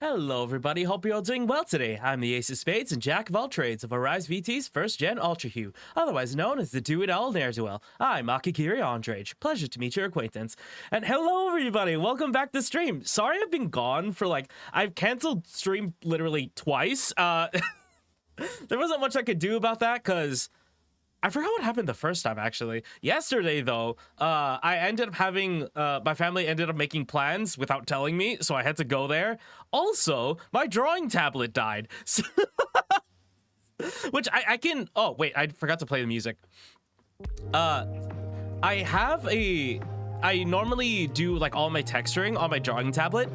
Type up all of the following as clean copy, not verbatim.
Hello everybody, hope you're all doing well today. I'm the Ace of Spades and Jack of all trades of Arise VT's first gen Ultra Hue, otherwise known as the do-it-all ne'er-do-well. I'm Akikiri Andrage. Pleasure to meet your acquaintance. And hello everybody, welcome back to stream. Sorry I've been gone for I've canceled stream literally twice. There wasn't much I could do about that because I forgot what happened the first time, actually. Yesterday, though, I ended up having, my family ended up making plans without telling me, so I had to go there. Also, my drawing tablet died. So which I can, oh, wait, I forgot to play the music. I normally do, all my texturing on my drawing tablet.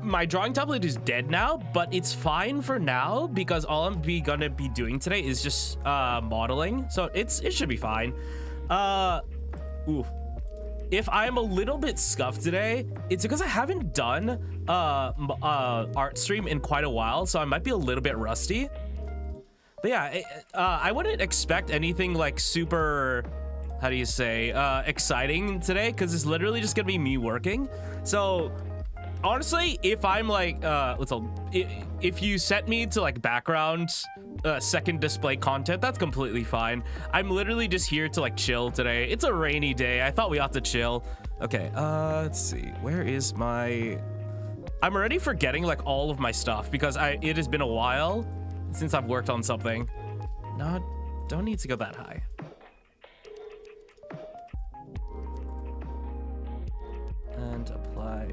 My drawing tablet is dead now, but it's fine for now because all I'm gonna be doing today is just modeling, so it should be fine. If I'm a little bit scuffed today, it's because I haven't done art stream in quite a while, so I might be a little bit rusty. But yeah, I wouldn't expect anything super, how do you say, exciting today, because it's literally just gonna be me working. So honestly, if I'm if you set me to background second display content, that's completely fine. I'm literally just here to chill today. It's a rainy day. I thought we ought to chill. Okay, let's see. Where is my... I'm already forgetting all of my stuff because it has been a while since I've worked on something. Don't need to go that high. And apply.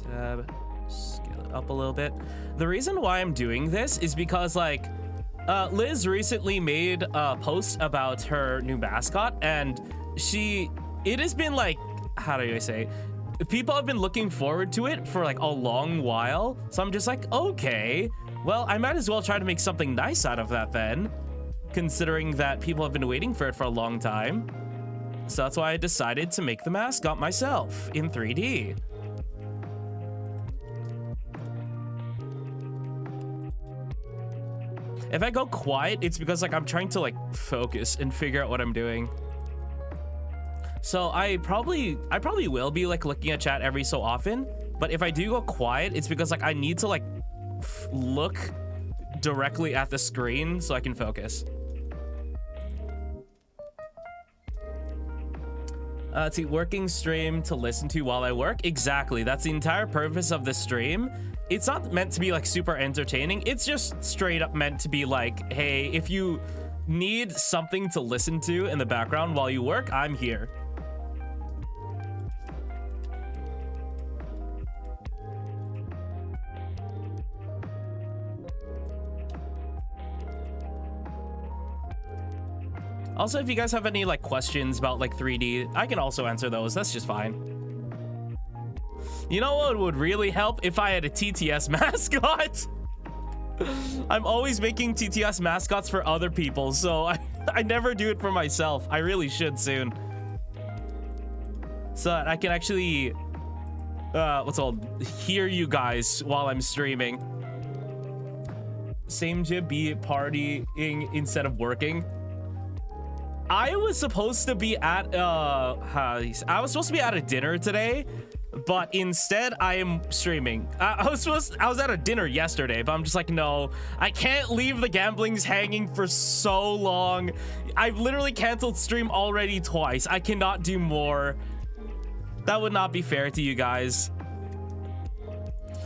Tab, scale it up a little bit. The reason why I'm doing this is because Liz recently made a post about her new mascot, and it has been how do I say, people have been looking forward to it for a long while, so I'm just okay, well, I might as well try to make something nice out of that then, considering that people have been waiting for it for a long time. So that's why I decided to make the mascot myself in 3D. If I go quiet, it's because I'm trying to focus and figure out what I'm doing. So I probably will be looking at chat every so often, but if I do go quiet, it's because I need to look directly at the screen so I can focus. Let's see, working stream to listen to while I work. Exactly, that's the entire purpose of the stream. It's not meant to be super entertaining. It's just straight up meant to be hey, if you need something to listen to in the background while you work, I'm here. Also, if you guys have any questions about 3D, I can also answer those. That's just fine. You know what would really help? If I had a TTS mascot. I'm always making TTS mascots for other people, so I never do it for myself. I really should soon. So that I can actually, hear you guys while I'm streaming. Same jib, be partying instead of working. I was supposed to be at, I was supposed to be at a dinner today, but instead I am streaming. I was at a dinner yesterday, but I'm just no, I can't leave the gamblings hanging for so long. I've literally canceled stream already twice. I cannot do more. That would not be fair to you guys.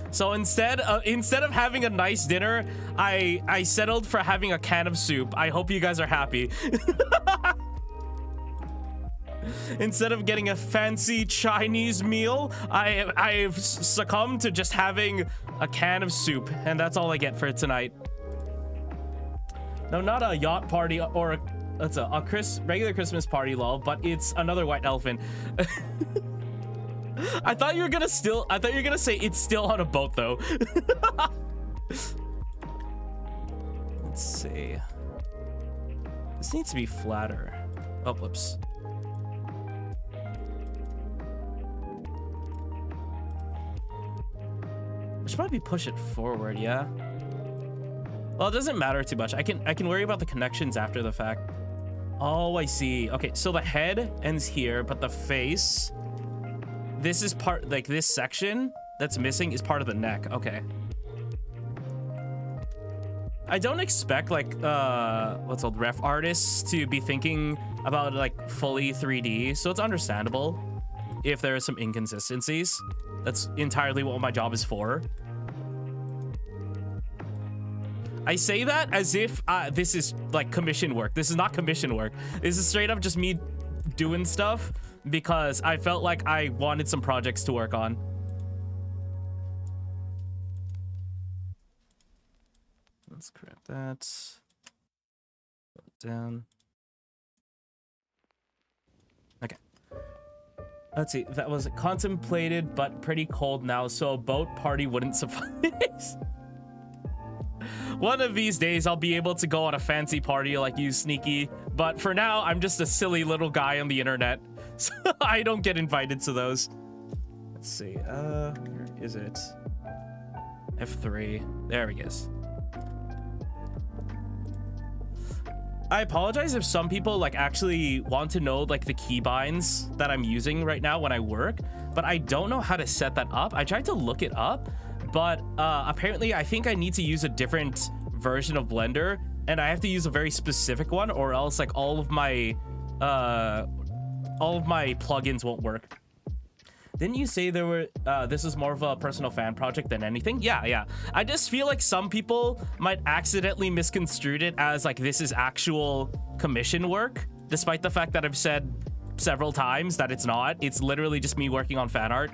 So instead of having a nice dinner, I settled for having a can of soup. I hope you guys are happy. Instead of getting a fancy Chinese meal, I've succumbed to just having a can of soup, and that's all I get for tonight. No, not a yacht party or a regular Christmas party, lol, but it's another white elephant. I thought you were gonna say it's still on a boat though. Let's see. This needs to be flatter. Oh, whoops. I should probably push it forward, yeah. Well, it doesn't matter too much. I can worry about the connections after the fact. Oh, I see. Okay, so the head ends here, but the face, this is part, this section that's missing is part of the neck. Okay. I don't expect like what's called ref artists to be thinking about like fully 3D, so it's understandable if there are some inconsistencies. That's entirely what my job is for. I say that as if this is like commission work. This is not commission work. This is straight up just me doing stuff because I felt like I wanted some projects to work on. Let's correct that. Put it down. Okay. Let's see. That was contemplated, but pretty cold now, so a boat party wouldn't suffice. One of these days, I'll be able to go on a fancy party like you, Sneaky. But for now, I'm just a silly little guy on the internet, so I don't get invited to those. Let's see. Where is it? F3. There he is. I apologize if some people like actually want to know like the keybinds that I'm using right now when I work, but I don't know how to set that up. I tried to look it up, but apparently I think I need to use a different version of Blender, and I have to use a very specific one, or else like all of my plugins won't work. Didn't you say there were this is more of a personal fan project than anything? Yeah. I just feel like some people might accidentally misconstrue it as like this is actual commission work, despite the fact that I've said several times that it's not. It's literally just me working on fan art.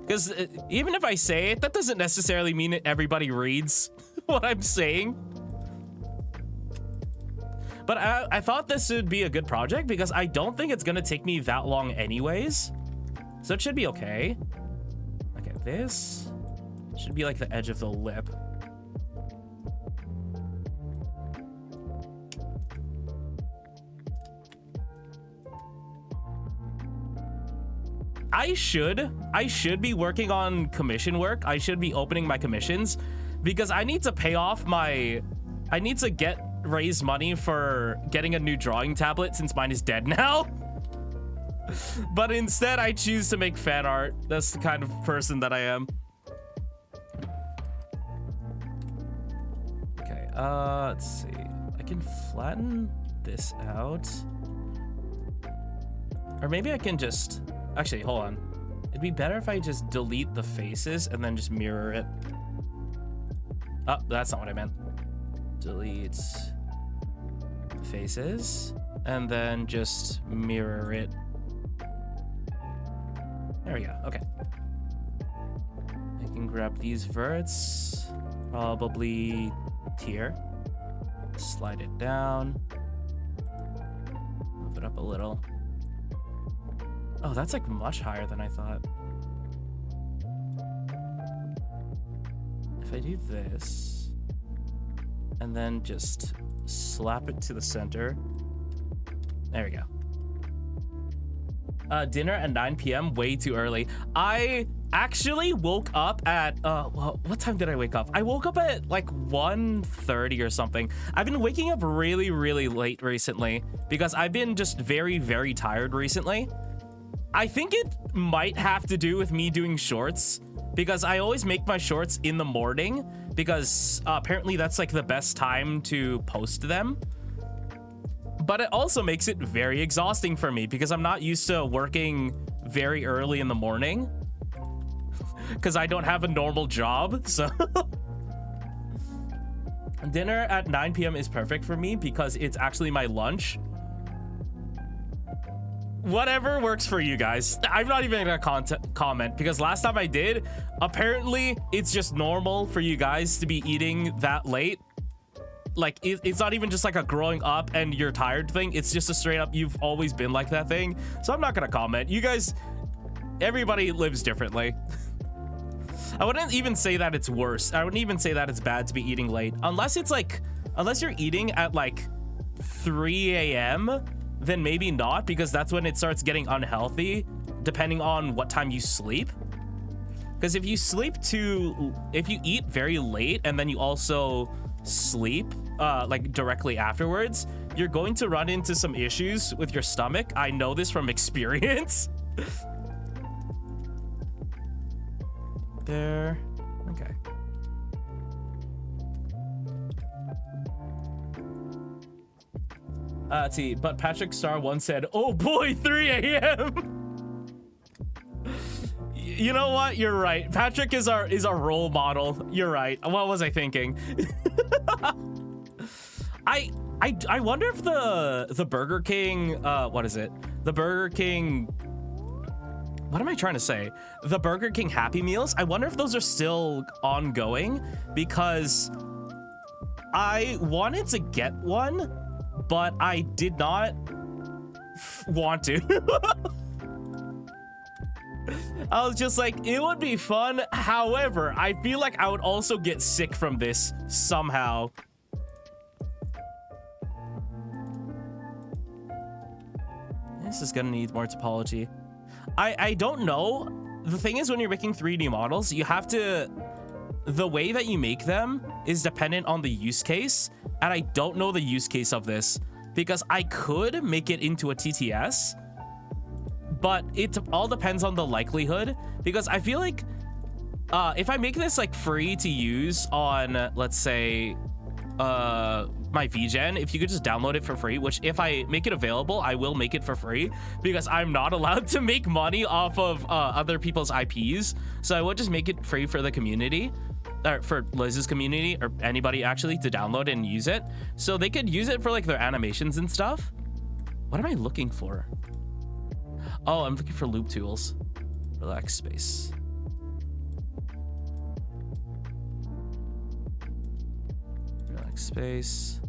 Because even if I say it, that doesn't necessarily mean that everybody reads what I'm saying. But I thought this would be a good project because I don't think it's going to take me that long anyways. So it should be okay. Okay, this should be like the edge of the lip. I should be working on commission work. I should be opening my commissions because I need to pay off my... I need to raise money for getting a new drawing tablet since mine is dead now. But instead, I choose to make fan art. That's the kind of person that I am. Okay, let's see. I can flatten this out. Or maybe I can just... Actually, hold on. It'd be better if I just delete the faces and then just mirror it. Oh, that's not what I meant. Delete faces and then just mirror it. There we go. Okay. I can grab these verts, probably here. Slide it down. Move it up a little. Oh, that's like much higher than I thought. If I do this and then just slap it to the center. There we go. Dinner at 9 p.m. way too early. I actually woke up at well, what time did I wake up? I woke up at like 1:30 or something. I've been waking up really late recently because I've been just very tired recently. I think it might have to do with me doing shorts because I always make my shorts in the morning because apparently that's like the best time to post them. But it also makes it very exhausting for me because I'm not used to working very early in the morning because I don't have a normal job. So dinner at 9 p.m. is perfect for me because it's actually my lunch. Whatever works for you guys. I'm not even gonna comment because last time I did, apparently it's just normal for you guys to be eating that late. Like it's not even just like a growing up and you're tired thing. It's just a straight up you've always been like that thing. So I'm not gonna comment. You guys, everybody lives differently. I wouldn't even say that it's worse. I wouldn't even say that it's bad to be eating late unless it's like, unless you're eating at like 3 a.m. then maybe not, because that's when it starts getting unhealthy depending on what time you sleep. Because if you eat very late and then you also sleep like directly afterwards, you're going to run into some issues with your stomach. I know this from experience. There. Okay. Let's see, but Patrick Star once said, "Oh boy, 3 a.m." You know what? You're right. Patrick is our role model. You're right. What was I thinking? I wonder if the Burger King what is it? The Burger King, what am I trying to say? The Burger King Happy Meals. I wonder if those are still ongoing, because I wanted to get one, but I did not want to. I was just like, it would be fun. However, I feel like I would also get sick from this somehow. This is gonna need more topology. I don't know. The thing is, when you're making 3D models, you have to, the way that you make them is dependent on the use case, and I don't know the use case of this, because I could make it into a TTS, but it all depends on the likelihood, because I feel like if I make this like free to use on, let's say, my VGen, if you could just download it for free, which if I make it available, I will make it for free, because I'm not allowed to make money off of other people's IPs. So I would just make it free for the community, or for Liz's community, or anybody actually, to download and use it, so they could use it for like their animations and stuff. What am I looking for? Oh, I'm looking for loop tools. Relax space. Space,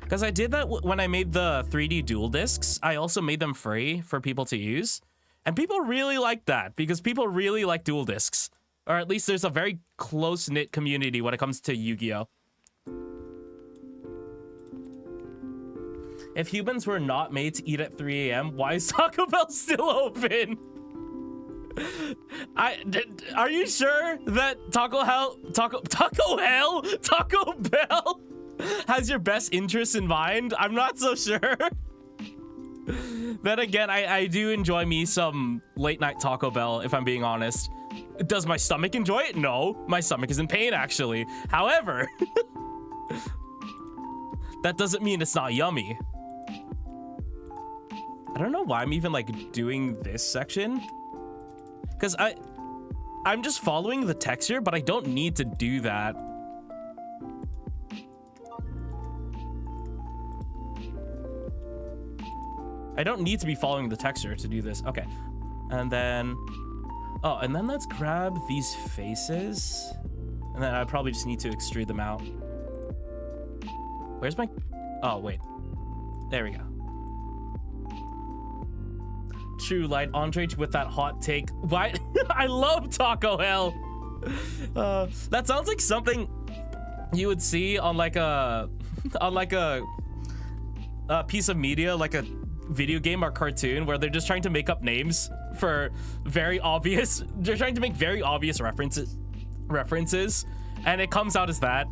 because I did that when I made the 3D dual discs. I also made them free for people to use, and people really like that, because people really like dual discs, or at least there's a very close-knit community when it comes to Yu-Gi-Oh. If humans were not made to eat at 3 a.m., why is Taco Bell still open? Are you sure that Taco Bell has your best interests in mind? I'm not so sure. Then again, I do enjoy me some late night Taco Bell, if I'm being honest. Does my stomach enjoy it? No, my stomach is in pain, actually. However, that doesn't mean it's not yummy. I don't know why I'm even like doing this section, because I'm just following the texture, but I don't need to do that. I don't need to be following the texture to do this. Okay. And then, oh, and then let's grab these faces. And then I probably just need to extrude them out. Where's my, oh, wait. There we go. True light, Andre with that hot take. Why? I love Taco Hell. That sounds like something you would see on like a piece of media, like a video game or cartoon, where they're just trying to make up names for very obvious. They're trying to make very obvious references, and it comes out as that.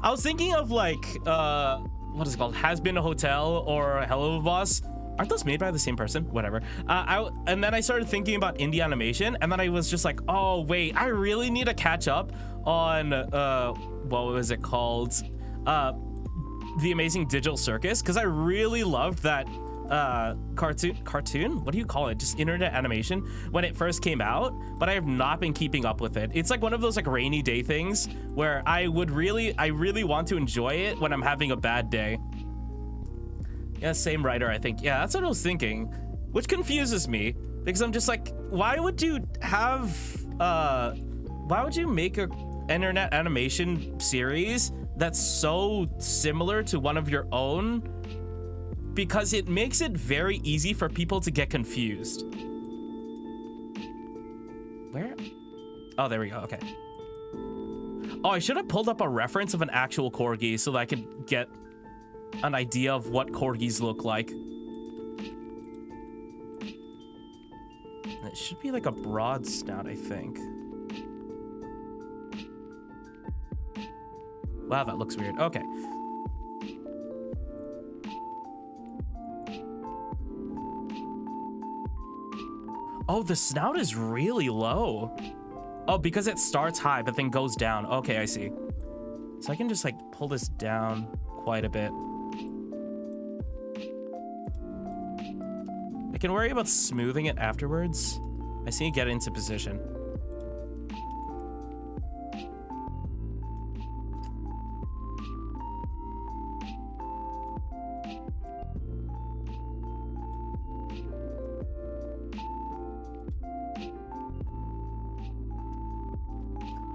I was thinking of like what is it called? Has Been a Hotel or Hello Boss. Aren't those made by the same person? Whatever. And then I started thinking about indie animation, and then I was just like, oh wait, I really need to catch up on what was it called? The Amazing Digital Circus, because I really loved that cartoon. What do you call it? Just internet animation when it first came out, but I have not been keeping up with it. It's like one of those like rainy day things where I really want to enjoy it when I'm having a bad day. Yeah, same writer, I think. Yeah, that's what I was thinking, which confuses me, because I'm just like, why would you make a internet animation series that's so similar to one of your own? Because it makes it very easy for people to get confused. Where? Oh, there we go. Okay. Oh, I should have pulled up a reference of an actual corgi so that I could get an idea of what corgis look like. It should be like a broad snout, I think. Wow, that looks weird. Okay. Oh, the snout is really low. Oh, because it starts high but then goes down. Okay, I see. So I can just like pull this down quite a bit. I can worry about smoothing it afterwards. I see you get into position.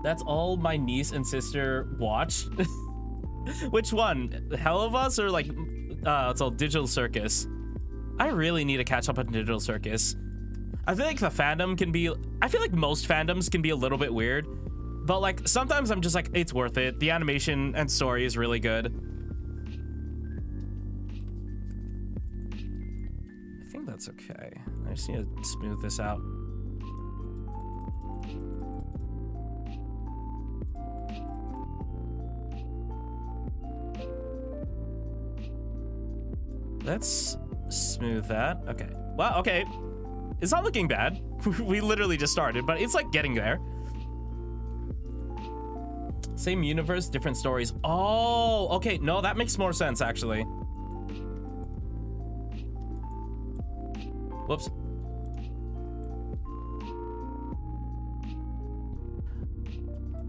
That's all my niece and sister watch. Which one? Hell of Us or like it's all Digital Circus? I really need to catch up on Digital Circus. I feel like the fandom can be, I feel like most fandoms can be a little bit weird, but like sometimes I'm just like, it's worth it. The animation and story is really good. I think that's okay. I just need to smooth this out. Let's smooth that. Okay. Well, okay. It's not looking bad. We literally just started, but it's like getting there. Same universe, different stories. Oh, okay. No, that makes more sense, actually. Whoops.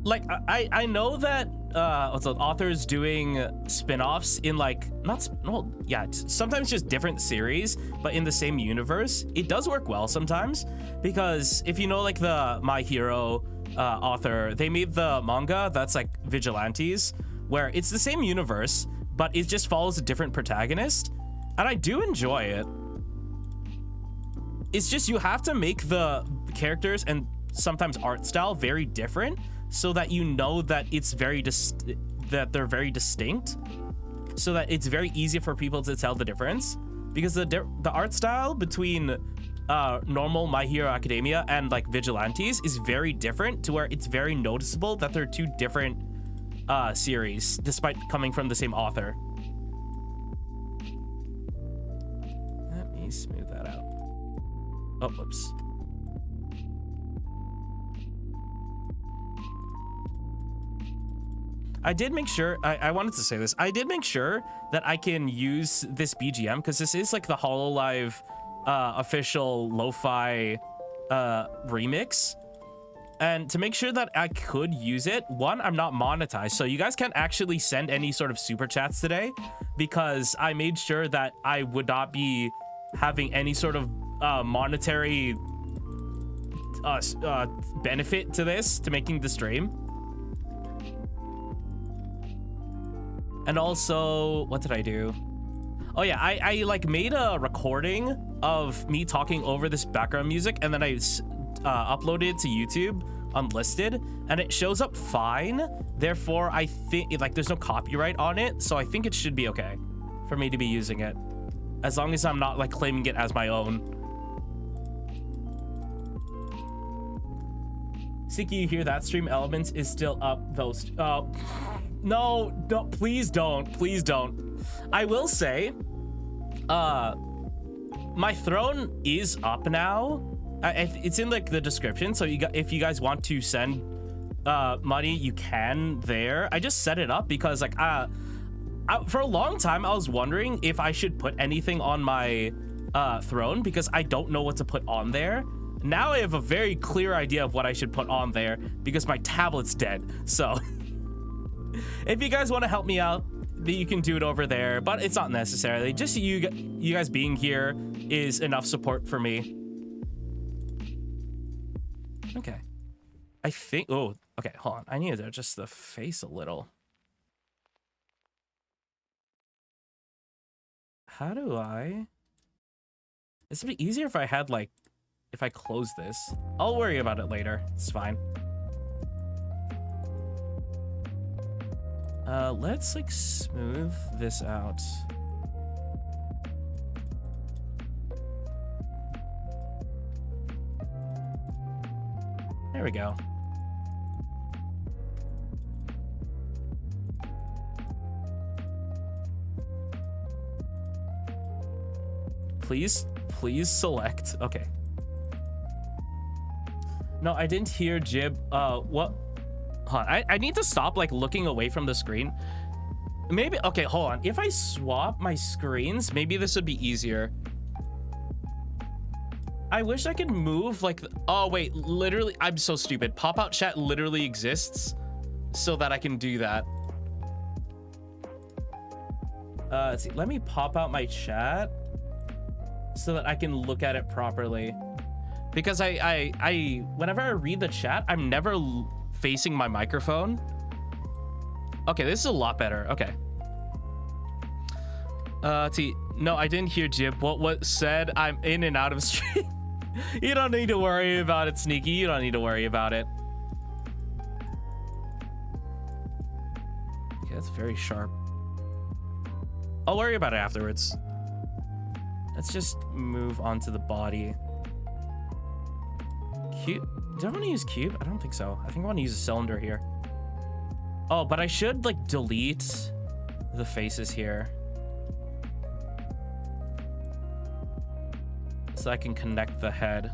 Like, I know that authors doing spin-offs in like, well, yeah, sometimes just different series, but in the same universe. It does work well sometimes, because if you know like the My Hero author, they made the manga that's like Vigilantes, where it's the same universe, but it just follows a different protagonist, and I do enjoy it. It's just you have to make the characters and sometimes art style very different, so that you know that it's that they're very distinct, so that it's very easy for people to tell the difference, because the art style between normal My Hero Academia and like Vigilantes is very different, to where it's very noticeable that they're two different series despite coming from the same author. Let me smooth that out. Oh, whoops. I did make sure, I wanted to say this, I did make sure that I can use this BGM, because this is like the Hololive official lo-fi remix. And to make sure that I could use it, one, I'm not monetized, so you guys can't actually send any sort of super chats today, because I made sure that I would not be having any sort of monetary benefit to this, to making the stream. And also, what did I do? Oh yeah, I like made a recording of me talking over this background music, and then I uploaded it to YouTube unlisted, and it shows up fine. Therefore, I think like there's no copyright on it, so I think it should be okay for me to be using it, as long as I'm not like claiming it as my own. Siki, you hear that? Stream Elements is still up. Those no, please don't, please don't. I will say, my throne is up now. It's in like the description, so if you guys want to send money, you can there. I just set it up because like for a long time I was wondering if I should put anything on my throne, because I don't know what to put on there. Now I have a very clear idea of what I should put on there, because my tablet's dead. So if you guys want to help me out, you can do it over there, but it's not necessarily. Just you guys being here is enough support for me. Okay. I think, oh, okay, hold on. I need to adjust the face a little. How do I? This would be easier if I had like, if I close this. I'll worry about it later. It's fine. Let's like smooth this out. There we go. Please select. Okay. No, I didn't hear Jib. What? Hold on, I need to stop like looking away from the screen. Maybe, okay, hold on. If I swap my screens, maybe this would be easier. I wish I could move like, oh wait, literally, I'm so stupid. Pop-out chat literally exists so that I can do that. Let's see, let me pop out my chat so that I can look at it properly. Because whenever I read the chat, I'm never facing my microphone. Okay, this is a lot better. Okay. Let's see. No, I didn't hear Jib. What said? I'm in and out of stream. You don't need to worry about it, Sneaky. You don't need to worry about it. Okay, that's very sharp. I'll worry about it afterwards. Let's just move on to the body. Cube. Do I want to use cube? I don't think so. I think I want to use a cylinder here. Oh, but I should like delete the faces here so I can connect the head.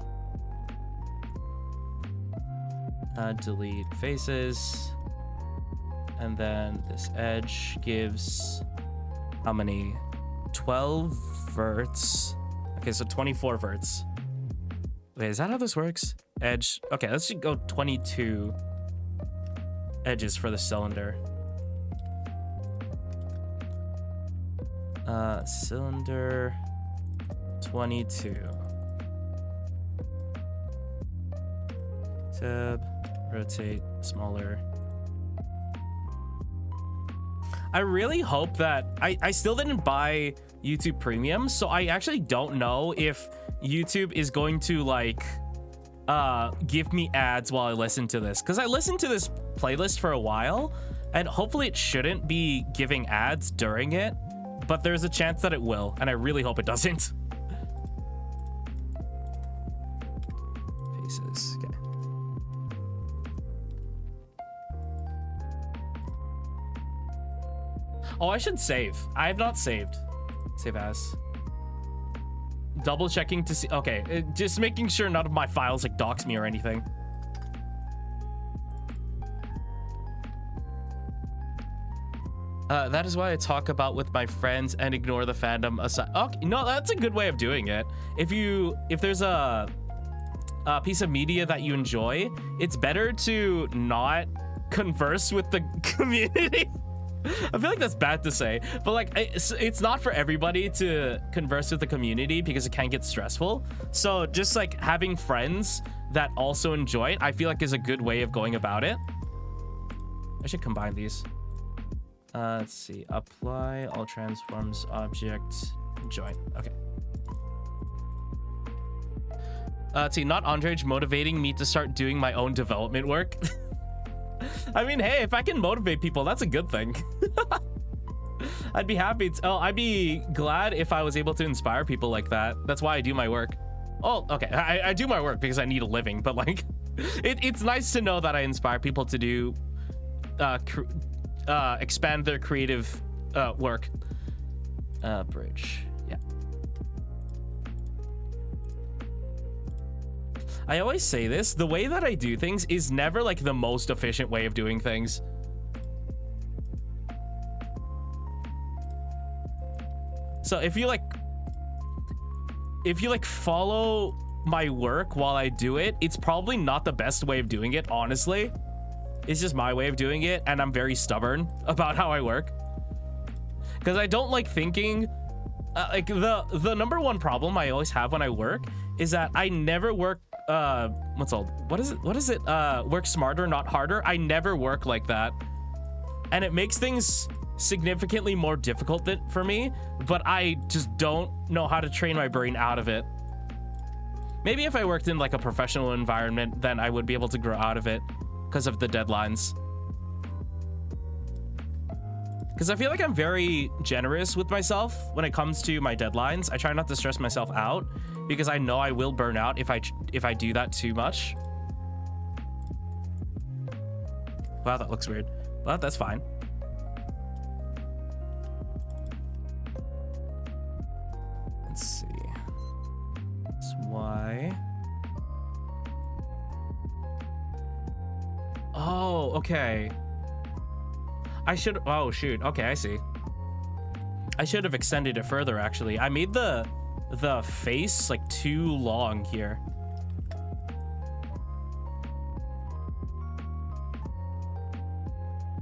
Delete faces, and then this edge gives how many? 12 verts. Okay, so 24 verts. Wait, is that how this works? Edge. Okay, let's just go 22 edges for the cylinder. Cylinder 22. Tab, rotate, smaller. I really hope that I still didn't buy YouTube Premium, so I actually don't know if YouTube is going to like give me ads while I listen to this, because I listened to this playlist for a while and hopefully it shouldn't be giving ads during it, but there's a chance that it will, and I really hope it doesn't. Faces. Okay. Oh, I should save. I have not saved. Save as. Double checking to see. Okay, just making sure none of my files like dox me or anything. That is why I talk about with my friends and ignore the fandom aside. Okay, no, that's a good way of doing it. If there's a piece of media that you enjoy, it's better to not converse with the community. I feel like that's bad to say, but like it's not for everybody to converse with the community because it can get stressful. So just like having friends that also enjoy it, I feel like is a good way of going about it. I should combine these. Let's see, apply all transforms object join. Okay. Let's see, not Andrej motivating me to start doing my own development work. I mean, hey, if I can motivate people, that's a good thing. I'd be happy to, I'd be glad if I was able to inspire people like that. That's why I do my work. Oh, okay. I do my work because I need a living, but like, it's nice to know that I inspire people to do, expand their creative work. Bridge. Yeah. I always say this, the way that I do things is never like the most efficient way of doing things. So if you like follow my work while I do it, it's probably not the best way of doing it, honestly. It's just my way of doing it, and I'm very stubborn about how I work. Because I don't like thinking, like the number one problem I always have when I work is that I never work, what is it? Work smarter, not harder. I never work like that. And it makes things significantly more difficult for me, but I just don't know how to train my brain out of it. Maybe if I worked in like a professional environment, then I would be able to grow out of it because of the deadlines. Because I feel like I'm very generous with myself when it comes to my deadlines. I try not to stress myself out because I know I will burn out if I do that too much. Wow, that looks weird. Well, that's fine. Let's see. It's Y. Oh, Okay. I should, oh shoot, okay, I see. I should have extended it further, actually. I made the face like too long here.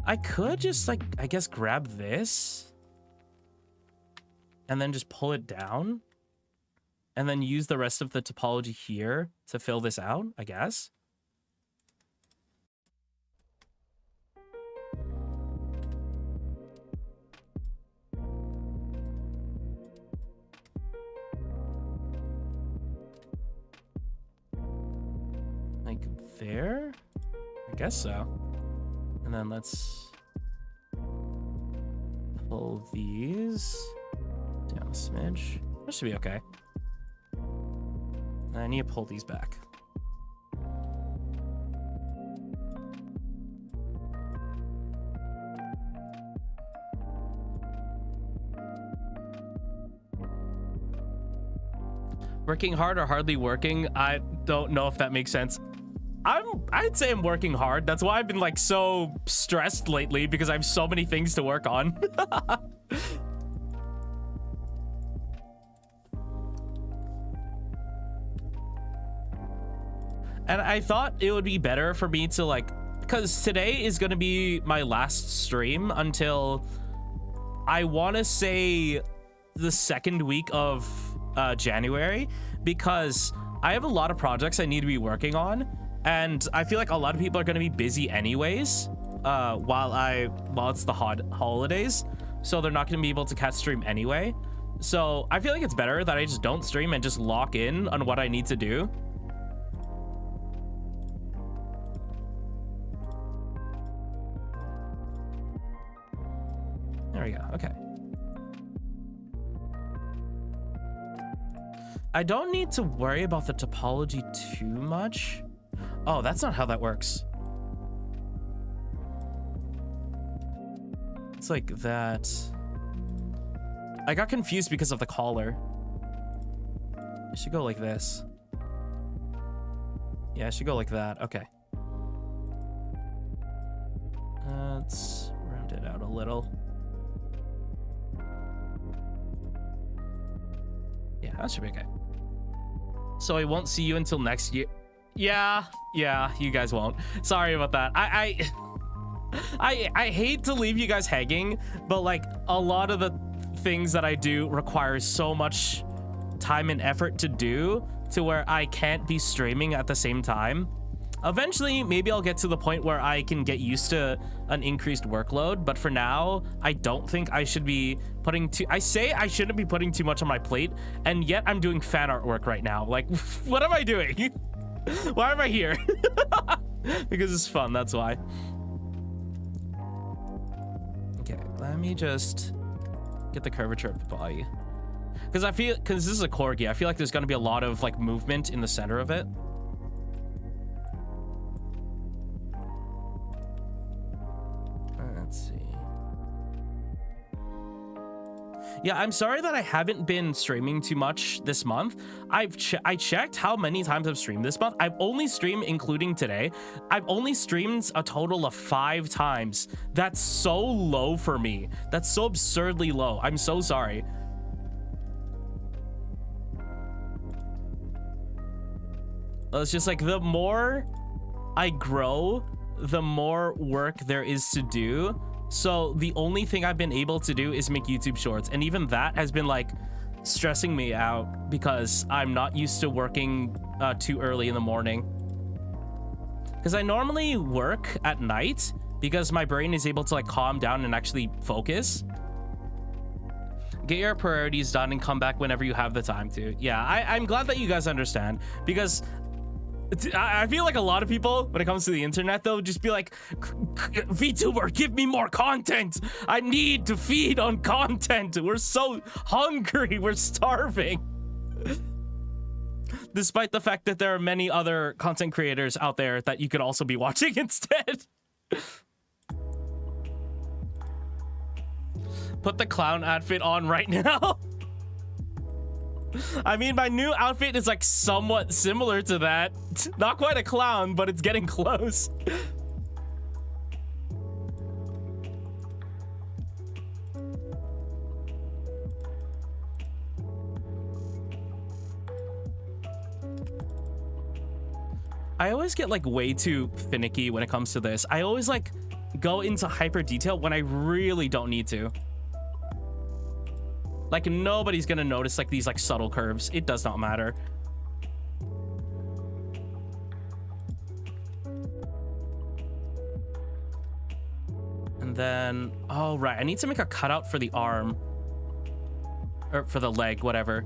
I could just like, I guess, grab this and then just pull it down and then use the rest of the topology here to fill this out, I guess. Like there? I guess so. And then let's pull these down a smidge. That should be okay. I need to pull these back. Working hard or hardly working? I don't know if that makes sense. I'd say I'm working hard. That's why I've been like so stressed lately, because I have so many things to work on. And I thought it would be better for me to like, because today is going to be my last stream until I want to say the second week of January, because I have a lot of projects I need to be working on. And I feel like a lot of people are going to be busy anyways while it's the holidays. So they're not going to be able to catch stream anyway. So I feel like it's better that I just don't stream and just lock in on what I need to do. There we go. Okay. I don't need to worry about the topology too much. Oh, that's not how that works. It's like that. I got confused because of the collar. I should go like this. Yeah, I should go like that. Okay. Let's round it out a little. Yeah, that should be okay. So I won't see you until next year. Yeah, you guys won't. Sorry about that. I hate to leave you guys hanging, but like a lot of the things that I do requires so much time and effort to do to where I can't be streaming at the same time. Eventually, maybe I'll get to the point where I can get used to an increased workload, but for now, I don't think I should be putting I say I shouldn't be putting too much on my plate, and yet I'm doing fan art work right now. Like, what am I doing? Why am I here? Because it's fun, that's why. Okay, let me just get the curvature of the body. Because this is a corgi, I feel like there's going to be a lot of like movement in the center of it. Let's see. Yeah, I'm sorry that I haven't been streaming too much this month. I checked how many times I've streamed this month. I've only streamed, including today, I've only streamed a total of 5 times. That's so low for me. That's so absurdly low. I'm so sorry. It's just like the more I grow, the more work there is to do. So the only thing I've been able to do is make YouTube shorts, and even that has been like stressing me out because I'm not used to working too early in the morning, because I normally work at night because my brain is able to like calm down and actually focus. Get your priorities done and come back whenever you have the time to. Yeah, I'm glad that you guys understand, because I feel like a lot of people, when it comes to the internet, they'll just be like, VTuber, give me more content. I need to feed on content. We're so hungry. We're starving. Despite the fact that there are many other content creators out there that you could also be watching instead. Put the clown outfit on right now. I mean, my new outfit is like somewhat similar to that. Not quite a clown, but it's getting close. I always get like way too finicky when it comes to this. I always like go into hyper detail when I really don't need to. Like nobody's gonna notice like these like subtle curves. It does not matter. And then, oh right, I need to make a cutout for the arm. Or for the leg, whatever.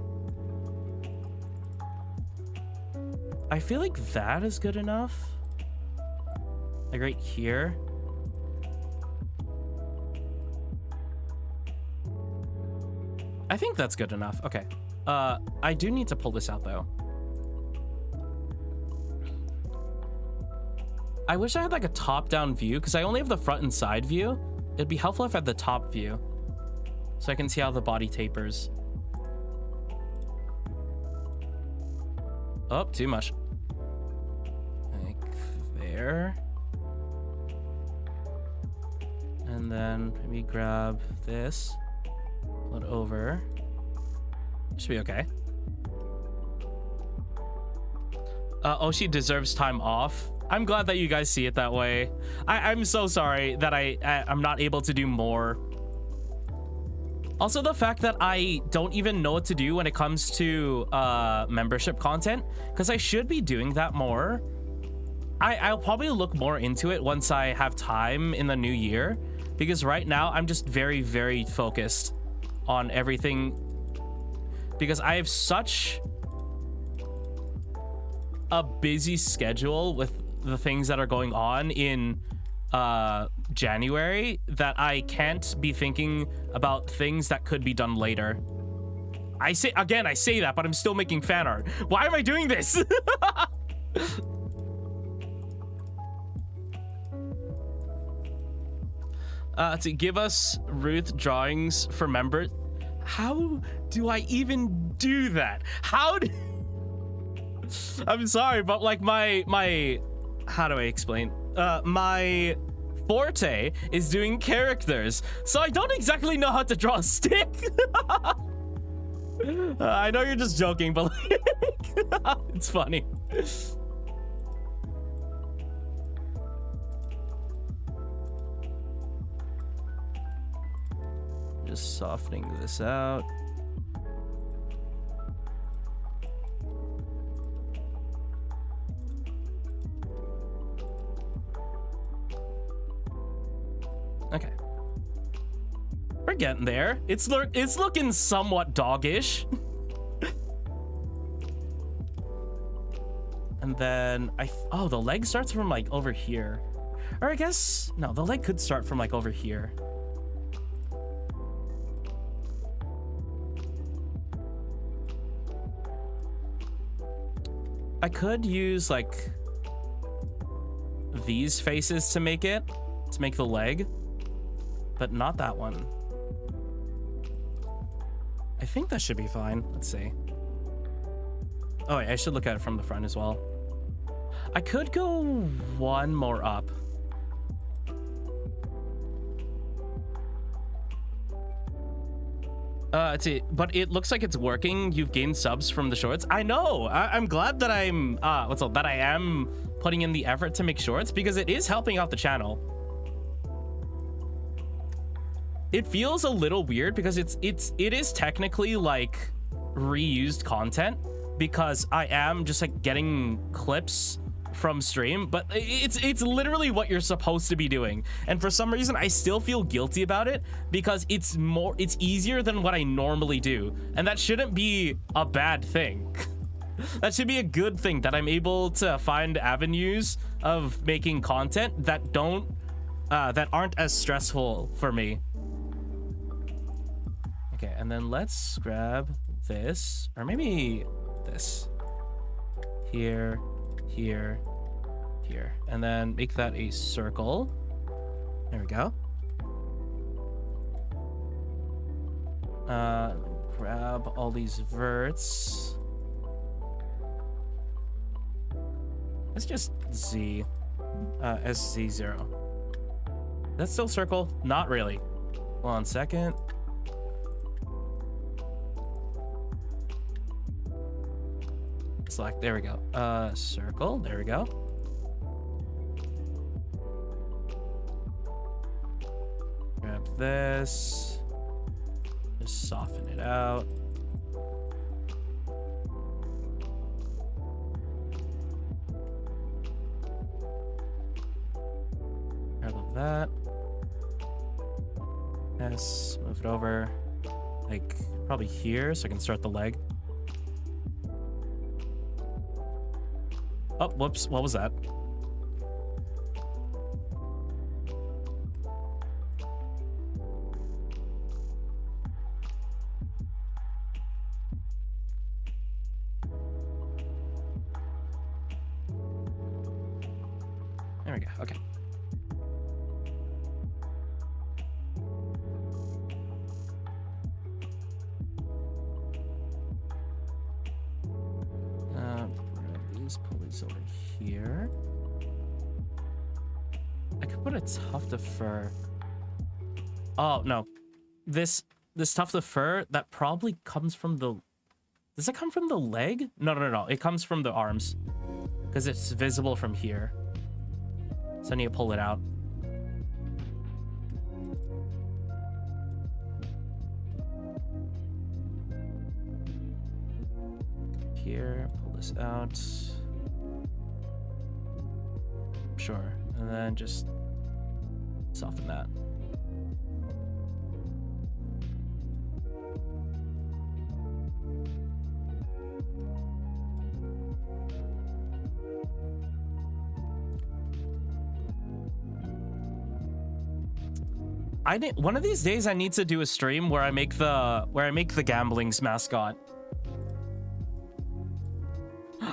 I feel like that is good enough. Like right here. I think that's good enough. Okay. I do need to pull this out though. I wish I had like a top-down view because I only have the front and side view. It'd be helpful if I had the top view so I can see how the body tapers. Oh, too much. Like there. And then maybe grab this. Pull it over. Should be okay. Oshi deserves time off. I'm glad that you guys see it that way. I'm so sorry that I'm not able to do more. Also, the fact that I don't even know what to do when it comes to membership content, because I should be doing that more. I'll probably look more into it once I have time in the new year, because right now I'm just very, very focused on everything, because I have such a busy schedule with the things that are going on in January that I can't be thinking about things that could be done later. I say that, but I'm still making fan art. Why am I doing this? To give us Ruth drawings for members. How do I even do that? How do... I'm sorry, but like my how do I explain? My forte is doing characters, so I don't exactly know how to draw a stick. I know you're just joking, but like, it's funny. Just softening this out. Okay. We're getting there. It's looking somewhat doggish. And then oh, the leg starts from like over here. Or I guess, no, the leg could start from like over here. I could use like these faces to make the leg, but not that one. I think that should be fine. Let's see. Oh, wait, I should look at it from the front as well. I could go one more up. Let's see, but it looks like it's working. You've gained subs from the shorts. I know. I'm glad that I'm that I am putting in the effort to make shorts, because it is helping out the channel. It feels a little weird because it is technically like reused content, because I am just like getting clips from stream, but it's literally what you're supposed to be doing, and for some reason I still feel guilty about it, because it's easier than what I normally do, and that shouldn't be a bad thing. That should be a good thing, that I'm able to find avenues of making content that aren't as stressful for me. Okay, and then let's grab this, or maybe this here, here, here, and then make that a circle. There we go. Grab all these verts. Let's just Z, SZ0. That's still circle? Not really. Hold on a second. Select, there we go. Circle, there we go. Grab this. Just soften it out. Grab all that. Yes, move it over. Like, probably here, so I can start the leg. Oh, whoops. What was that? There we go. Okay. These pulleys over here. I could put a tuft of fur. Oh no, this tuft of fur that probably comes from the. Does it come from the leg? No. It comes from the arms because it's visible from here. So I need to pull it out. Here, pull this out. Sure, and then just soften that. One of these days I need to do a stream where I make the gambling's mascot.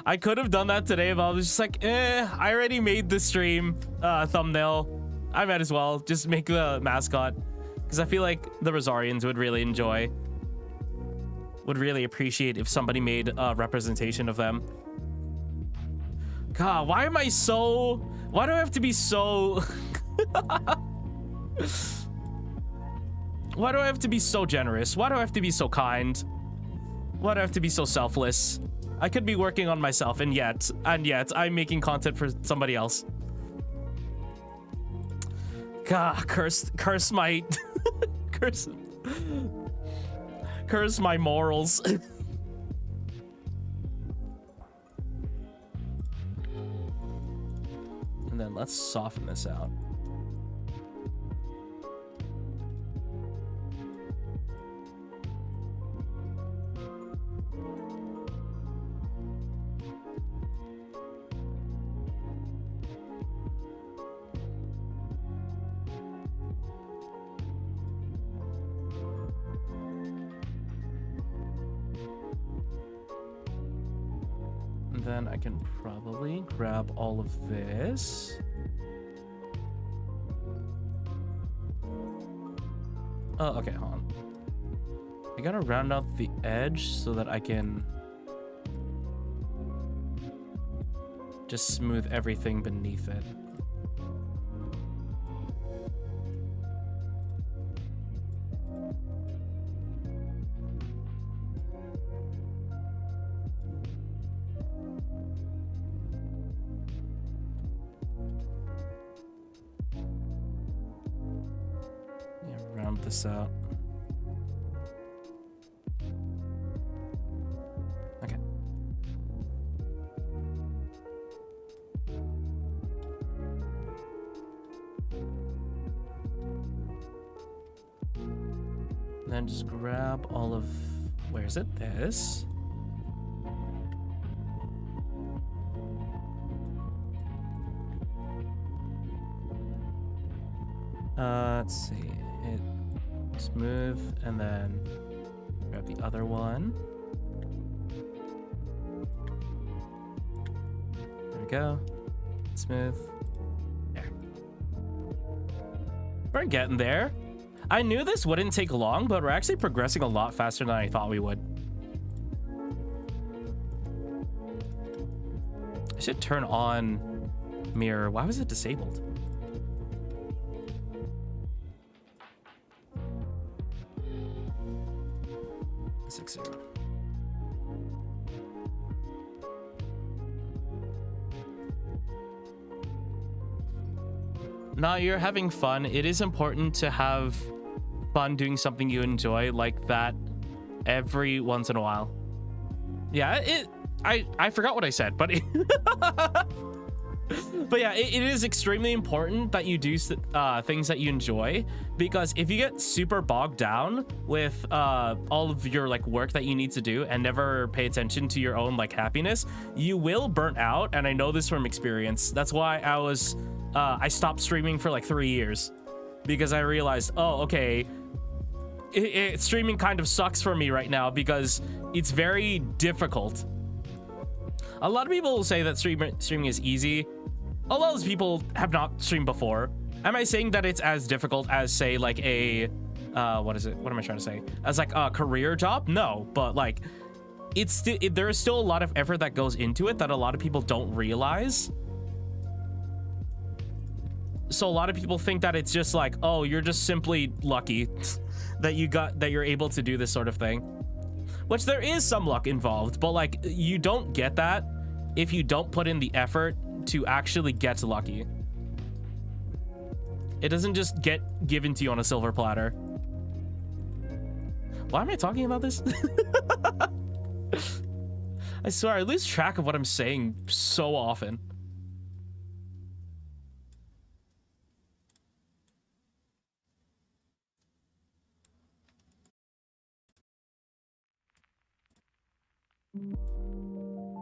I could have done that today, but I was just like, I already made the stream thumbnail. I might as well just make the mascot because I feel like the Rosarians would really appreciate if somebody made a representation of them. God, why do I have to be so why do I have to be so generous? Why do I have to be so kind? Why do I have to be so selfless? I could be working on myself, and yet I'm making content for somebody else. God, curse my, curse my morals. And then let's soften this out. Then I can probably grab all of this. Oh, okay, hold on. I gotta round out the edge so that I can just smooth everything beneath it. This out. Okay. Then just grab all of, where is it? This. Let's see. Smooth, and then grab the other one. There we go. Smooth. There. We're getting there. I knew this wouldn't take long, but we're actually progressing a lot faster than I thought we would. I should turn on mirror. Why was it disabled? 60. No, you're having fun. It is important to have fun doing something you enjoy like that every once in a while. Yeah, I forgot what I said, but but yeah, it is extremely important that you do things that you enjoy, because if you get super bogged down with all of your like work that you need to do and never pay attention to your own like happiness, you will burn out. And I know this from experience. That's why I stopped streaming for like 3 years, because I realized, oh, okay, streaming kind of sucks for me right now because it's very difficult. A lot of people will say that streaming is easy. A lot of those people have not streamed before. Am I saying that it's as difficult as, say, like a what am I trying to say? As like a career job? No, but like there is still a lot of effort that goes into it that a lot of people don't realize. So a lot of people think that it's just like, oh, you're just simply lucky that you're able to do this sort of thing. Which there is some luck involved, but like you don't get that if you don't put in the effort to actually get lucky. It doesn't just get given to you on a silver platter. Why am I talking about this? I swear I lose track of what I'm saying so often.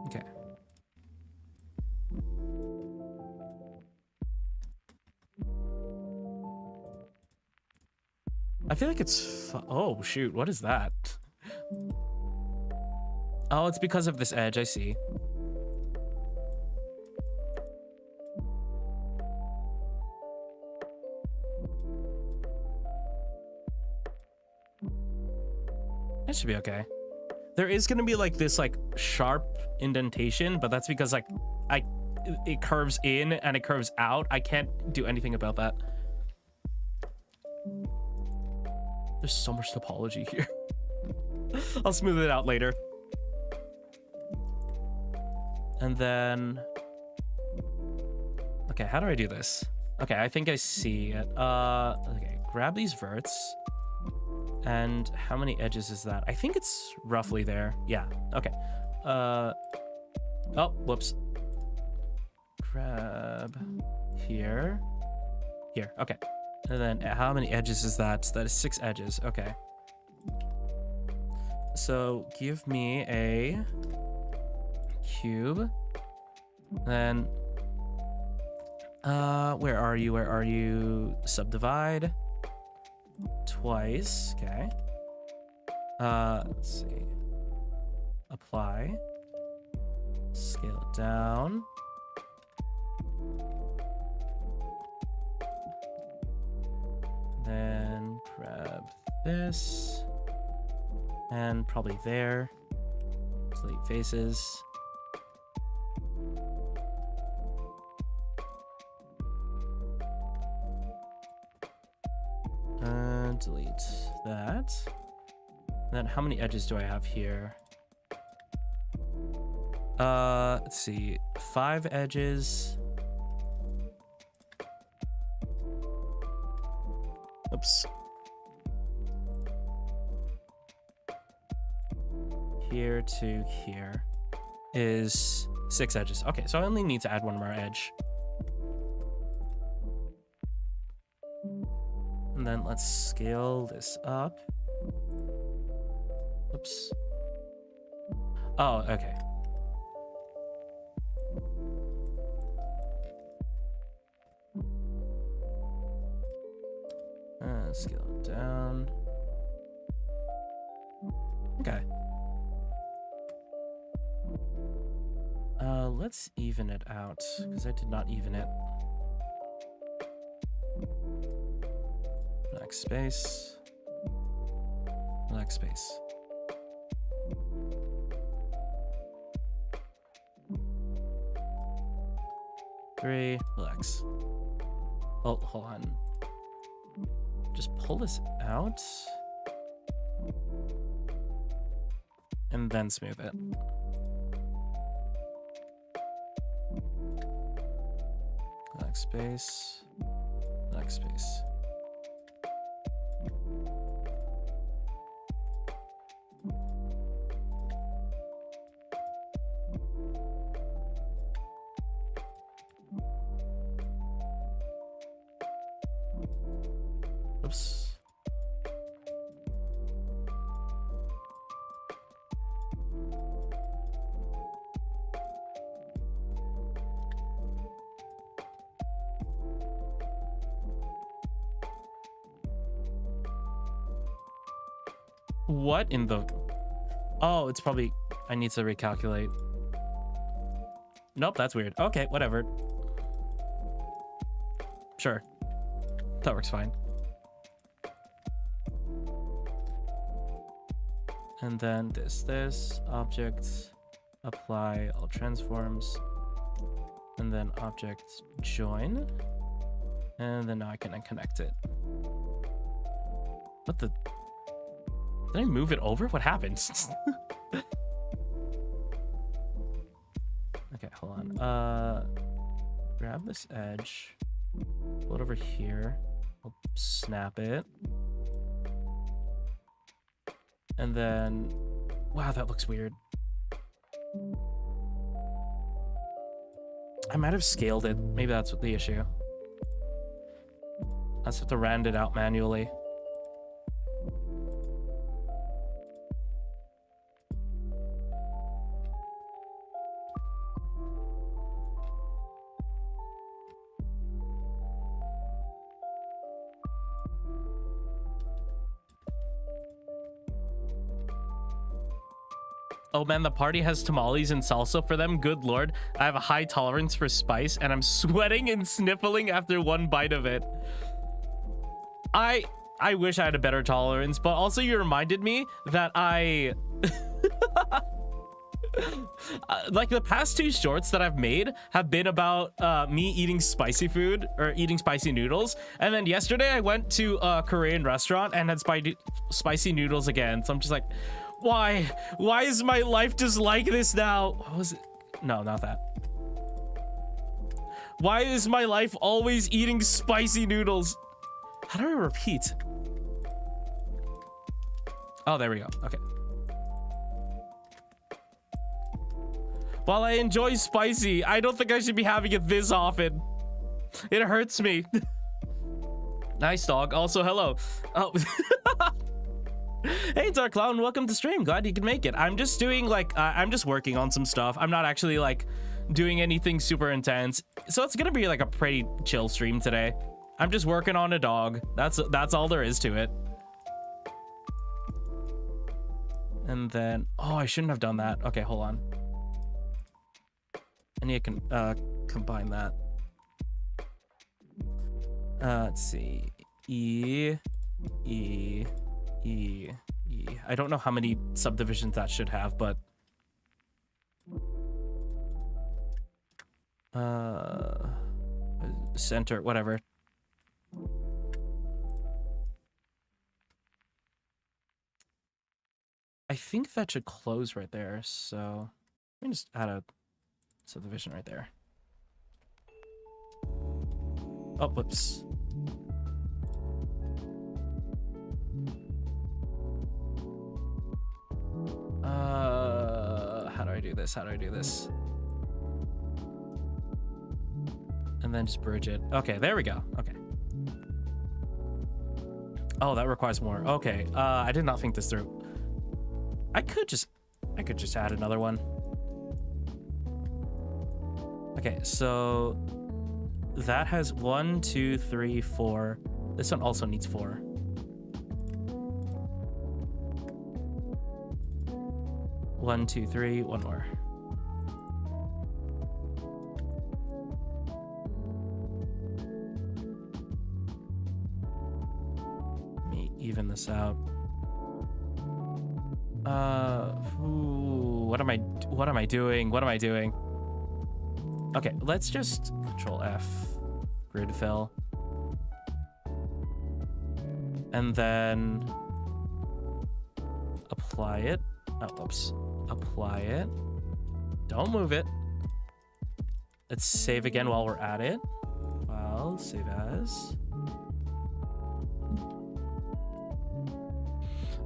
Okay. I feel like it's... Oh, shoot. What is that? Oh, it's because of this edge. I see. That should be okay. There is going to be like this like sharp indentation, but that's because like it curves in and it curves out. I can't do anything about that. There's so much topology here. I'll smooth it out later. And then... Okay, how do I do this? Okay, I think I see it. Okay, grab these verts. And how many edges is that? I think it's roughly there. Yeah, okay. Oh, whoops. Grab here. Here, okay. And then how many edges is that? That is 6 edges, okay. So give me a cube. Then, where are you? Where are you? Subdivide. Twice, okay. Let's see. Apply. Scale it down. Then grab this. And probably there. Delete faces. Delete that. And then how many edges do I have here? Let's see. 5 edges. Oops. Here to here is 6 edges. Okay, so I only need to add 1 more edge. And then let's scale this up. Oops. Oh, okay. Scale it down. Okay. Let's even it out, because I did not even it. Black space. Black space. Three, relax. Oh, hold on. Just pull this out. And then smooth it. Black space. backspace. Oops. What in the... Oh, it's probably... I need to recalculate. Nope, that's weird. Okay, whatever. Sure. That works fine. And then this, object, apply all transforms, and then object join. And then now I can unconnect it. What the... Did I move it over? What happened? Okay, hold on. Grab this edge. Pull it over here. We'll snap it. And then... Wow, that looks weird. I might have scaled it. Maybe that's what the issue. I just have to round it out manually. Oh man, the party has tamales and salsa for them. Good lord. I have a high tolerance for spice and I'm sweating and sniffling after one bite of it. I wish I had a better tolerance, but also you reminded me that I... like the past 2 shorts that I've made have been about me eating spicy food or eating spicy noodles. And then yesterday I went to a Korean restaurant and had spicy noodles again. So I'm just like... Why is my life just like this now? What was it? No, not that. Why is my life always eating spicy noodles? How do I repeat? Oh, there we go. Okay. While I enjoy spicy, I don't think I should be having it this often. It hurts me. Nice dog. Also, hello. Oh. Hey, Dark Clown, welcome to stream. Glad you could make it. I'm just doing like, I'm just working on some stuff. I'm not actually like doing anything super intense. So it's gonna be like a pretty chill stream today. I'm just working on a dog. That's all there is to it. And then, oh, I shouldn't have done that. Okay, hold on. I need to combine that. Let's see. E. I don't know how many subdivisions that should have, but center, whatever. I think that should close right there, so let me just add a subdivision right there. Oh, whoops. How do I do this? How do I do this? And then just bridge it. Okay, there we go. Okay. Oh, that requires more. Okay, I did not think this through. I could just add another one. Okay, so that has 1, 2, 3, 4. This one also needs 4. One, two, three, one more. Let me even this out. What am I doing? What am I doing? Okay, let's just Control F, grid fill. And then apply it. Oh, oops. Apply it. Don't move it. Let's save again while we're at it. Well, save as.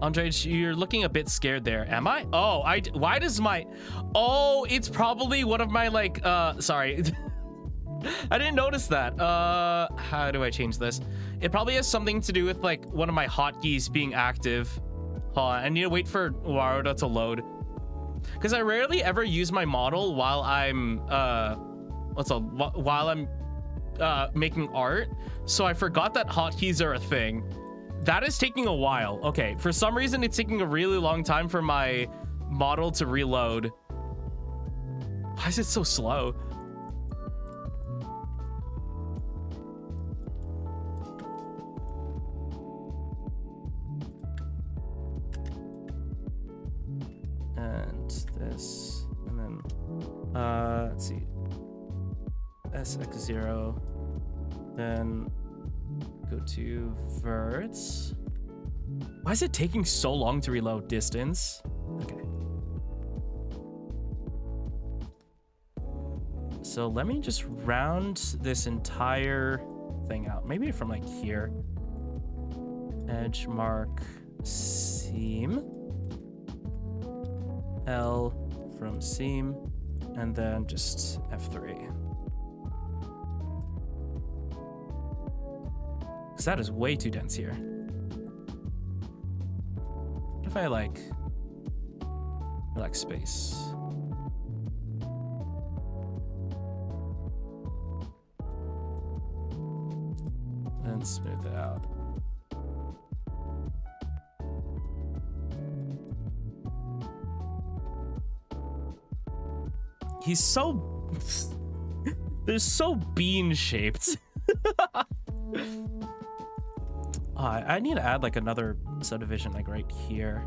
Andre, you're looking a bit scared there. Am I? Oh, why does my... Oh, it's probably one of my, like, sorry. I didn't notice that. How do I change this? It probably has something to do with, like, one of my hotkeys being active. Hold on, I need to wait for Waruda to load. Because I rarely ever use my model while I'm, making art. So I forgot that hotkeys are a thing. That is taking a while. Okay, for some reason, it's taking a really long time for my model to reload. Why is it so slow? And this, and then, let's see. SX0, then go to verts. Why is it taking so long to reload? Distance? Okay. So let me just round this entire thing out. Maybe from like here. Edge mark seam. L from seam. And then just F3. Because that is way too dense here. What if I like space? And smooth it out. He's so... They're so bean-shaped. I need to add like another subdivision like right here.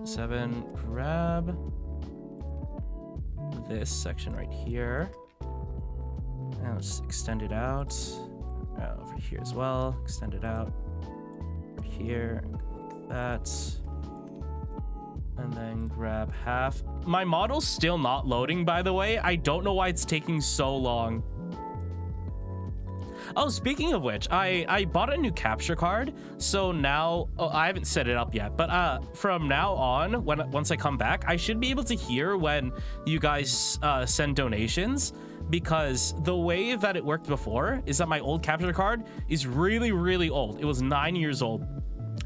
7, grab this section right here. And let's extend it out. Over here as well. Extend it out. Over here. Like that. And then grab half. My model's still not loading, by the way. I don't know why it's taking so long. Oh, speaking of which, I bought a new capture card. So now, I haven't set it up yet, but from now on, once I come back, I should be able to hear when you guys send donations, because the way that it worked before is that my old capture card is really, really old. It was 9 years old.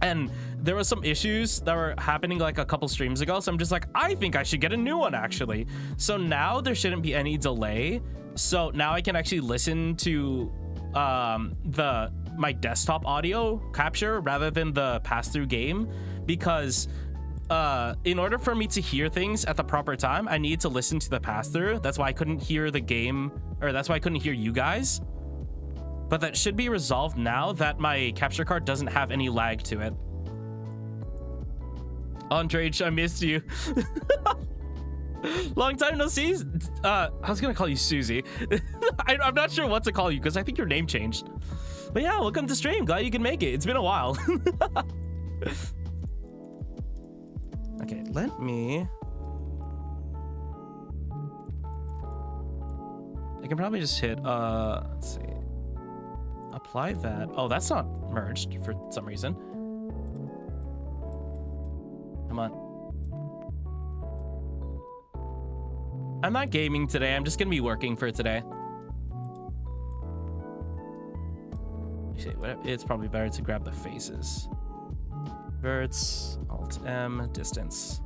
And there were some issues that were happening like a couple streams ago. So I'm just like, I think I should get a new one actually. So now there shouldn't be any delay. So now I can actually listen to my desktop audio capture rather than the pass-through game, because in order for me to hear things at the proper time, I need to listen to the pass-through. That's why I couldn't hear the game, or that's why I couldn't hear you guys. But that should be resolved now that my capture card doesn't have any lag to it. Andre, I missed you. Long time no see. I was gonna call you Susie. I'm not sure what to call you because I think your name changed. But yeah, welcome to stream. Glad you can make it. It's been a while. Okay, let me... I can probably just hit, let's see. Apply that. Oh, that's not merged for some reason. Come on. I'm not gaming today. I'm just gonna be working for today. It's probably better to grab the faces. Verts, Alt M, distance.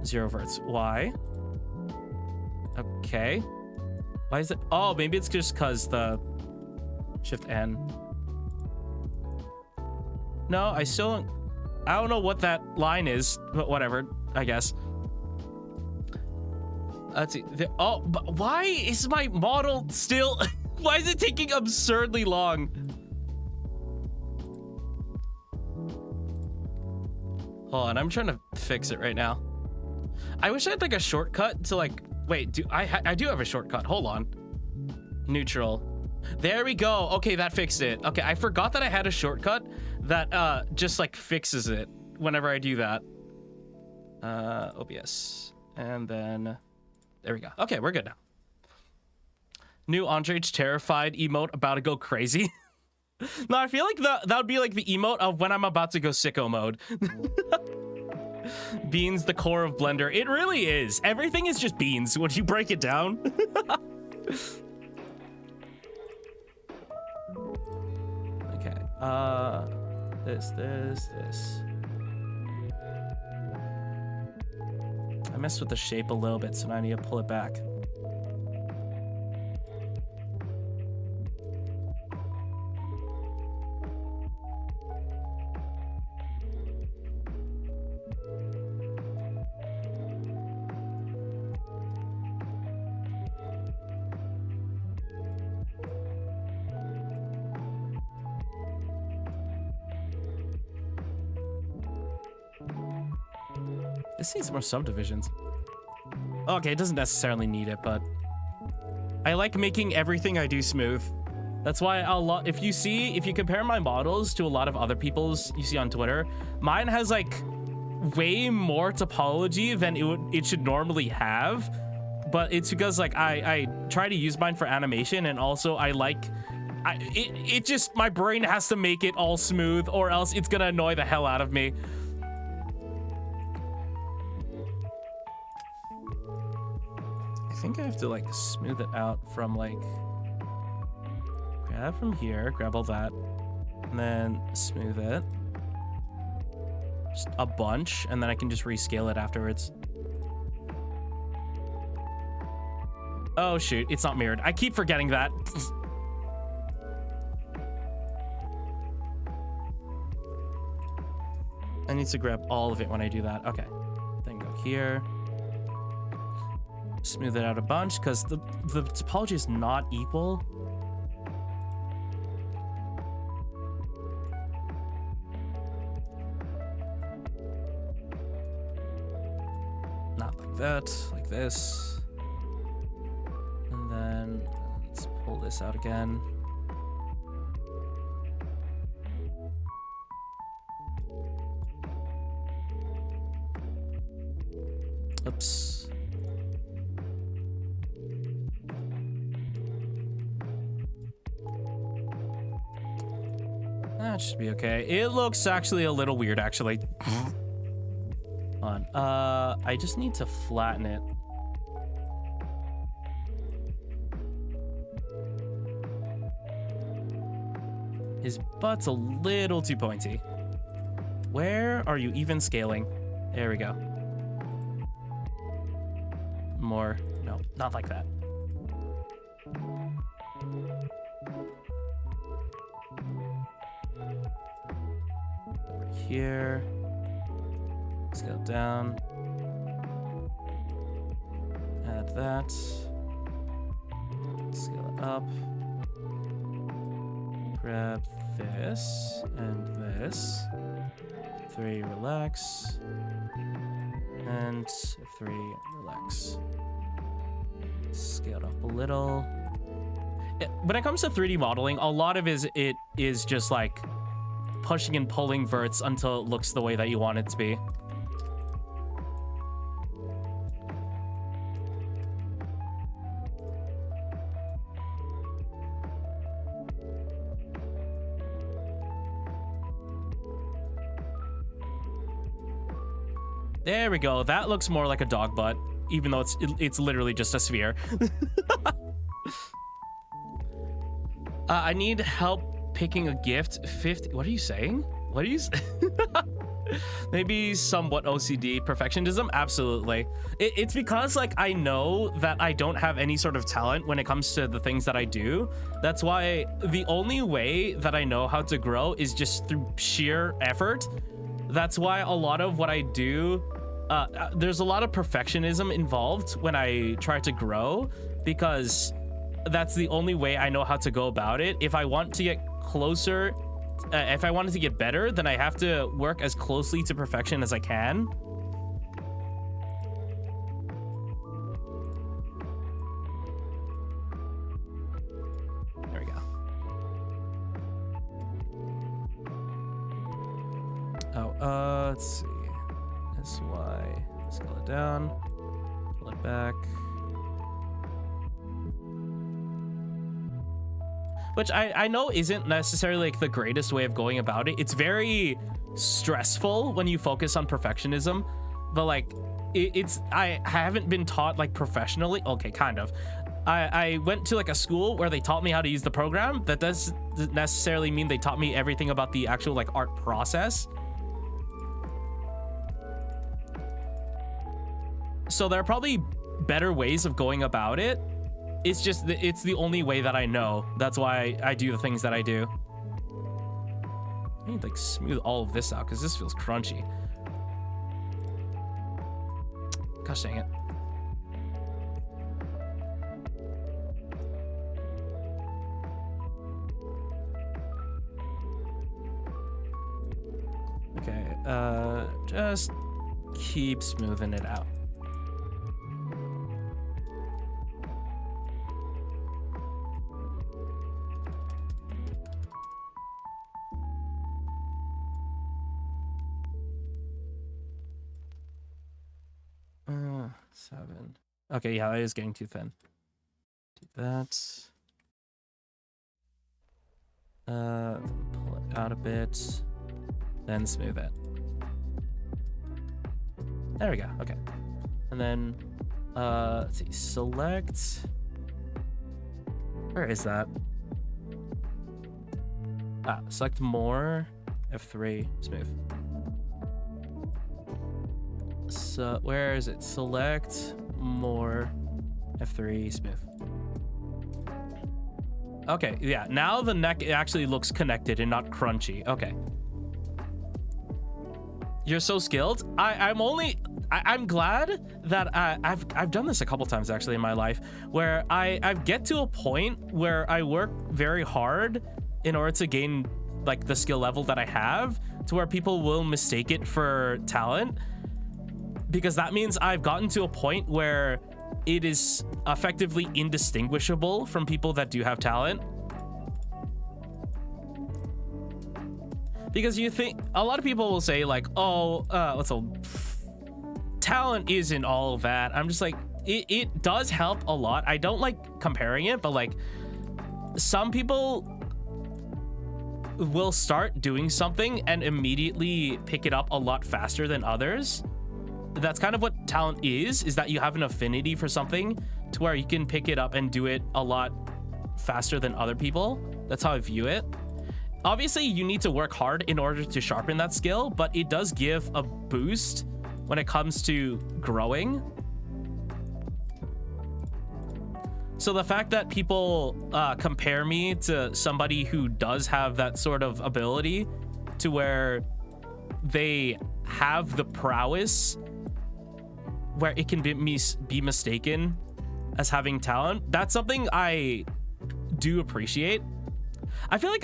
0 verts. Why? Okay. Why is it? Oh, maybe it's just because the Shift N. No, I don't know what that line is, but whatever, I guess. Let's see. But why is my model still... Why is it taking absurdly long? Hold on, I'm trying to fix it right now. I wish I had like a shortcut to like... Wait, I do have a shortcut. Hold on. Neutral. There we go. Okay, that fixed it. Okay, I forgot that I had a shortcut that just like fixes it whenever I do that. OBS. And then... There we go. Okay, we're good now. New Andrej terrified emote about to go crazy. No, I feel like that would be like the emote of when I'm about to go sicko mode. Beans, the core of Blender. It really is. Everything is just beans when you break it down. Okay. This. I messed with the shape a little bit, so now I need to pull it back. This needs more subdivisions. Okay, it doesn't necessarily need it, but I like making everything I do smooth. That's why if you compare my models to a lot of other people's you see on Twitter, mine has like way more topology than it should normally have. But it's because like I try to use mine for animation, and also it just, my brain has to make it all smooth or else it's gonna annoy the hell out of me. I think I have to like smooth it out from like, grab from here, grab all that, and then smooth it. Just a bunch, and then I can just rescale it afterwards. Oh shoot, it's not mirrored. I keep forgetting that. I need to grab all of it when I do that. Okay, then go here. Smooth it out a bunch because the topology is not equal. Not like that, like this. And then let's pull this out again. Oops. That should be okay. It looks actually a little weird, actually. Hold on. I just need to flatten it. His butt's a little too pointy. Where are you even scaling? There we go. More. No, not like that. Over here. Scale down. Add that. Scale it up. Grab this and this. 3, relax. And 3, relax. Scale it up a little. When it comes to 3D modeling, a lot of it is just like pushing and pulling verts until it looks the way that you want it to be. There we go. That looks more like a dog butt, even though it's literally just a sphere. I need help picking a gift. 50. What are you saying? What are you? Maybe somewhat OCD perfectionism. Absolutely. It's because like I know that I don't have any sort of talent when it comes to the things that I do. That's why the only way that I know how to grow is just through sheer effort. That's why a lot of what I do, there's a lot of perfectionism involved when I try to grow, because that's the only way I know how to go about it. If I want to get closer, if I wanted to get better, then I have to work as closely to perfection as I can. There we go. Oh, let's see. SY, scale it down, pull it back. which I know isn't necessarily like the greatest way of going about it. It's very stressful when you focus on perfectionism, but like I haven't been taught like professionally. Okay, kind of. I went to like a school where they taught me how to use the program. That doesn't necessarily mean they taught me everything about the actual like art process. So there are probably better ways of going about it. It's just it's the only way that I know. That's why I do the things that I do. I need to like smooth all of this out because this feels crunchy. Gosh dang it. Okay, just keep smoothing it out. Seven. Okay, yeah, that is getting too thin. Do that. Pull it out a bit. Then smooth it. There we go. Okay. And then let's see, select. Where is that? Select more. F3, smooth. So where is it? Select more. F3, smooth. Okay, yeah, now the neck actually looks connected and not crunchy. Okay. You're so skilled. I'm glad that I've done this a couple times actually in my life, where I get to a point where I work very hard in order to gain like the skill level that I have, to where people will mistake it for talent, because that means I've gotten to a point where it is effectively indistinguishable from people that do have talent. Because you think a lot of people will say like, oh, talent isn't all of that. I'm just like, it does help a lot. I don't like comparing it, but like some people will start doing something and immediately pick it up a lot faster than others. That's kind of what talent is that you have an affinity for something to where you can pick it up and do it a lot faster than other people. That's how I view it. Obviously, you need to work hard in order to sharpen that skill, but it does give a boost when it comes to growing. So the fact that people compare me to somebody who does have that sort of ability, to where they have the prowess where it can be mistaken as having talent, that's something I do appreciate. I feel like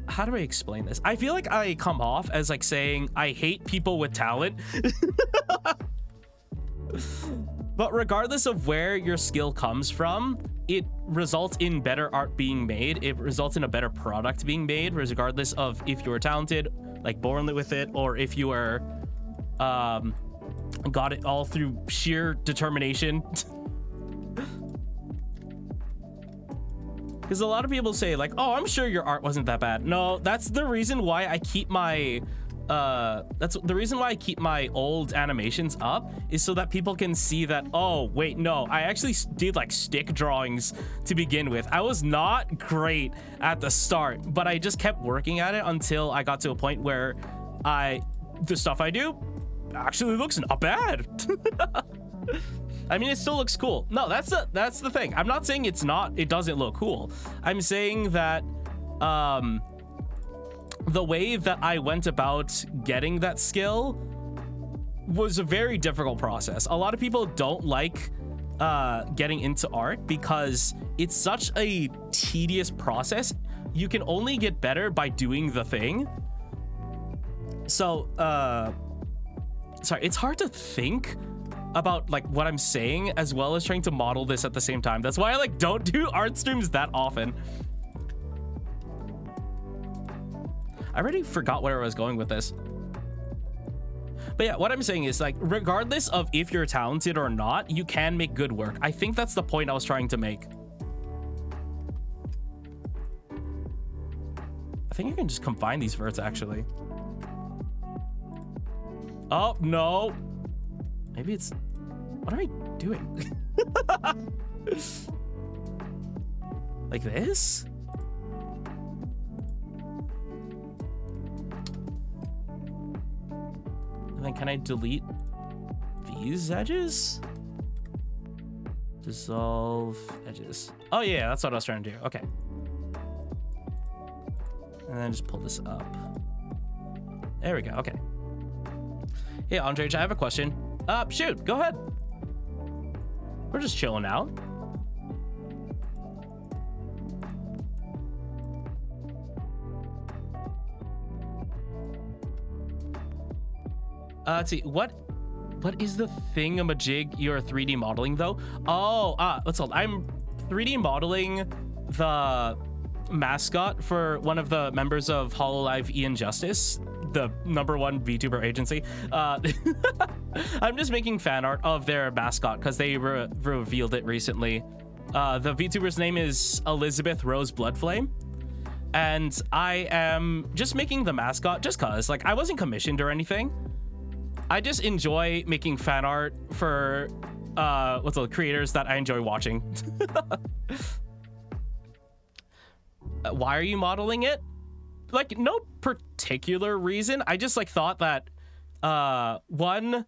how do I explain this? I feel like I come off as like saying I hate people with talent. But regardless of where your skill comes from, it results in better art being made. It results in a better product being made, regardless of if you're talented, like born with it, or if you are got it all through sheer determination. Because a lot of people say like, oh, I'm sure your art wasn't that bad. No, that's the reason why I keep my old animations up, is so that people can see that, oh wait, no, I actually did like stick drawings to begin with. I was not great at the start, but I just kept working at it until I got to a point where the stuff I do actually looks not bad. I mean, it still looks cool. No, that's the thing. I'm not saying it doesn't look cool. I'm saying that the way that I went about getting that skill was a very difficult process. A lot of people don't like getting into art because it's such a tedious process. You can only get better by doing the thing. So sorry, it's hard to think about like what I'm saying as well as trying to model this at the same time. That's why I like don't do art streams that often. I already forgot where I was going with this. But yeah, what I'm saying is like, regardless of if you're talented or not, you can make good work. I think that's the point I was trying to make. think I can just combine these verts actually. Oh, no. Maybe it's... What am I doing? Like this? And then can I delete these edges? Dissolve edges. Oh yeah, that's what I was trying to do. Okay. And then just pull this up. There we go. Okay. Hey, Andre, I have a question. Shoot, go ahead. We're just chilling out. Let's see. What is the thingamajig you're 3D modeling though? Oh, what's called? I'm 3D modeling the mascot for one of the members of Hololive Ian Justice, the #1 VTuber agency. I'm just making fan art of their mascot because they revealed it recently. The VTuber's name is Elizabeth Rose Bloodflame, and I am just making the mascot just cause, like, I wasn't commissioned or anything. I just enjoy making fan art for what's the creators that I enjoy watching. Why are you modeling it? Like, no particular reason. I just like thought that one,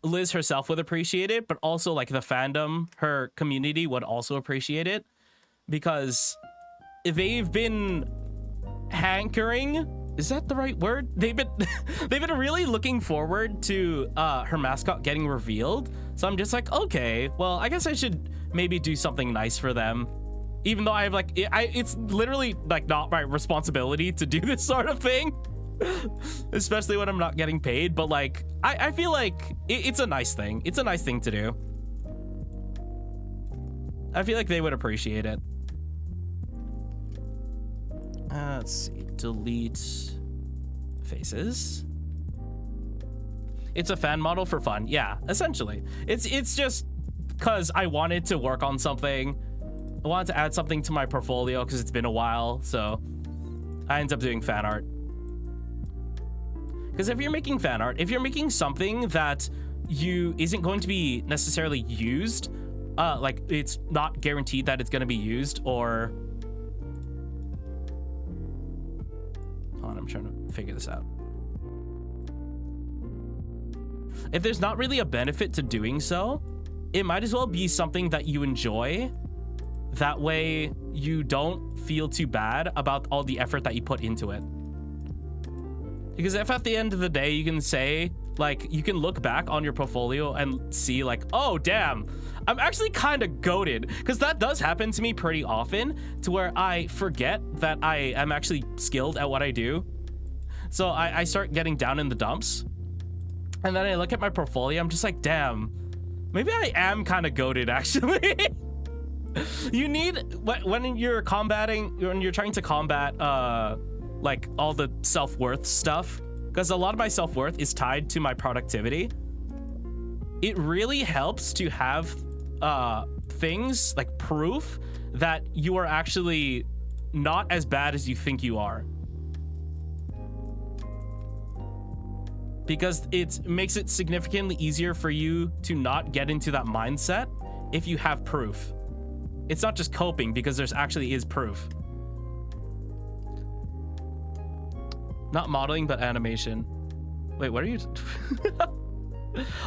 Liz herself would appreciate it, but also like the fandom, her community would also appreciate it, because they've been hankering, is that the right word? They've been really looking forward to her mascot getting revealed. So I'm just like, okay, well, I guess I should maybe do something nice for them. Even though I have like, it's literally like not my responsibility to do this sort of thing, especially when I'm not getting paid. But like, I feel like it's a nice thing. It's a nice thing to do. I feel like they would appreciate it. Let's see, delete faces. It's a fan model for fun. Yeah, essentially. It's just because I wanted to work on something. I wanted to add something to my portfolio because it's been a while, so I ended up doing fan art. Because if you're making fan art, if you're making something that isn't going to be necessarily used, like it's not guaranteed that it's going to be used, or hold on, I'm trying to figure this out. If there's not really a benefit to doing so, it might as well be something that you enjoy. That way you don't feel too bad about all the effort that you put into it. Because if at the end of the day you can say, like, you can look back on your portfolio and see like, oh damn, I'm actually kind of goated. Because that does happen to me pretty often, to where I forget that I am actually skilled at what I do. So I start getting down in the dumps, and then I look at my portfolio, I'm just like, damn, maybe I am kind of goated actually. You need, when you're trying to combat like all the self-worth stuff, because a lot of my self-worth is tied to my productivity, it really helps to have things like proof that you are actually not as bad as you think you are, because it makes it significantly easier for you to not get into that mindset if you have proof. It's not just coping, because there's actually is proof. Not modeling, but animation. Wait, what are you?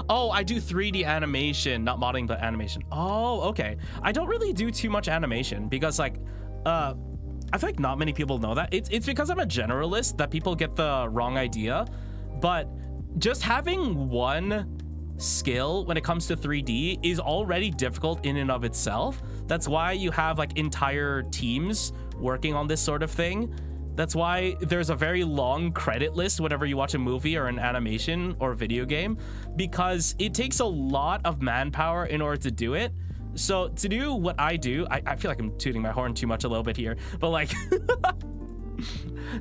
Oh, I do 3D animation, not modeling, but animation. Oh, okay. I don't really do too much animation because, like, I feel like not many people know that. It's because I'm a generalist that people get the wrong idea. But just having one skill when it comes to 3D is already difficult in and of itself. That's why you have like entire teams working on this sort of thing. That's why there's a very long credit list whenever you watch a movie or an animation or a video game, because it takes a lot of manpower in order to do it. So to do what I do, I feel like I'm tooting my horn too much a little bit here, but like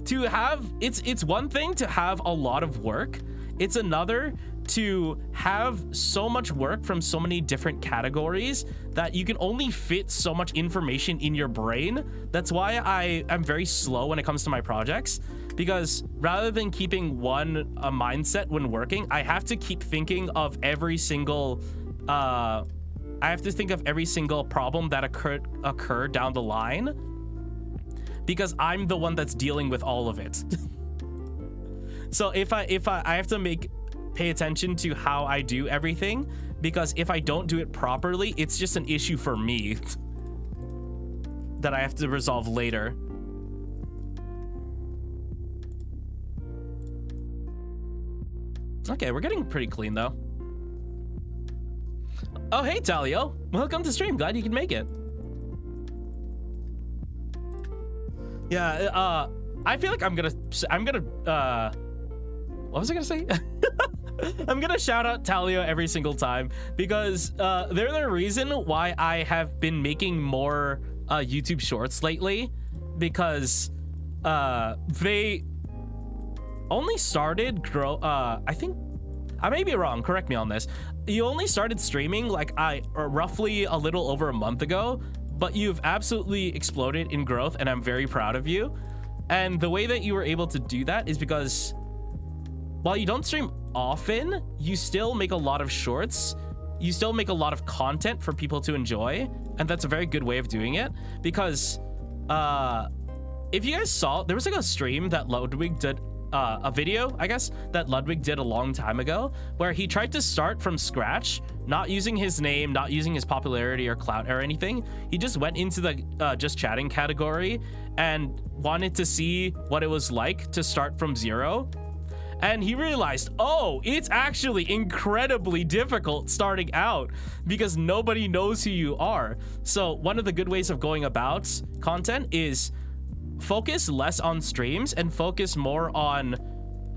to have, it's one thing to have a lot of work. It's another to have so much work from so many different categories that you can only fit so much information in your brain. That's why I am very slow when it comes to my projects, because rather than keeping one mindset when working, I have to keep thinking of every single problem that occurred down the line, because I'm the one that's dealing with all of it. So if I have to pay attention to how I do everything, because if I don't do it properly, it's just an issue for me that I have to resolve later. Okay, we're getting pretty clean though. Oh, hey, Talio. Welcome to stream. Glad you can make it. Yeah, I feel like I'm gonna, what was I gonna say? I'm gonna shout out Talio every single time, because they're the reason why I have been making more YouTube shorts lately, because they only started I think, I may be wrong, correct me on this. You only started streaming like roughly a little over a month ago, but you've absolutely exploded in growth, and I'm very proud of you. And the way that you were able to do that is because while you don't stream often, you still make a lot of shorts. You still make a lot of content for people to enjoy, and that's a very good way of doing it. Because if you guys saw, there was like a stream that Ludwig did, a video, I guess, that Ludwig did a long time ago, where he tried to start from scratch, not using his name, not using his popularity or clout or anything. He just went into the just chatting category and wanted to see what it was like to start from zero. And he realized, oh, it's actually incredibly difficult starting out because nobody knows who you are. So one of the good ways of going about content is focus less on streams and focus more on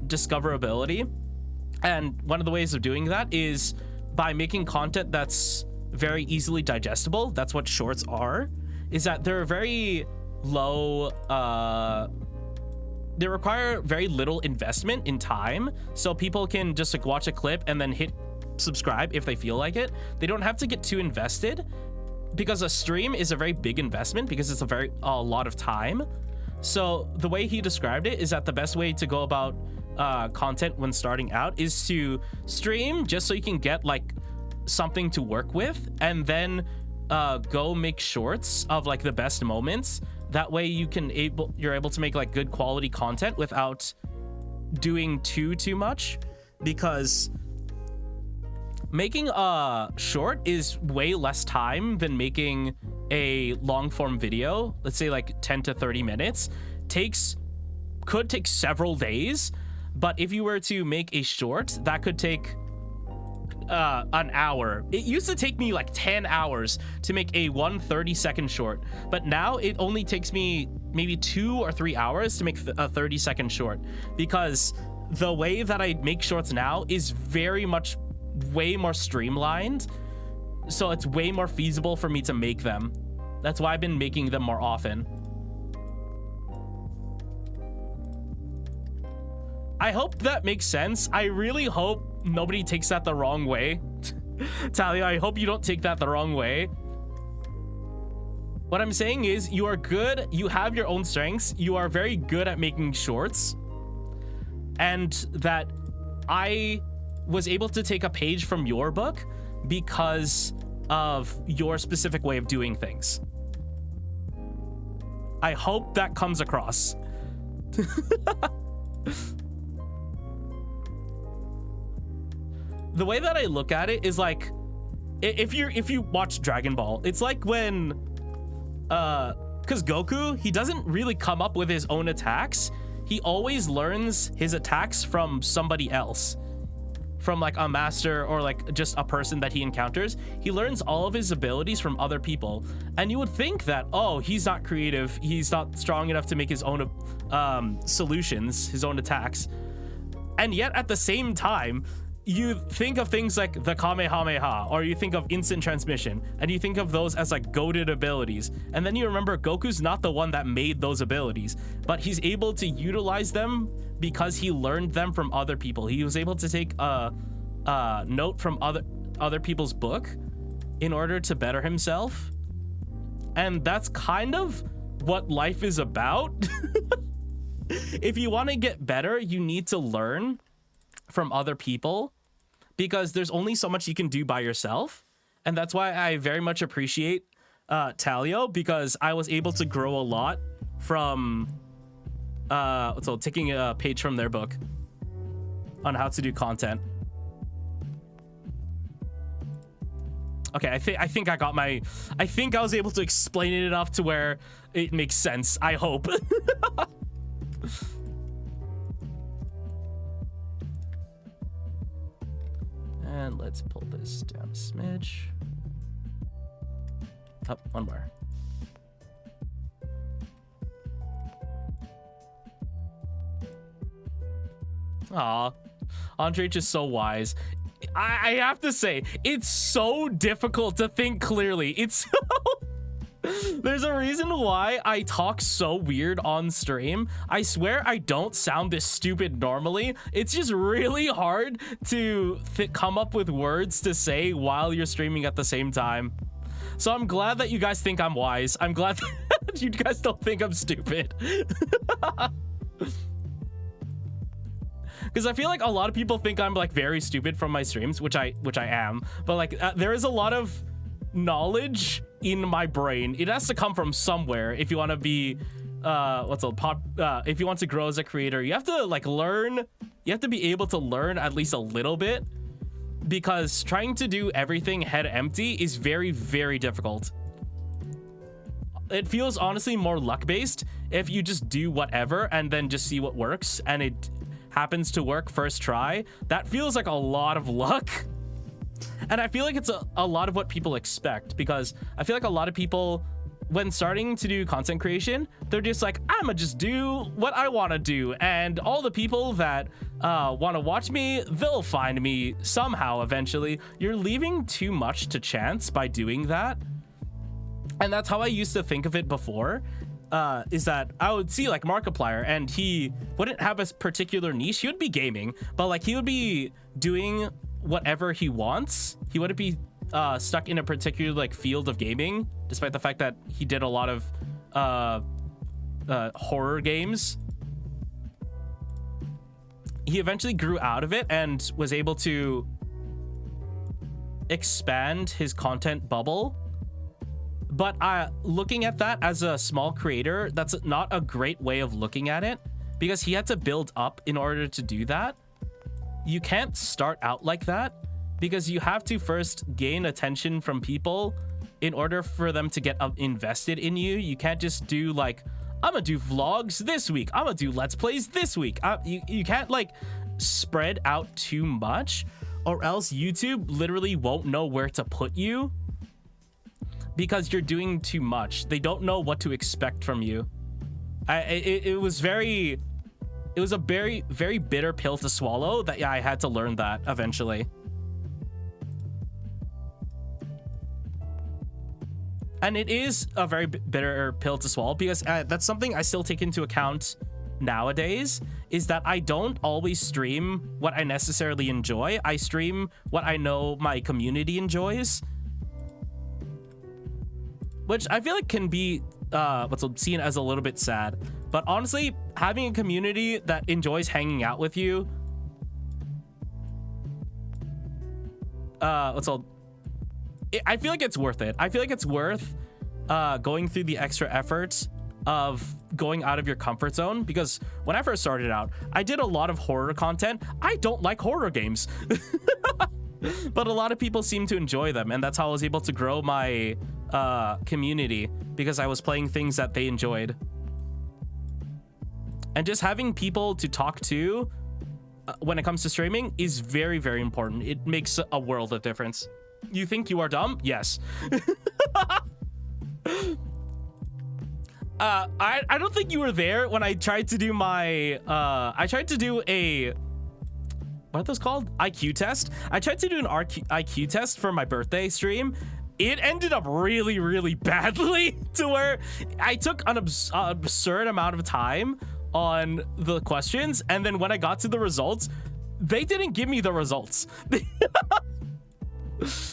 discoverability. And one of the ways of doing that is by making content that's very easily digestible. That's what shorts are, is that they're very low, they require very little investment in time, so people can just like watch a clip and then hit subscribe if they feel like it. They don't have to get too invested, because a stream is a very big investment, because it's a lot of time. So the way he described it is that the best way to go about content when starting out is to stream just so you can get like something to work with, and then go make shorts of like the best moments. That way you're able to make like good quality content without doing too much, because making a short is way less time than making a long form video. Let's say like 10 to 30 minutes could take several days. But if you were to make a short, that could take an hour. It used to take me like 10 hours to make a 130-second short, but now it only takes me maybe 2 or 3 hours to make a 30-second short, because the way that I make shorts now is way more streamlined, so it's way more feasible for me to make them. That's why I've been making them more often. I hope that makes sense. I really hope nobody takes that the wrong way. Talia, I hope you don't take that the wrong way. What I'm saying is, you are good, you have your own strengths, you are very good at making shorts, and that I was able to take a page from your book because of your specific way of doing things. I hope that comes across. The way that I look at it is like, if you watch Dragon Ball, it's like when because Goku, he doesn't really come up with his own attacks. He always learns his attacks from somebody else, from like a master or like just a person that he encounters. He learns all of his abilities from other people, and you would think that, oh, he's not creative, he's not strong enough to make his own solutions, his own attacks. And yet at the same time, you think of things like the Kamehameha, or you think of instant transmission, and you think of those as like goated abilities, and then you remember Goku's not the one that made those abilities, but he's able to utilize them because he learned them from other people. He was able to take note from other people's book in order to better himself. And that's kind of what life is about. If you want to get better, you need to learn from other people, because there's only so much you can do by yourself. And that's why I very much appreciate Talio, because I was able to grow a lot from taking a page from their book on how to do content. Okay, I think I got my... I think I was able to explain it enough to where it makes sense, I hope. And let's pull this down a smidge. Up, one more. Aw, Andre just so wise. I have to say, it's so difficult to think clearly. It's so... There's a reason why I talk so weird on stream. I swear I don't sound this stupid normally. It's just really hard to come up with words to say while you're streaming at the same time. So I'm glad that you guys think I'm wise. I'm glad that you guys don't think I'm stupid. Because I feel like a lot of people think I'm like very stupid from my streams, which I am. But like there is a lot of knowledge in my brain. It has to come from somewhere if you want to be if you want to grow as a creator. You have to like learn. You have to be able to learn at least a little bit, because trying to do everything head empty is very, very difficult. It feels honestly more luck based if you just do whatever and then just see what works, and it happens to work first try. That feels like a lot of luck. And I feel like it's a lot of what people expect, because I feel like a lot of people, when starting to do content creation, they're just like, I'ma just do what I want to do, and all the people that want to watch me, they'll find me somehow eventually. You're leaving too much to chance by doing that. And that's how I used to think of it before. Is that I would see like Markiplier, and he wouldn't have a particular niche. He would be gaming, but like he would be doing whatever he wants. He wouldn't be stuck in a particular like field of gaming, despite the fact that he did a lot of horror games. He eventually grew out of it and was able to expand his content bubble. But looking at that as a small creator, that's not a great way of looking at it, because he had to build up in order to do that. You can't start out like that, because you have to first gain attention from people in order for them to get invested in you. You can't just do like, I'm gonna do vlogs this week, I'm gonna do let's plays this week. You can't like spread out too much, or else YouTube literally won't know where to put you, because you're doing too much. They don't know what to expect from you. It was a very, very bitter pill to swallow that, yeah, I had to learn that eventually. And it is a very bitter pill to swallow, because that's something I still take into account nowadays, is that I don't always stream what I necessarily enjoy. I stream what I know my community enjoys, which I feel like can be seen as a little bit sad. But honestly, having a community that enjoys hanging out with you, I feel like it's worth it. I feel like it's worth going through the extra effort of going out of your comfort zone, because when I first started out, I did a lot of horror content. I don't like horror games. But a lot of people seem to enjoy them, and that's how I was able to grow my community, because I was playing things that they enjoyed. And just having people to talk to when it comes to streaming is very, very important. It makes a world of difference. You think you are dumb? Yes. I don't think you were there when I tried to do my I tried to do a, what are those called? IQ test. I tried to do an IQ test for my birthday stream. It ended up really, really badly, to where I took an absurd amount of time on the questions, and then when I got to the results, they didn't give me the results.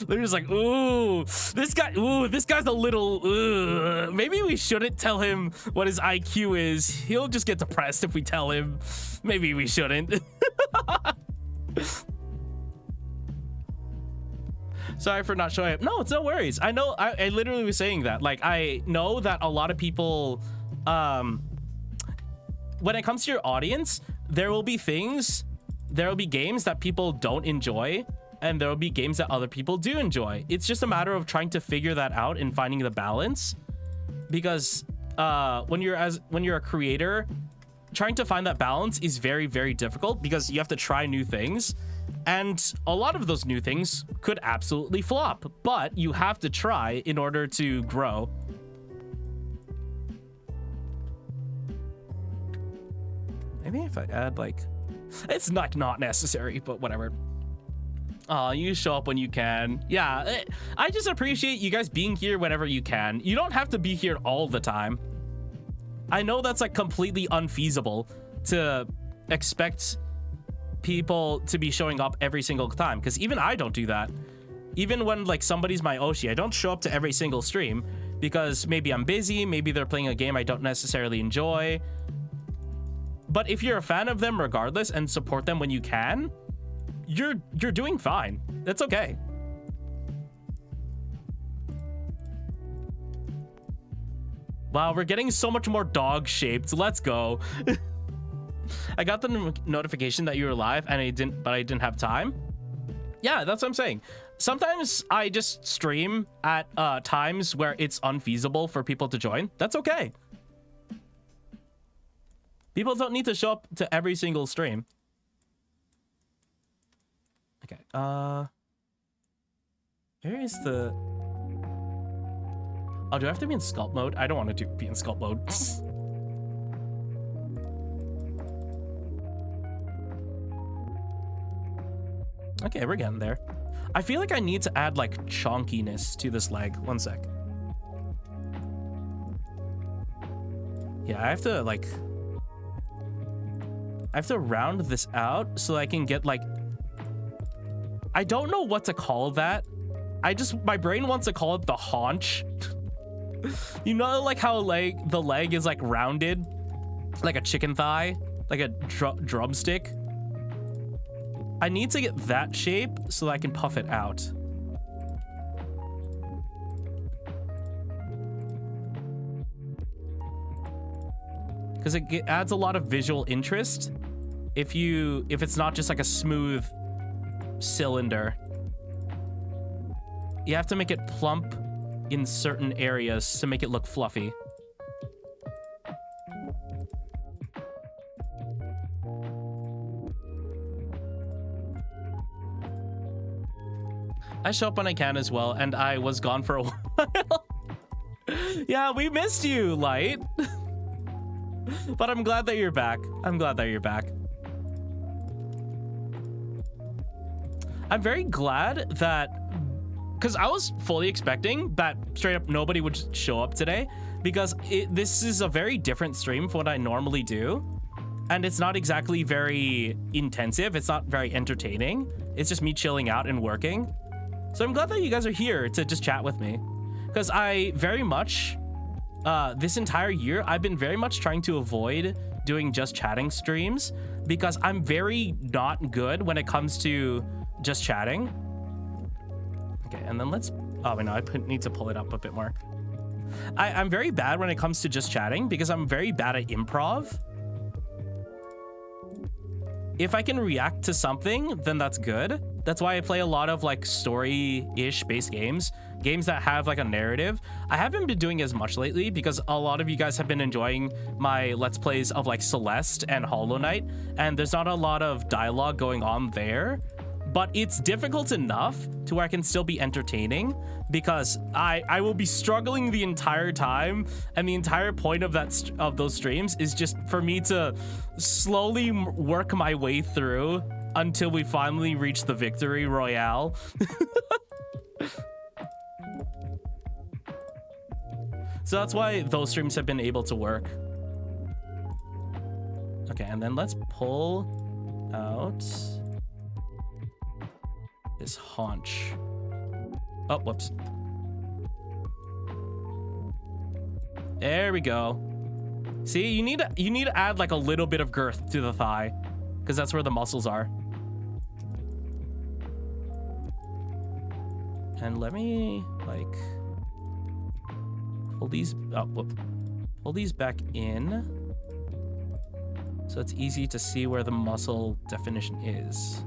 They're just like, ooh, this guy's a little, maybe we shouldn't tell him what his IQ is. He'll just get depressed if we tell him. Maybe we shouldn't. Sorry for not showing up. No, it's no worries. I know, I literally was saying that. Like, I know that a lot of people, when it comes to your audience, there will be games that people don't enjoy, and there will be games that other people do enjoy. It's just a matter of trying to figure that out and finding the balance, because when you're a creator, trying to find that balance is very, very difficult, because you have to try new things, and a lot of those new things could absolutely flop, but you have to try in order to grow. Maybe if I add, like, it's not necessary, but whatever. You show up when you can. Yeah, I just appreciate you guys being here whenever you can. You don't have to be here all the time. I know that's like completely unfeasible to expect people to be showing up every single time, because even I don't do that. Even when like somebody's my Oshi, I don't show up to every single stream because maybe I'm busy, maybe they're playing a game I don't necessarily enjoy. But if you're a fan of them regardless and support them when you can, you're doing fine. That's okay. Wow, we're getting so much more dog-shaped. Let's go. I got the notification that you were live and I didn't have time. Yeah, that's what I'm saying. Sometimes I just stream at times where it's unfeasible for people to join. That's okay. People don't need to show up to every single stream. Okay, where is the... Oh, do I have to be in sculpt mode? I don't want to be in sculpt mode. Okay, we're getting there. I feel like I need to add like chonkiness to this leg. One sec. Yeah, I have to round this out so I can get like... I don't know what to call that. My brain wants to call it the haunch. You know, like how the leg is like rounded, like a chicken thigh, like a drumstick. I need to get that shape so that I can puff it out. Because it adds a lot of visual interest if it's not just like a smooth cylinder. You have to make it plump in certain areas to make it look fluffy. I show up when I can as well, and I was gone for a while. Yeah, we missed you, Light. But I'm glad that you're back. I'm glad that you're back. I'm very glad that... Because I was fully expecting that straight up nobody would show up today, because this is a very different stream from what I normally do. And it's not exactly very intensive. It's not very entertaining. It's just me chilling out and working. So I'm glad that you guys are here to just chat with me. Because I very much, this entire year, I've been very much trying to avoid doing just chatting streams, because I'm very not good when it comes to just chatting. Okay, and then let's... Oh, wait, no, I need to pull it up a bit more. I'm very bad when it comes to just chatting because I'm very bad at improv. If I can react to something, then that's good. That's why I play a lot of like story-ish based games that have like a narrative. I haven't been doing as much lately because a lot of you guys have been enjoying my Let's Plays of like Celeste and Hollow Knight, and there's not a lot of dialogue going on there. But it's difficult enough to where I can still be entertaining, because I will be struggling the entire time, and the entire point of those streams is just for me to slowly work my way through until we finally reach the victory royale. So that's why those streams have been able to work. Okay, and then let's pull out this haunch. Oh, whoops. There we go. See, you need to add like a little bit of girth to the thigh, because that's where the muscles are. And let me like pull these pull these back in, so it's easy to see where the muscle definition is.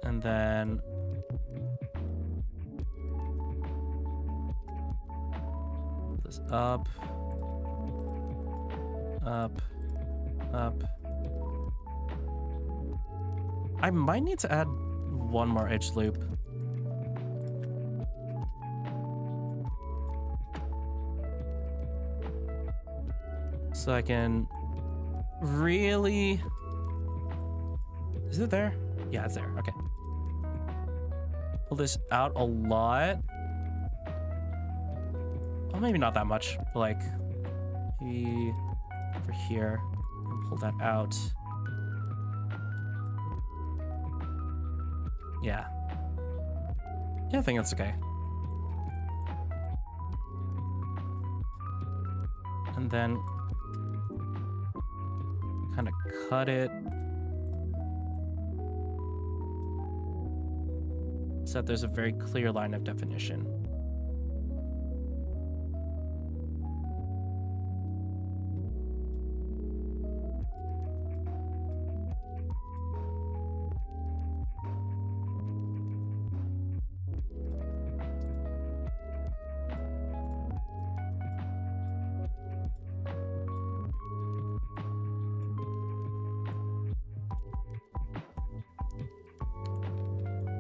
And then this up, up, up. I might need to add one more edge loop. So I can really... Is it there? Yeah, it's there. Okay. Pull this out a lot. Well, maybe not that much. But like, maybe over here. And pull that out. Yeah. Yeah, I think that's okay. And then kind of cut it so that there's a very clear line of definition.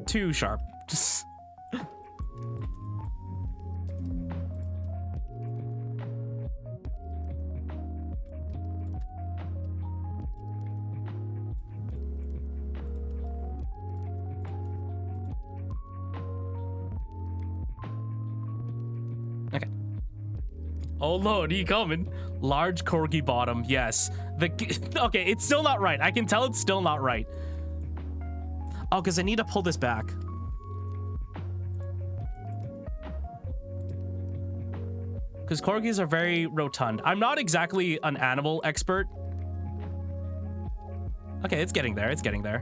Too sharp. Just okay. Oh Lord, he coming. Large corgi bottom. Yes. Okay, it's still not right. I can tell it's still not right. Oh, because I need to pull this back. Because corgis are very rotund. I'm not exactly an animal expert. Okay, it's getting there. It's getting there.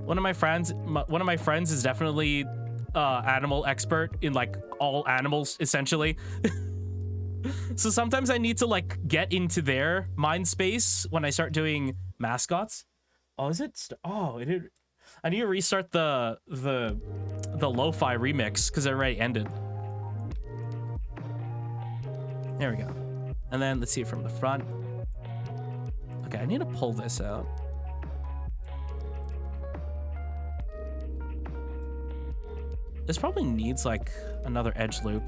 One of my friends is definitely animal expert in like all animals, essentially. So sometimes I need to like get into their mind space when I start doing mascots. Oh, is it? Oh, it. I need to restart the lo-fi remix because it already ended. There we go. And then let's see it from the front. Okay, I need to pull this out. This probably needs like another edge loop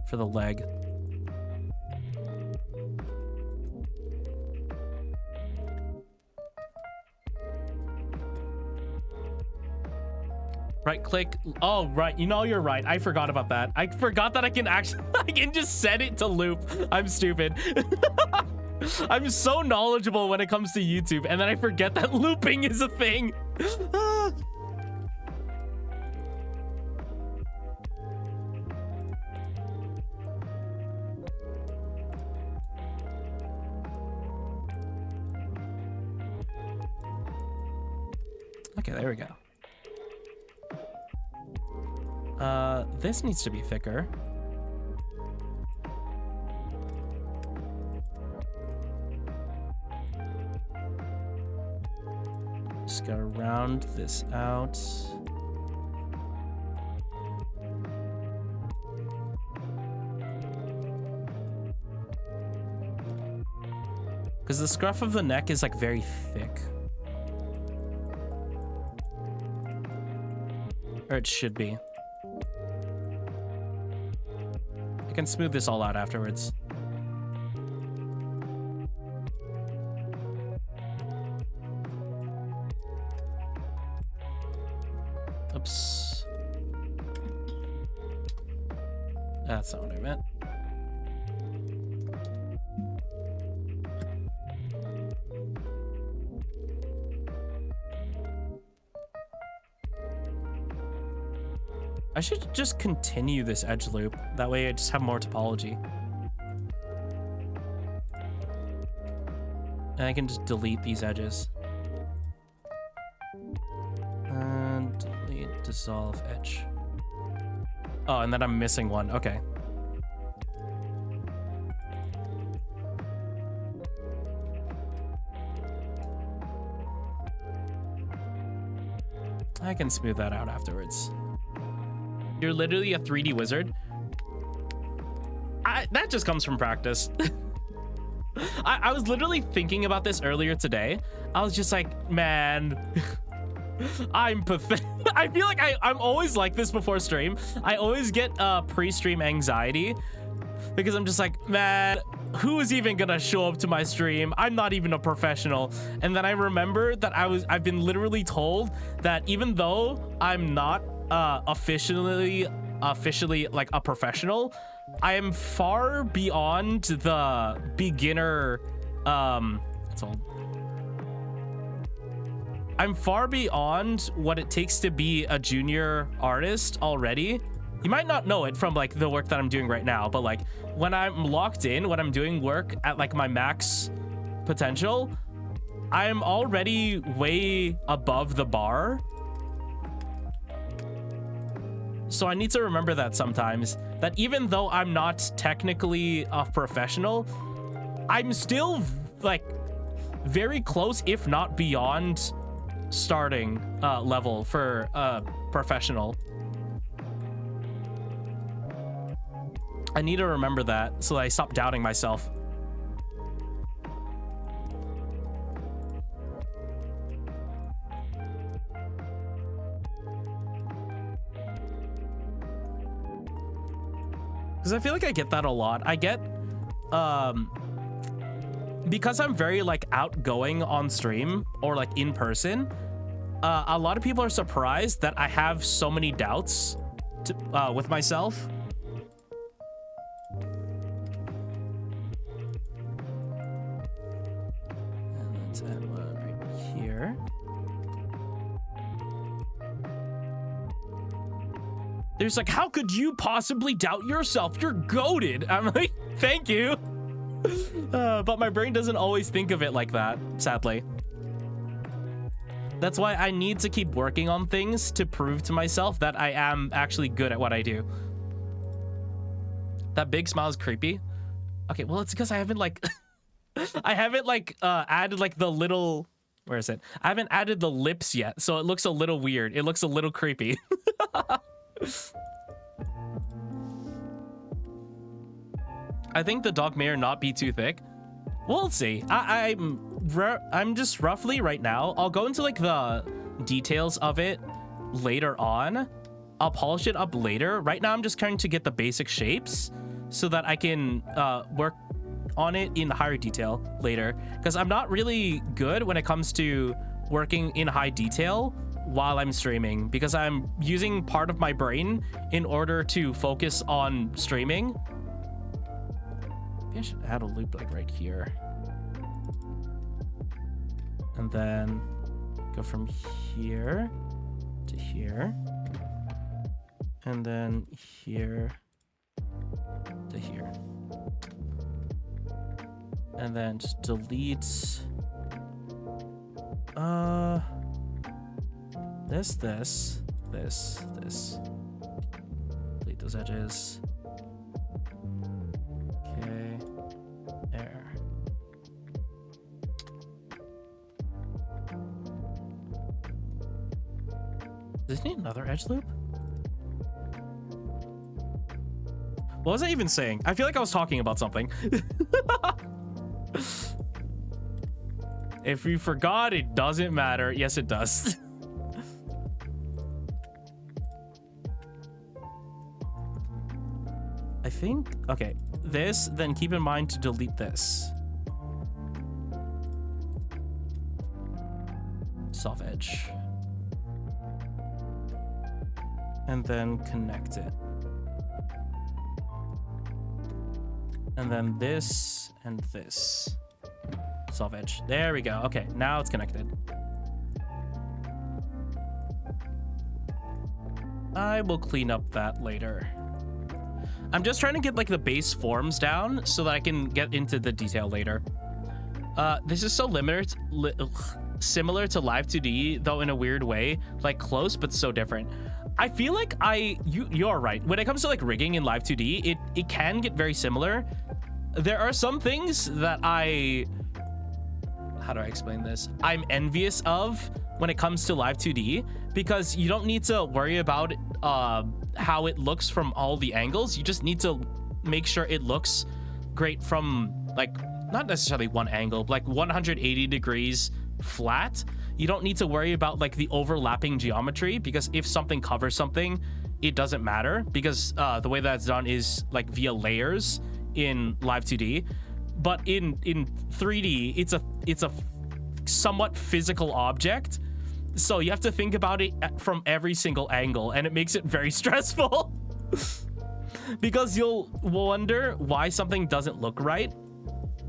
for the leg. Right click. Oh, right. You know, you're right. I forgot about that. I forgot that I can actually, I can just set it to loop. I'm stupid. I'm so knowledgeable when it comes to YouTube, and then I forget that looping is a thing. Okay, there we go. This needs to be thicker. Just gotta round this out. Because the scruff of the neck is like very thick. Or it should be. I can smooth this all out afterwards. Oops. That's not what I meant. I should just continue this edge loop. That way I just have more topology. And I can just delete these edges. And delete, dissolve, edge. Oh, and then I'm missing one. Okay. I can smooth that out afterwards. You're literally a 3D wizard. That just comes from practice. I was literally thinking about this earlier today. I was just like, man, I'm pathetic. I feel like I'm always like this before stream. I always get pre-stream anxiety because I'm just like, man, who is even gonna show up to my stream? I'm not even a professional. And then I remember that I've been literally told that even though I'm not officially like a professional, I am far beyond the beginner what's all I'm far beyond what it takes to be a junior artist already. You might not know it from like the work that I'm doing right now, but like when I'm locked in, when I'm doing work at like my max potential, I am already way above the bar. So I need to remember that sometimes, that even though I'm not technically a professional, I'm still like very close, if not beyond starting level for professional. I need to remember that so that I stop doubting myself. Because I feel like I get that a lot. I get, because I'm very like outgoing on stream or like in person, a lot of people are surprised that I have so many doubts with myself. And let's add one right here. There's like, how could you possibly doubt yourself? You're goated. I'm like, thank you. But my brain doesn't always think of it like that, sadly. That's why I need to keep working on things to prove to myself that I am actually good at what I do. That big smile is creepy. Okay, well, it's because I haven't like, I haven't like added like the little, where is it? I haven't added the lips yet, so it looks a little weird. It looks a little creepy. I think the dog may or not be too thick. We'll see. I'm just roughly right now. I'll go into like the details of it later on. I'll polish it up later. Right now, I'm just trying to get the basic shapes so that I can work on it in higher detail later. Because I'm not really good when it comes to working in high detail while I'm streaming, because I'm using part of my brain in order to focus on streaming. Maybe I should add a loop like right here. And then go from here to here. And then here to here. And then just delete this. Delete those edges. Okay. There. Does it need another edge loop? What was I even saying? I feel like I was talking about something. If you forgot, it doesn't matter. Yes, it does. I think, okay, this, then keep in mind to delete this. Soft edge. And then connect it. And then this and this. Soft edge. There we go. Okay, now it's connected. I will clean up that later. I'm just trying to get like the base forms down so that I can get into the detail later. This is so similar to Live 2D, though in a weird way, like close but so different. I feel like you're right. When it comes to like rigging in Live 2D, it can get very similar. There are some things that how do I explain this? I'm envious of when it comes to Live 2D, because you don't need to worry about how it looks from all the angles. You just need to make sure it looks great from like, not necessarily one angle, but like 180 degrees flat. You don't need to worry about like the overlapping geometry, because if something covers something, it doesn't matter, because the way that's done is like via layers in Live 2D. But in 3D, it's a somewhat physical object, so you have to think about it from every single angle, and it makes it very stressful. Because you'll wonder why something doesn't look right.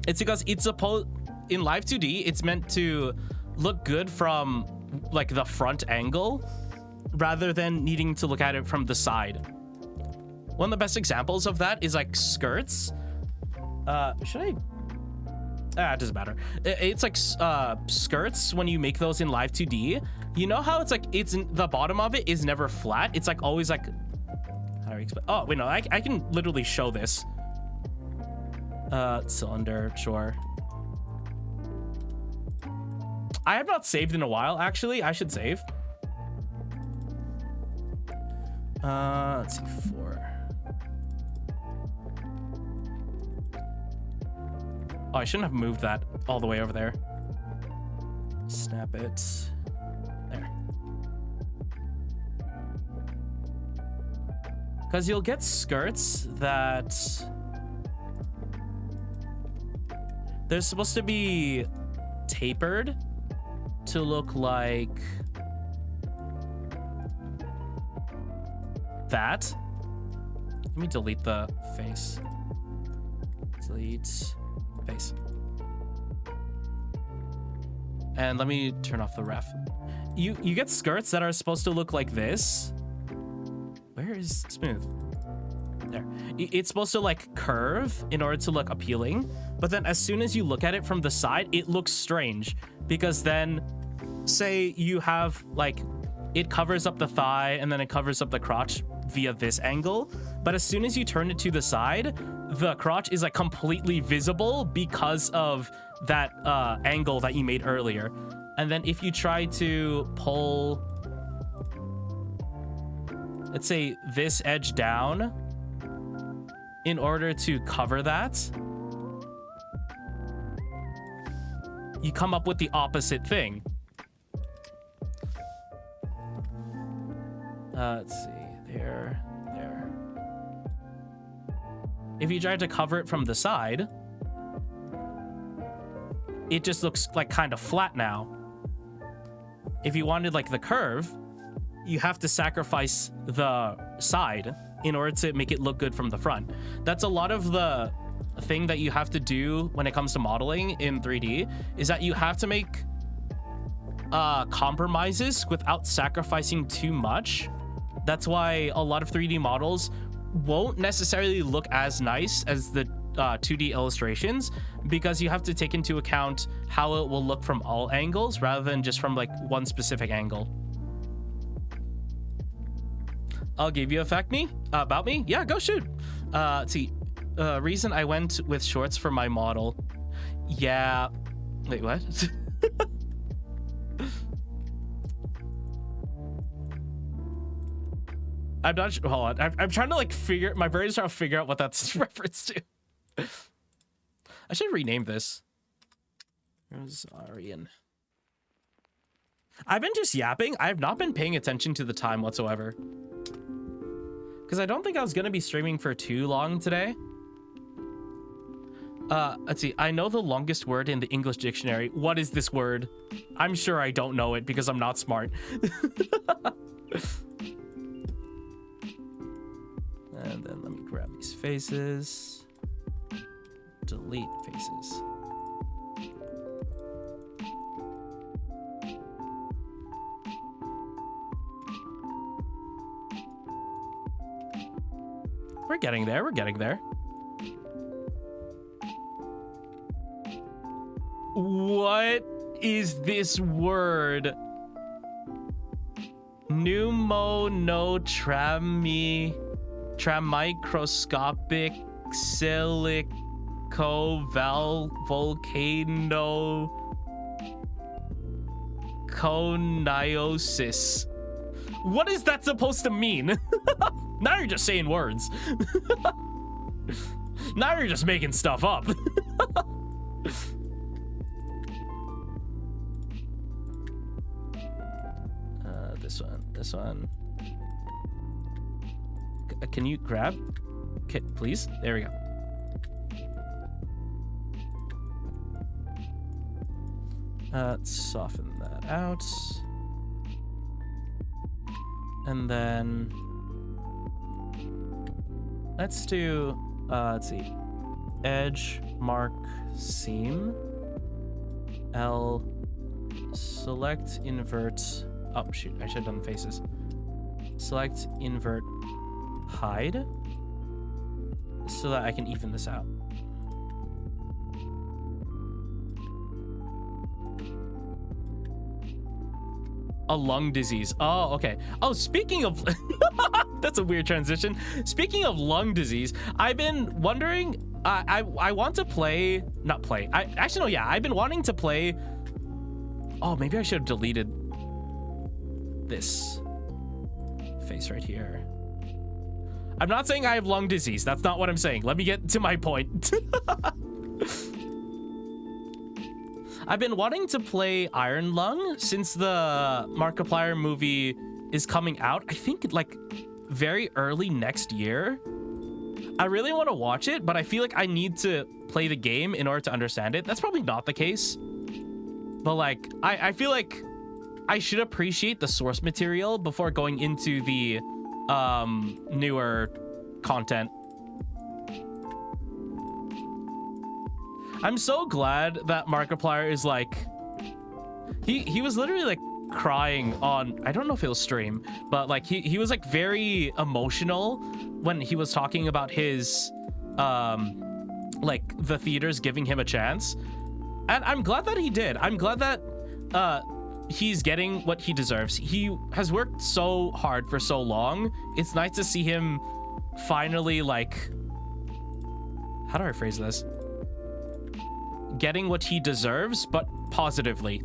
It's because it's supposed, in Live 2D, it's meant to look good from like the front angle rather than needing to look at it from the side. One of the best examples of that is like skirts. Should I? It doesn't matter. It's like skirts, when you make those in Live 2D, you know how it's like, the bottom of it is never flat. It's like always like, how do I explain? Oh, wait, no, I can literally show this. Cylinder, sure. I have not saved in a while, actually. I should save. Let's see, 4. Oh, I shouldn't have moved that all the way over there. Snap it. There. Because you'll get skirts that... they're supposed to be tapered to look like that. Let me delete the face. Delete face. And let me turn off the ref. You get skirts that are supposed to look like this. Where is smooth? There. It's supposed to like curve in order to look appealing, but then as soon as you look at it from the side, it looks strange, because then say you have like, it covers up the thigh and then it covers up the crotch via this angle, but as soon as you turn it to the side, the crotch is like completely visible because of that angle that you made earlier. And then if you try to pull, let's say, this edge down in order to cover that, you come up with the opposite thing. Let's see, there. If you try to cover it from the side, it just looks like kind of flat now. If you wanted like the curve, you have to sacrifice the side in order to make it look good from the front. That's a lot of the thing that you have to do when it comes to modeling in 3D, is that you have to make compromises without sacrificing too much. That's why a lot of 3D models won't necessarily look as nice as the 2D illustrations, because you have to take into account how it will look from all angles rather than just from like one specific angle. I'll give you a fact about me. Yeah, go shoot. Let's see. Reason I went with shorts for my model. Yeah. Wait, what? I'm not sure. Hold on. I'm trying to like my brain's trying to figure out what that's reference to. I should rename this. Rosarian. I've been just yapping. I've not been paying attention to the time whatsoever, because I don't think I was going to be streaming for too long today. Let's see. I know the longest word in the English dictionary. What is this word? I'm sure I don't know it because I'm not smart. And then let me grab these faces. Delete faces. We're getting there. We're getting there. What is this word? Tramicroscopic volcano coniosis. What is that supposed to mean? Now you're just saying words. Now you're just making stuff up. This one. Can you grab? Okay, please. There we go. Let's soften that out. And then let's do, let's see. Edge, mark, seam. L, select, invert. Oh, shoot. I should have done faces. Select, invert, hide. So that I can even this out. A lung disease. Oh, okay. Oh, speaking of... That's a weird transition. Speaking of lung disease, I've been wondering... I want to play... Not play. Actually, no, yeah. I've been wanting to play... Oh, maybe I should have deleted this face right here. I'm not saying I have lung disease. That's not what I'm saying. Let me get to my point. I've been wanting to play Iron Lung since the Markiplier movie is coming out. I think like very early next year. I really want to watch it, but I feel like I need to play the game in order to understand it. That's probably not the case. But like, I feel like I should appreciate the source material before going into the newer content. I'm so glad that Markiplier is like, he was literally like crying on, I don't know if it was stream, but like he was like very emotional when he was talking about his like the theaters giving him a chance. And I'm glad that he did. I'm glad that he's getting what he deserves. He has worked so hard for so long. It's nice to see him finally, like, how do I phrase this? Getting what he deserves, but positively.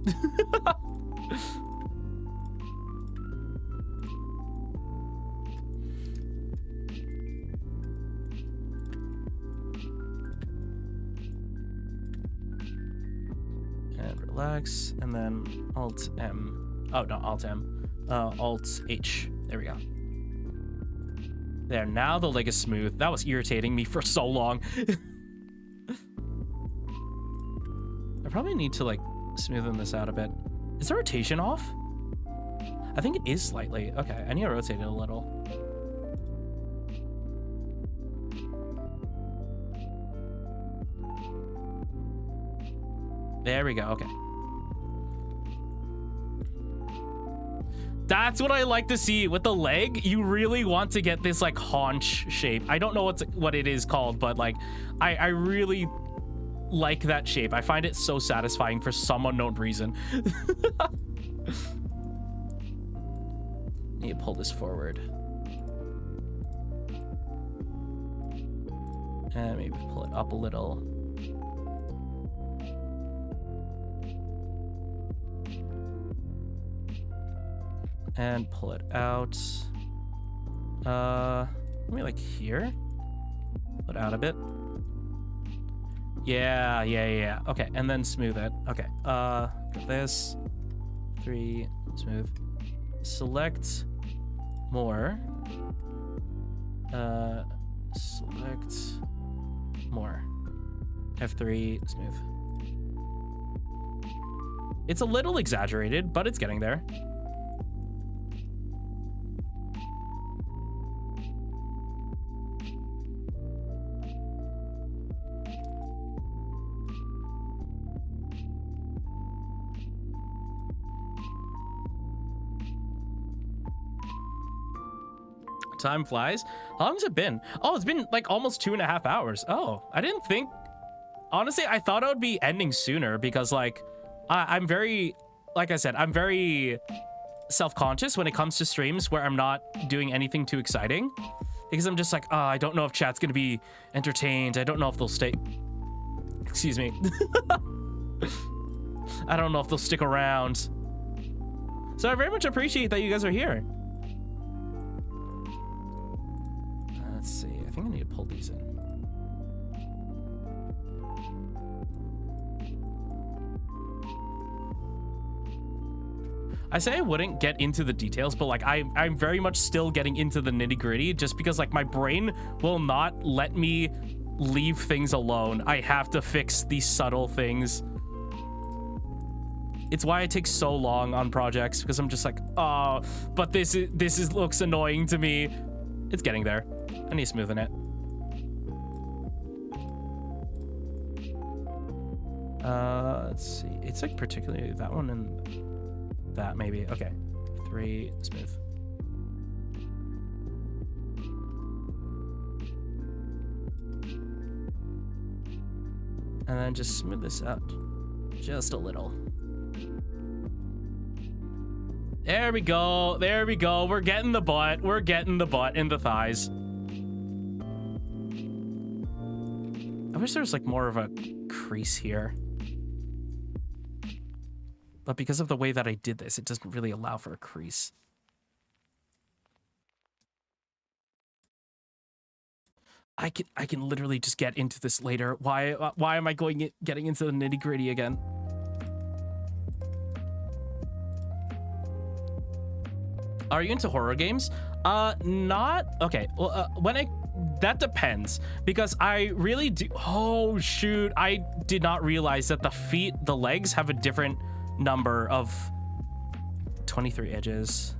And relax, and then Alt M. Oh, not Alt M. Alt H. There we go. There, now the leg is smooth. That was irritating me for so long. I probably need to like smoothen this out a bit. Is the rotation off? I think it is slightly. Okay, I need to rotate it a little. There we go, okay. That's what I like to see with the leg. You really want to get this like haunch shape. I don't know what it is called, but like I really like that shape. I find it so satisfying for some unknown reason. Need to pull this forward. And maybe pull it up a little. And pull it out. Maybe like here. Pull it out a bit. Yeah. Okay, and then smooth it. Okay, got this. 3, smooth. Select more. Select more. F3, smooth. It's a little exaggerated, but it's getting there. Time flies. How long has it been? Oh, it's been like almost 2.5 hours. Oh, I didn't think... Honestly, I thought it would be ending sooner because, like, I'm very... Like I said, I'm very self-conscious when it comes to streams where I'm not doing anything too exciting. Because I'm just like, oh, I don't know if chat's gonna be entertained. I don't know if they'll stay... Excuse me. I don't know if they'll stick around. So I very much appreciate that you guys are here. Let's see. I think I need to pull these in. I say I wouldn't get into the details, but like I'm very much still getting into the nitty-gritty just because like my brain will not let me leave things alone. I have to fix these subtle things. It's why it takes so long on projects, because I'm just like, oh, but this looks annoying to me. It's getting there. I need smoothing it. Let's see. It's like particularly that one and that maybe. Okay. 3 smooth. And then just smooth this out just a little. There we go. There we go. We're getting the butt. We're getting the butt in the thighs. I wish there was like more of a crease here. But because of the way that I did this, it doesn't really allow for a crease. I can literally just get into this later. Why am I getting into the nitty-gritty again? Are you into horror games? Not okay. Well, that depends, because I really do. Oh shoot! I did not realize that the legs have a different number of 23 edges,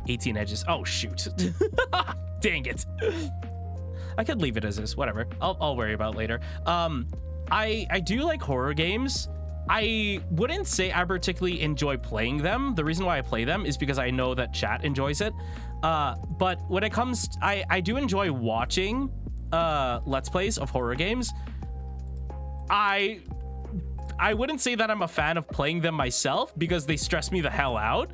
18 edges. Oh shoot! Dang it! I could leave it as is. Whatever. I'll worry about it later. I do like horror games. I wouldn't say I particularly enjoy playing them. The reason why I play them is because I know that chat enjoys it. But when it comes, I do enjoy watching Let's Plays of horror games. I wouldn't say that I'm a fan of playing them myself because they stress me the hell out.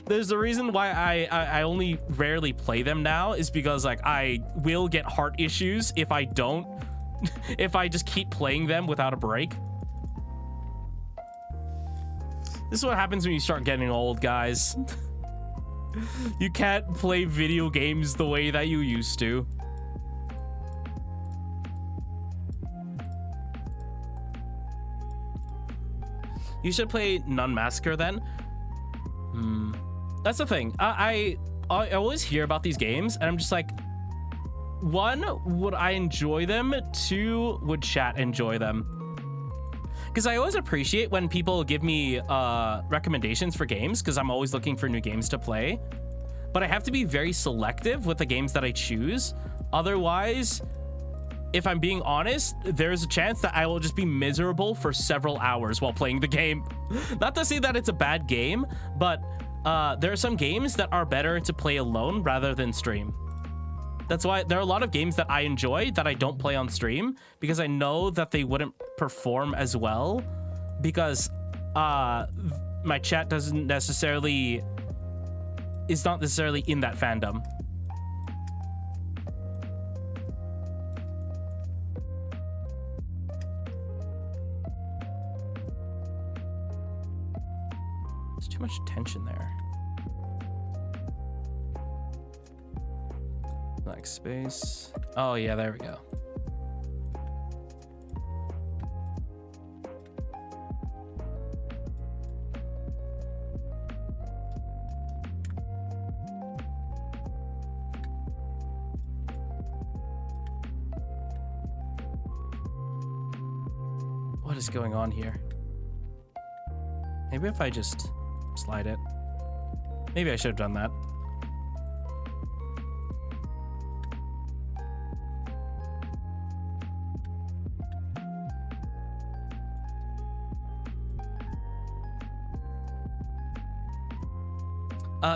There's a reason why I only rarely play them now is because like I will get heart issues if I don't. If I just keep playing them without a break. This is what happens when you start getting old, guys. You can't play video games the way that you used to. You should play Nun Massacre then. That's the thing. I always hear about these games and I'm just like, 1, would I enjoy them? 2, would chat enjoy them? Because I always appreciate when people give me recommendations for games, because I'm always looking for new games to play. But I have to be very selective with the games that I choose. Otherwise, if I'm being honest, there's a chance that I will just be miserable for several hours while playing the game. Not to say that it's a bad game, but there are some games that are better to play alone rather than stream. That's why there are a lot of games that I enjoy that I don't play on stream, because I know that they wouldn't perform as well because my chat is not necessarily in that fandom. There's too much tension there. Black space. Oh yeah, there we go. What is going on here? Maybe if I just slide it. Maybe I should have done that.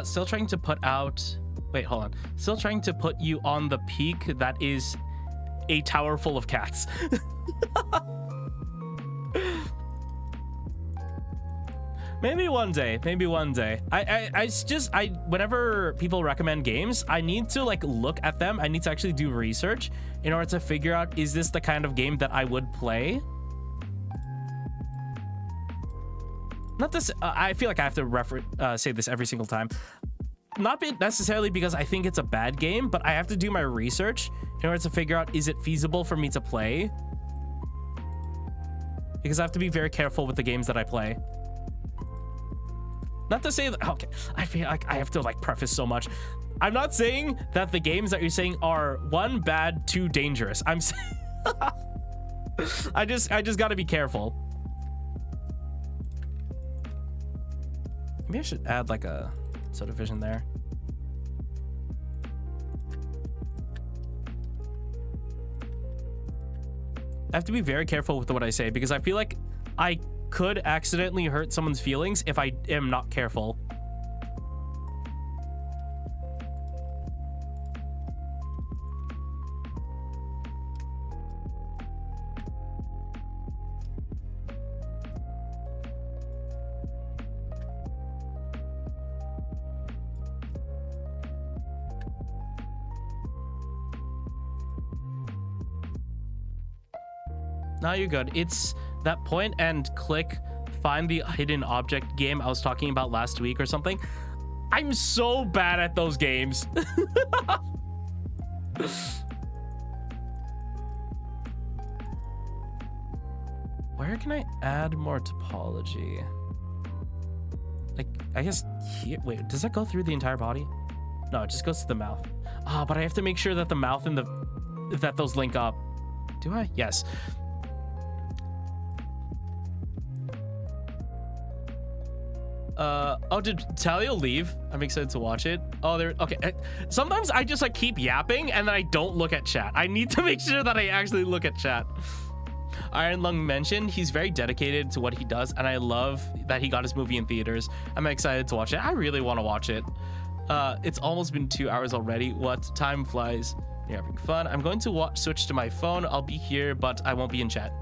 Still trying to put out... Wait, hold on. Still trying to put you on the peak that is a tower full of cats. Maybe one day. Maybe one day. Whenever people recommend games, I need to like look at them. I need to actually do research in order to figure out, is this the kind of game that I would play? Not this. I feel like I have to say this every single time. Not necessarily because I think it's a bad game, but I have to do my research in order to figure out, is it feasible for me to play? Because I have to be very careful with the games that I play. Not to say that, okay, I feel like I have to like preface so much. I'm not saying that the games that you're saying are 1, bad, 2, dangerous. I'm saying I just got to be careful. Maybe I should add like a sort of vision there. I have to be very careful with what I say because I feel like I could accidentally hurt someone's feelings if I am not careful. Now you're good. It's that point and click find the hidden object game I was talking about last week or something. I'm so bad at those games. Where can I add more topology? Like, I guess here. Wait, does that go through the entire body? No, it just goes to the mouth. Ah, but I have to make sure that the mouth and that those link up. Do I? Yes. Oh, did Talio leave? I'm excited to watch it. Oh, there. Okay. Sometimes I just like keep yapping and then I don't look at chat. I need to make sure that I actually look at chat. Iron Lung mentioned he's very dedicated to what he does, and I love that he got his movie in theaters. I'm excited to watch it. I really want to watch it. It's almost been 2 hours already. What? Time flies. You're having fun. I'm going to switch to my phone. I'll be here, but I won't be in chat.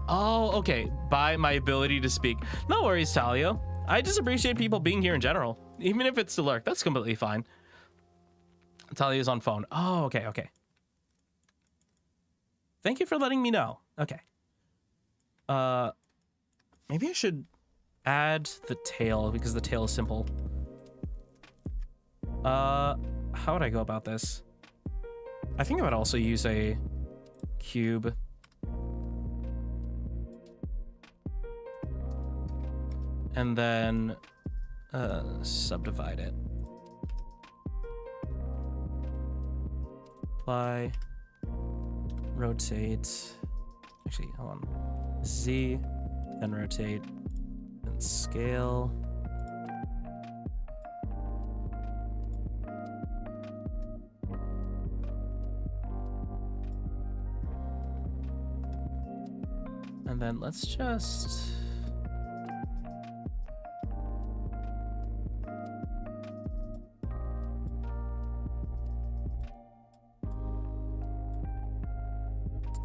Oh, okay. By my ability to speak. No worries, Talio. I just appreciate people being here in general. Even if it's to lurk, that's completely fine. Talio's on phone. Oh, okay, okay. Thank you for letting me know. Okay. Maybe I should add the tail because the tail is simple. How would I go about this? I think I would also use a cube. And then subdivide it. Apply. Rotate. Actually, hold on. Z, then rotate, and scale. And then let's just...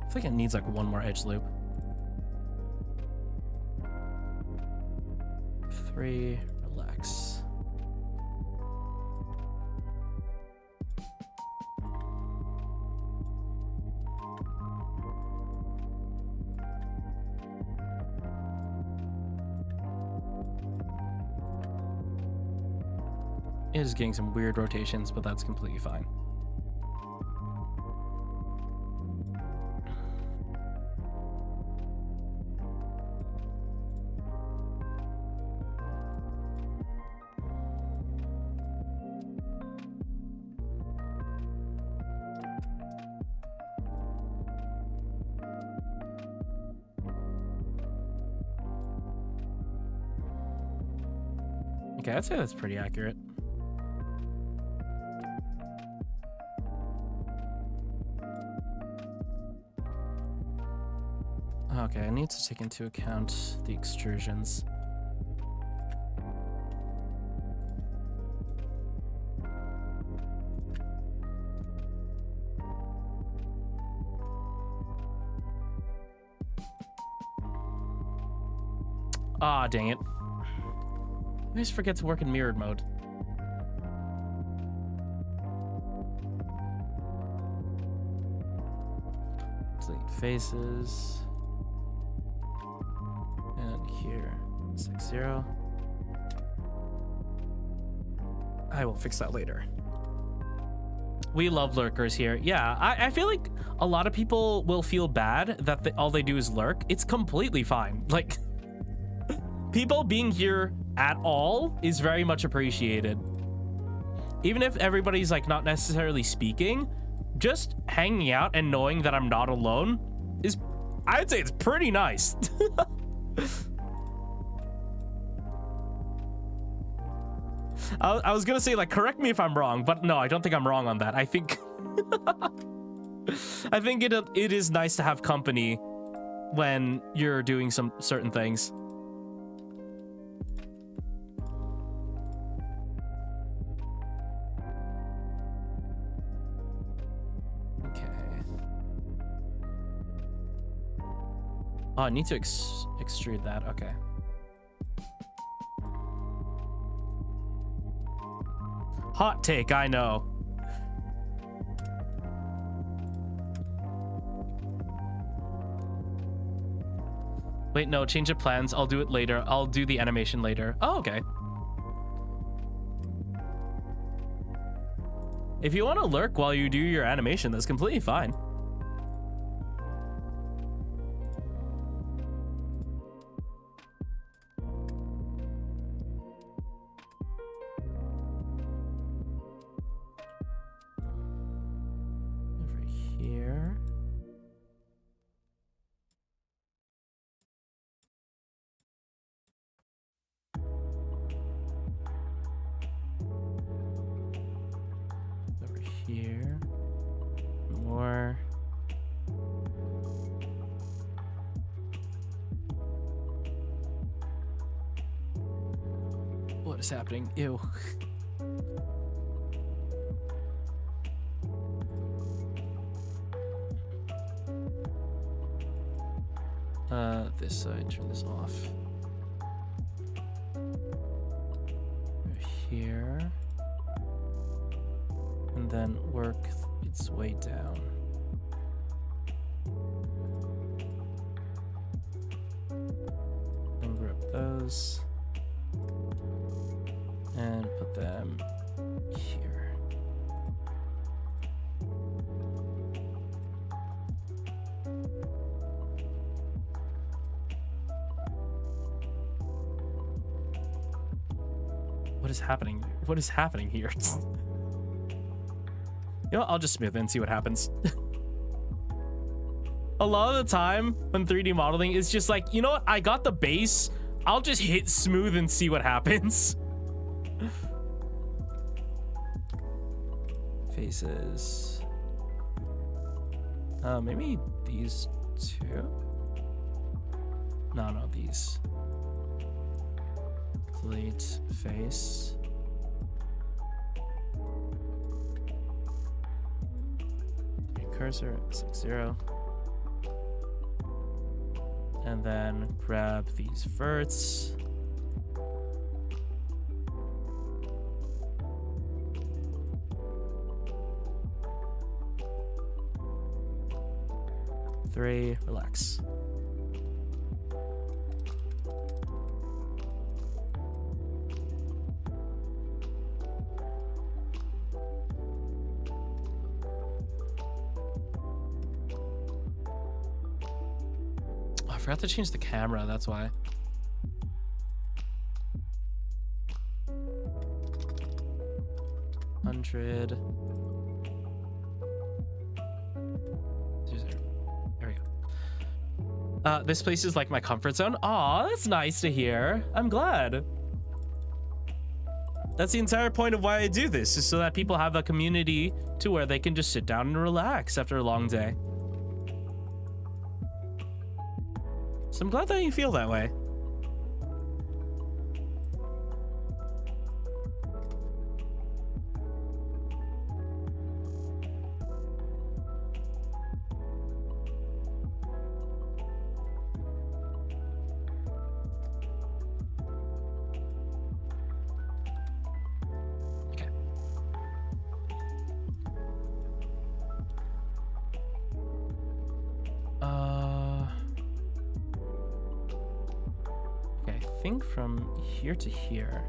I think it needs like one more edge loop. 3, relax. It is getting some weird rotations, but that's completely fine. Okay, I'd say that's pretty accurate. Okay, I need to take into account the extrusions. Ah, dang it. I always forget to work in mirrored mode. Delete faces. And here, 60. I will fix that later. We love lurkers here. Yeah, I feel like a lot of people will feel bad that all they do is lurk. It's completely fine. Like, people being here at all is very much appreciated. Even if everybody's like not necessarily speaking, just hanging out and knowing that I'm not alone is, I'd say it's pretty nice. I was gonna say, like, correct me if I'm wrong, but no, I don't think I'm wrong on that. I think I think it is nice to have company when you're doing some certain things. Okay. Oh, I need to extrude that. Okay. Hot take, I know. Wait, no, change of plans. I'll do it later. I'll do the animation later. Oh, okay. If you want to lurk while you do your animation, that's completely fine. Here, more. What is happening? Ew. This side, turn this off. Here. And then work its way down. And grab those. And put them here. What is happening? What is happening here? You know what? I'll just smooth it and see what happens. A lot of the time when 3D modeling is just like, you know what? I got the base. I'll just hit smooth and see what happens. Faces. Maybe these two? No, these. Delete face. Cursor, 60. And then grab these verts. Three, relax. I forgot to change the camera, that's why. There we go. This place is like my comfort zone. Aw, that's nice to hear. I'm glad. That's the entire point of why I do this, is so that people have a community to where they can just sit down and relax after a long day. So I'm glad that you feel that way. think from here to here.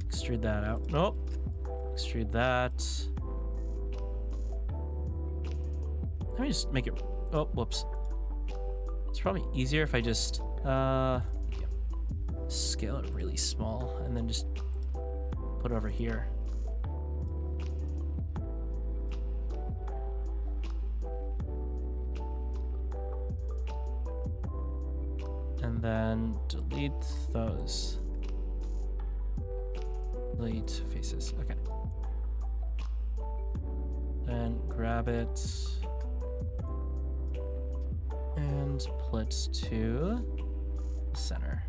Extrude that out. Nope. Extrude that. Let me just make it. Oh, whoops. It's probably easier if I just scale it really small and then just put it over here. And then delete those. Delete faces. Okay. Then grab it and put to center.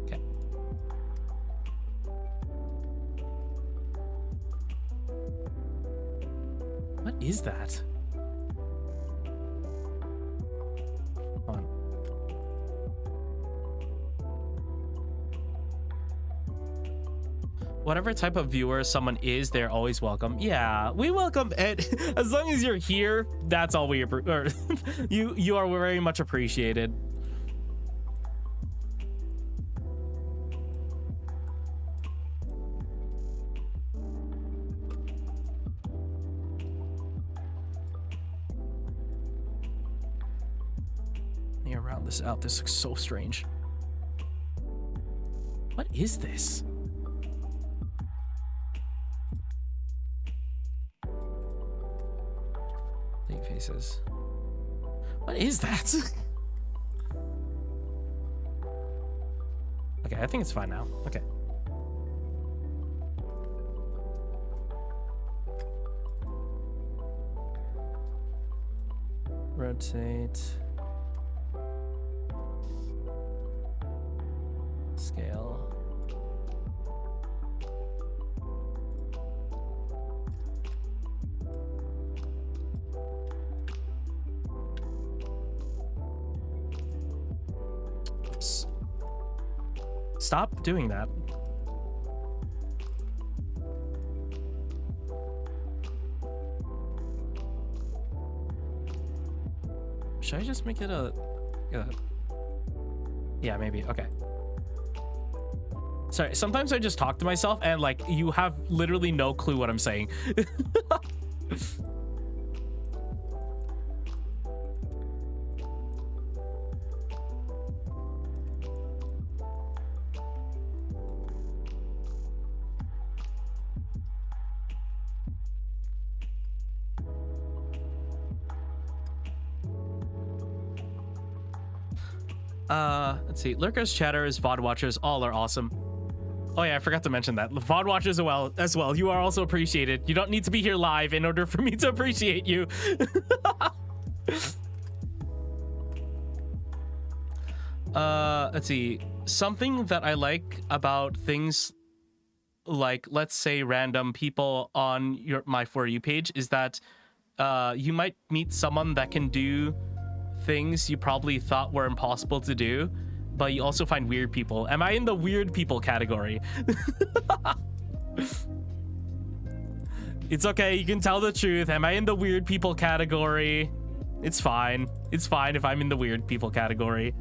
Okay. What is that? Hold on. Whatever type of viewer someone is, they're always welcome. Yeah, we welcome it. As long as you're here, that's all we you are very much appreciated. Let me round this out. This looks so strange. What is this? Faces. What is that? Okay, I think it's fine now. Okay. Rotate. Scale. Stop doing that. Should I just make it a yeah, maybe. Okay. Sorry, sometimes I just talk to myself and like you have literally no clue what I'm saying. Let's see. Lurkers, chatters, VOD watchers, all are awesome. Oh yeah, I forgot to mention that. VOD watchers as well. You are also appreciated. You don't need to be here live in order for me to appreciate you. Let's see. Something that I like about things like, let's say, random people on my For You page is that you might meet someone that can do things you probably thought were impossible to do, but you also find weird people. Am I in the weird people category? It's okay, you can tell the truth. Am I in the weird people category? It's fine. It's fine if I'm in the weird people category.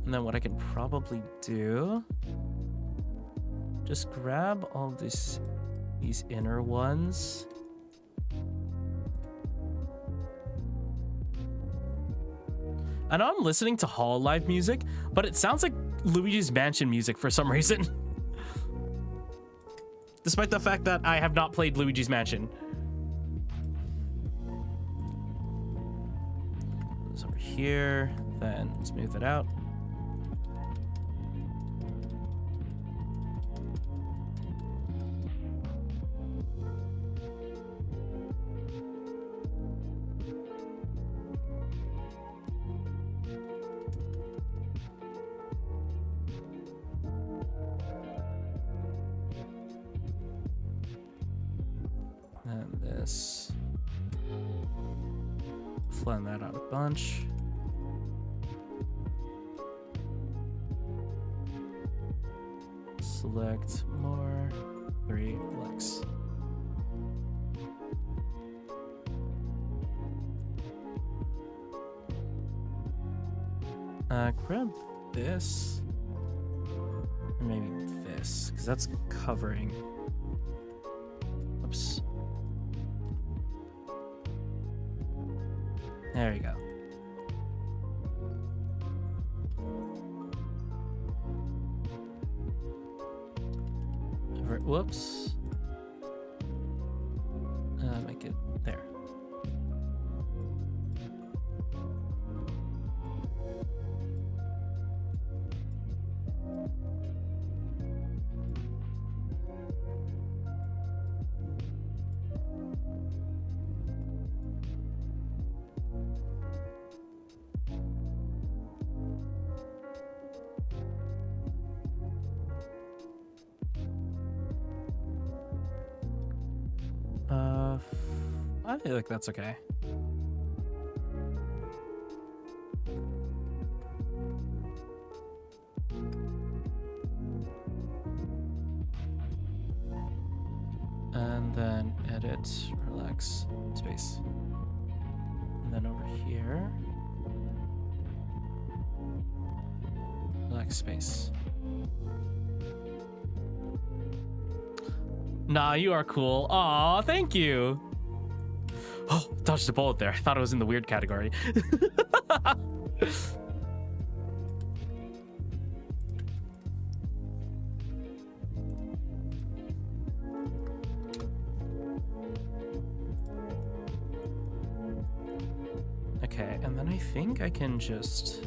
And then what I can probably do, just grab all these inner ones. I know I'm listening to Hololive music, but it sounds like Luigi's Mansion music for some reason. Despite the fact that I have not played Luigi's Mansion. It's over here, then smooth it out. Flatten that out a bunch. select more, 3 flex. Grab this, and maybe this, because that's covering. Oops. There you go. Whoops. Make it there. I feel like that's okay. And then edit, relax, space. And then over here, relax, space. Nah, you are cool. Aw, thank you. Oh, dodged a bullet there. I thought it was in the weird category. Okay, and then I think I can just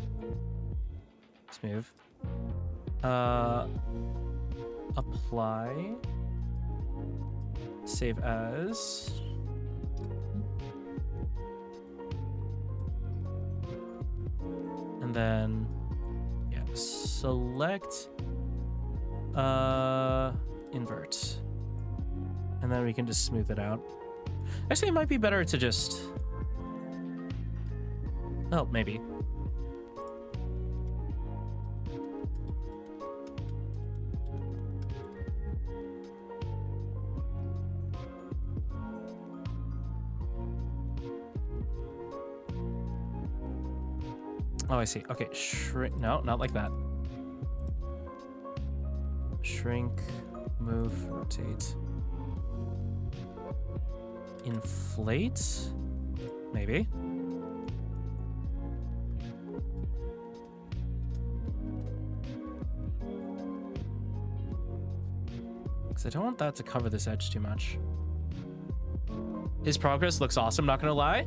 smooth. Apply. Save as. And then, yeah, select, invert. And then we can just smooth it out. Actually, it might be better to just, oh, maybe. Oh, I see. Okay, shrink. No, not like that. Shrink, move, rotate. Inflate? Maybe. Because I don't want that to cover this edge too much. His progress looks awesome, not gonna lie.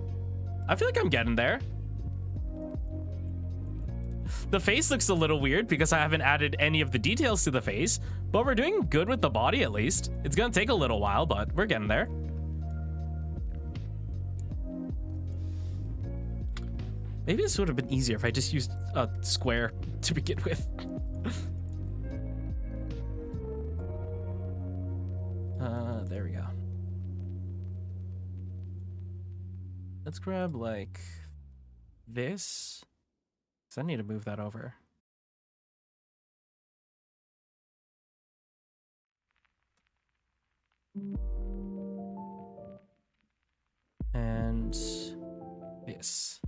I feel like I'm getting there. The face looks a little weird because I haven't added any of the details to the face, but we're doing good with the body at least. It's gonna take a little while, but we're getting there. Maybe this would have been easier if I just used a square to begin with. There we go. Let's grab like this. I need to move that over. And this.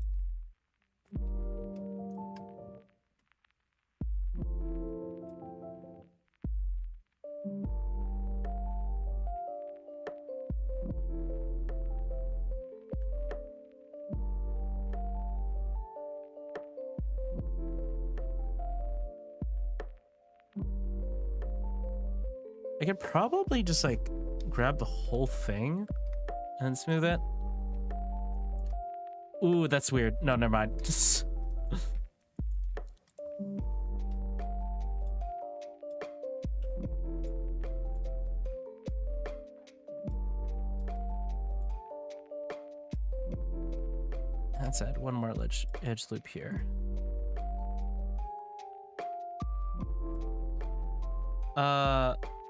I could probably just like grab the whole thing and smooth it. Ooh, that's weird. No, never mind. That's it. One more edge loop here.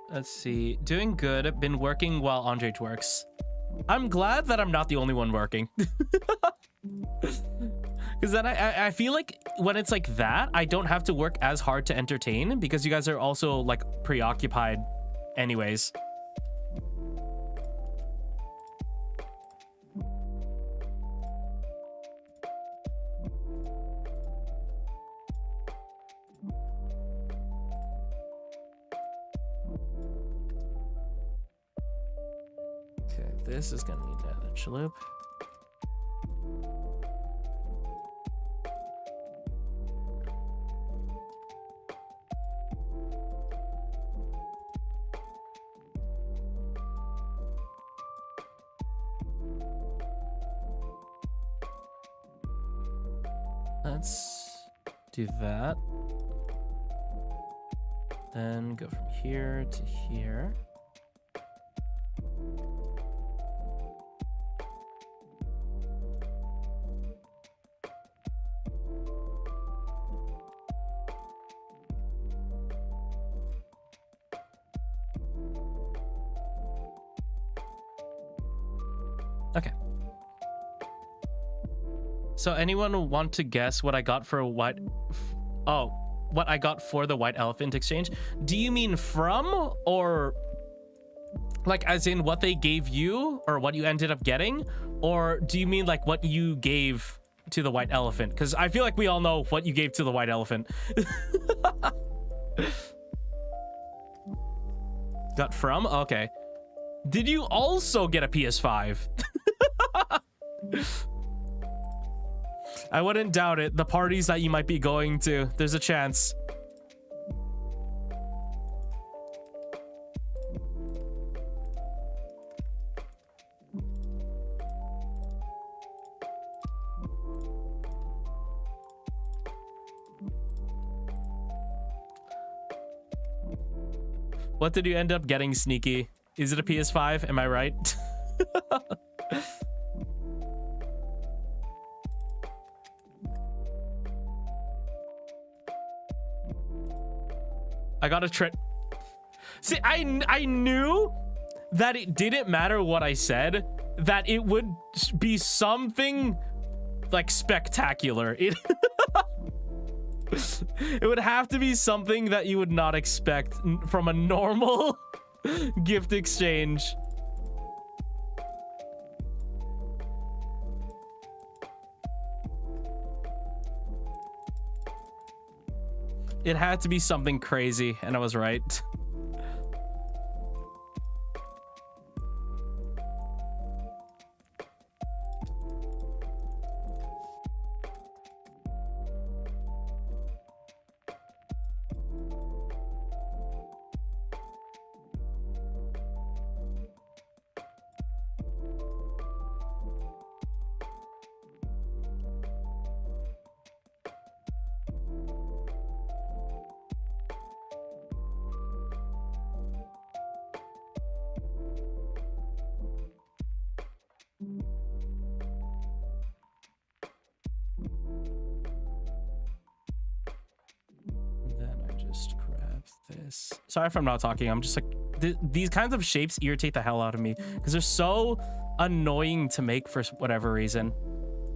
Let's see. Doing good. Been working while Andre twerks. I'm glad that I'm not the only one working. Because then I feel like when it's like that, I don't have to work as hard to entertain because you guys are also like preoccupied anyways. Okay, this is gonna need an edge loop. Let's do that. Then go from here to here. Okay. So anyone want to guess what I got for what? Oh, what I got for the white elephant exchange? Do you mean from, or like as in what they gave you or what you ended up getting? Or do you mean like what you gave to the white elephant? Because I feel like we all know what you gave to the white elephant. Got from? Okay. Did you also get a PS5? I wouldn't doubt it. The parties that you might be going to, there's a chance. What did you end up getting, Sneaky? Is it a PS5? Am I right? I got a trip. See, I knew that it didn't matter what I said, that it would be something like spectacular. It would have to be something that you would not expect from a normal gift exchange. It had to be something crazy, and I was right. Sorry if I'm not talking. I'm just like, these kinds of shapes irritate the hell out of me because they're so annoying to make for whatever reason.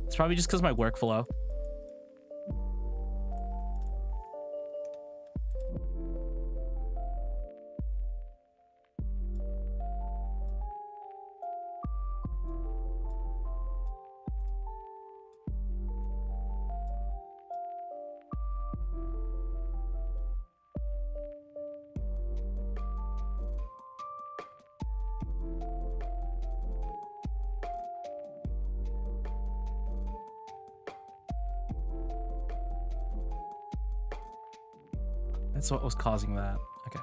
It's probably just because of my workflow. That's what was causing that. Okay.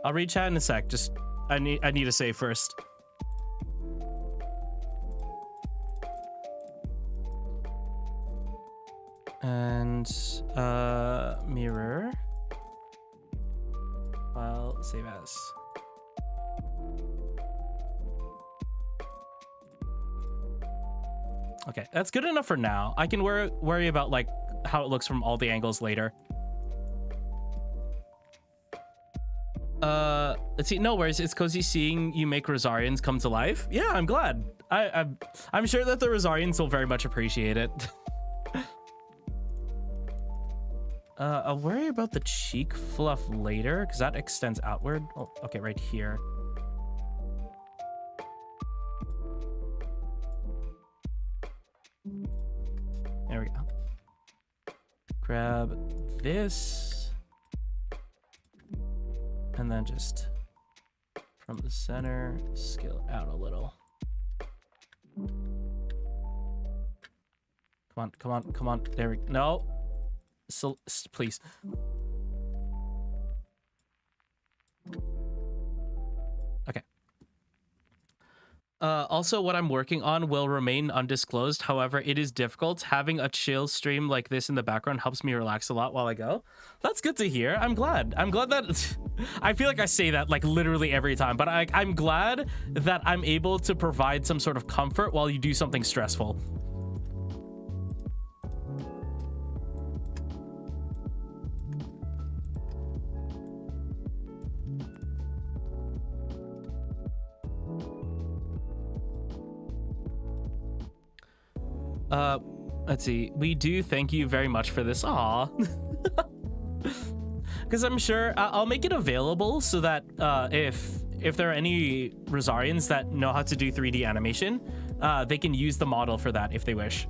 I'll read chat in a sec. Just I need to save first. And mirror file save as. Okay, that's good enough for now. I can worry about like how it looks from all the angles later. Let's see. No worries. It's cozy seeing you make Rosarians come to life. Yeah, I'm glad. I'm sure that the Rosarians will very much appreciate it. I'll worry about the cheek fluff later because that extends outward. Oh, okay, right here. There we go. Grab this. And then just from the center, scale it out a little. Come on, come on, come on. There we go. No. So, please. Okay. Also, what I'm working on will remain undisclosed. However, it is difficult. Having a chill stream like this in the background helps me relax a lot while I go. That's good to hear. I'm glad. I'm glad that... I feel like I say that like literally every time, but I'm glad that I'm able to provide some sort of comfort while you do something stressful. Let's see. We do thank you very much for this. Aw. Because I'm sure I'll make it available so that if there are any Rosarians that know how to do 3D animation, they can use the model for that if they wish.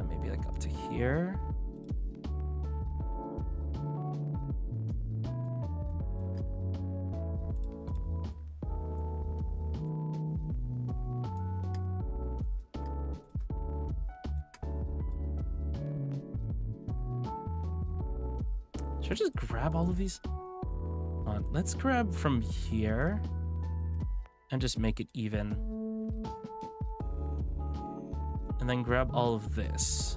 Maybe like up to here. Should I just grab all of these? Let's grab from here and just make it even. And then grab all of this.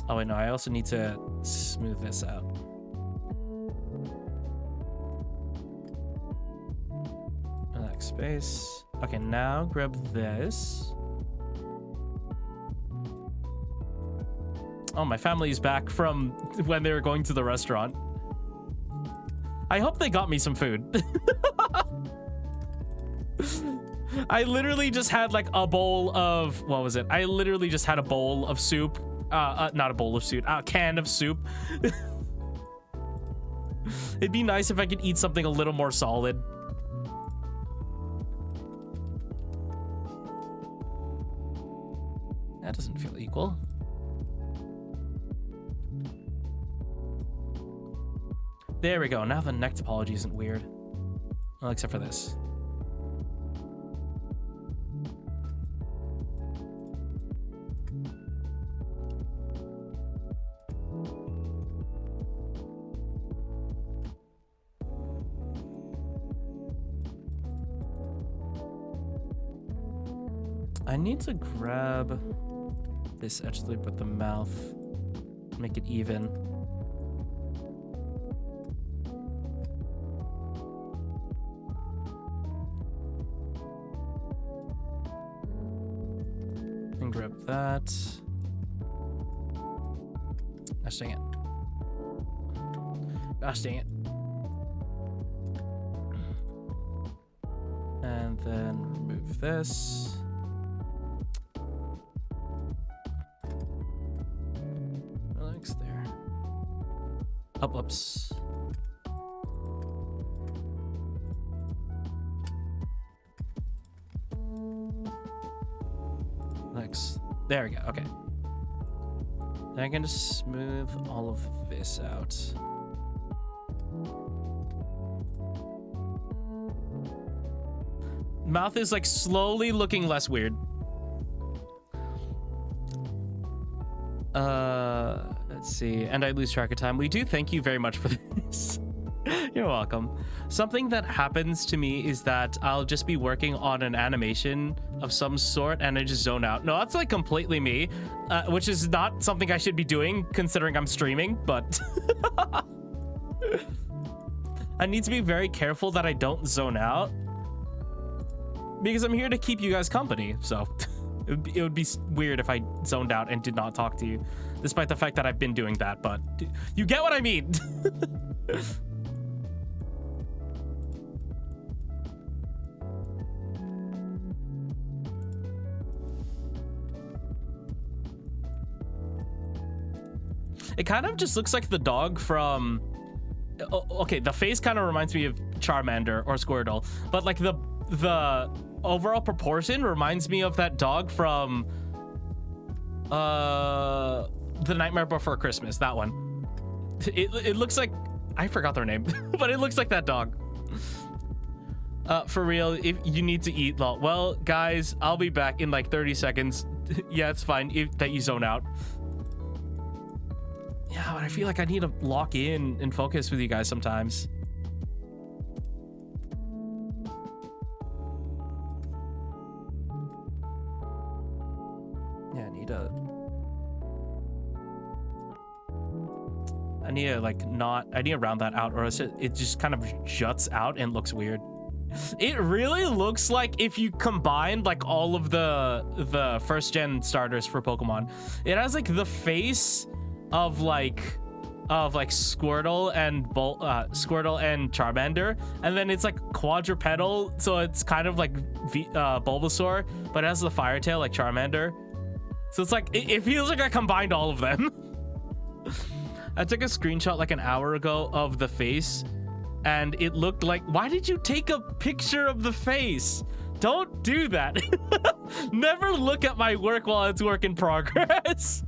Oh wait, no, I also need to smooth this out. Relax space. Okay, now grab this. Oh, my family's back from when they were going to the restaurant. I hope they got me some food. I literally just had like a bowl of, what was it? I literally just had a bowl of soup. Not a bowl of soup, a can of soup. It'd be nice if I could eat something a little more solid. That doesn't feel equal. There we go. Now the neck topology isn't weird. Well, except for this. I need to grab this edge loop with the mouth, make it even. And grab that. Gosh dang it. Gosh dang it. And then remove this. Relax there. Oops. Relax. There we go. Okay. Then I can just smooth all of this out. Mouth is like slowly looking less weird. Let's see. And I lose track of time. We do thank you very much for this. You're welcome. Something that happens to me is that I'll just be working on an animation of some sort and I just zone out. No, that's like completely me, which is not something I should be doing considering I'm streaming, but I need to be very careful that I don't zone out. because I'm here to keep you guys company. So it would be weird if I zoned out and did not talk to you, despite the fact that I've been doing that. But you get what I mean. It kind of just looks like the dog from... Okay, the face kind of reminds me of Charmander or Squirtle, but like the overall proportion reminds me of that dog from The Nightmare Before Christmas, that one. It looks like... I forgot their name, but it looks like that dog. For real, if you need to eat, lol. Well, guys, I'll be back in like 30 seconds. Yeah, it's fine that you zone out. Yeah, but I feel like I need to lock in and focus with you guys sometimes. Yeah, I need to like not... I need to round that out, or else it just kind of juts out and looks weird. It really looks like if you combined like all of the first gen starters for Pokemon. It has like the face of like Squirtle and Charmander, and then it's like quadrupedal, so it's kind of like Bulbasaur, but it has the fire tail like Charmander. So it's like it feels like I combined all of them. I took a screenshot like an hour ago of the face, and it looked like... Why did you take a picture of the face? Don't do that. Never look at my work while it's work in progress.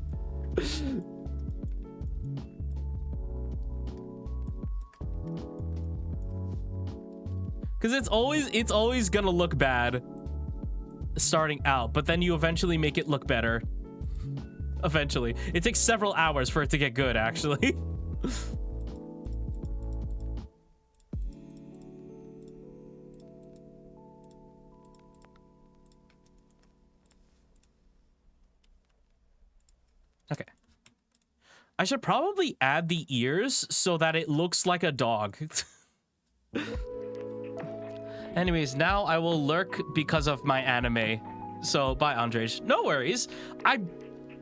Because it's always gonna look bad starting out, but then you eventually make it look better. Eventually. It takes several hours for it to get good, actually. Okay. I should probably add the ears so that it looks like a dog. Anyways, now I will lurk because of my anime. So, bye, Andrej. No worries. I'm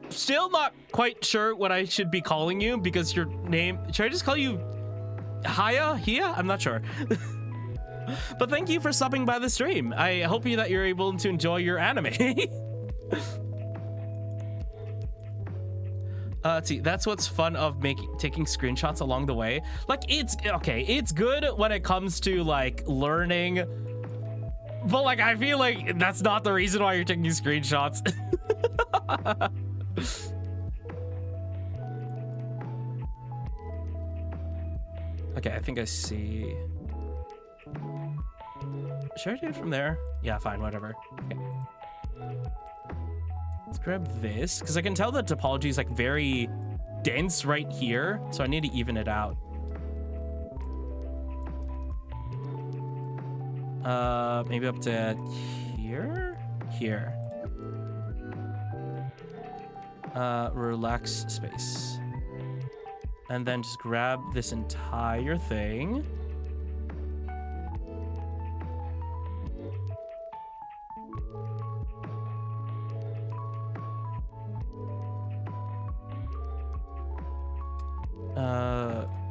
still not quite sure what I should be calling you because your name... Should I just call you Hia? I'm not sure. But thank you for stopping by the stream. I hope that you're able to enjoy your anime. Let's see, that's what's fun of taking screenshots along the way. Like, it's good when it comes to like learning, but like I feel like that's not the reason why you're taking screenshots. Okay, I think I see. Should I do it from there? Yeah, fine, whatever. Okay. Let's grab this, because I can tell the topology is like very dense right here, so I need to even it out. Maybe up to here? Here. Relax space. And then just grab this entire thing.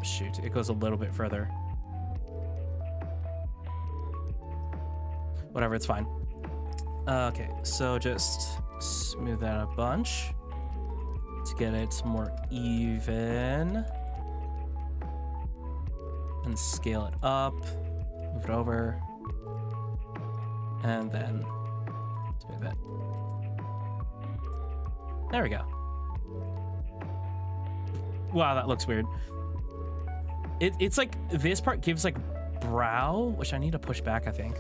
Shoot, it goes a little bit further. Whatever, it's fine. Okay, so just smooth that a bunch to get it more even. And scale it up, move it over, and then smooth it. There we go. Wow, that looks weird. It's like this part gives like brow, which I need to push back, I think.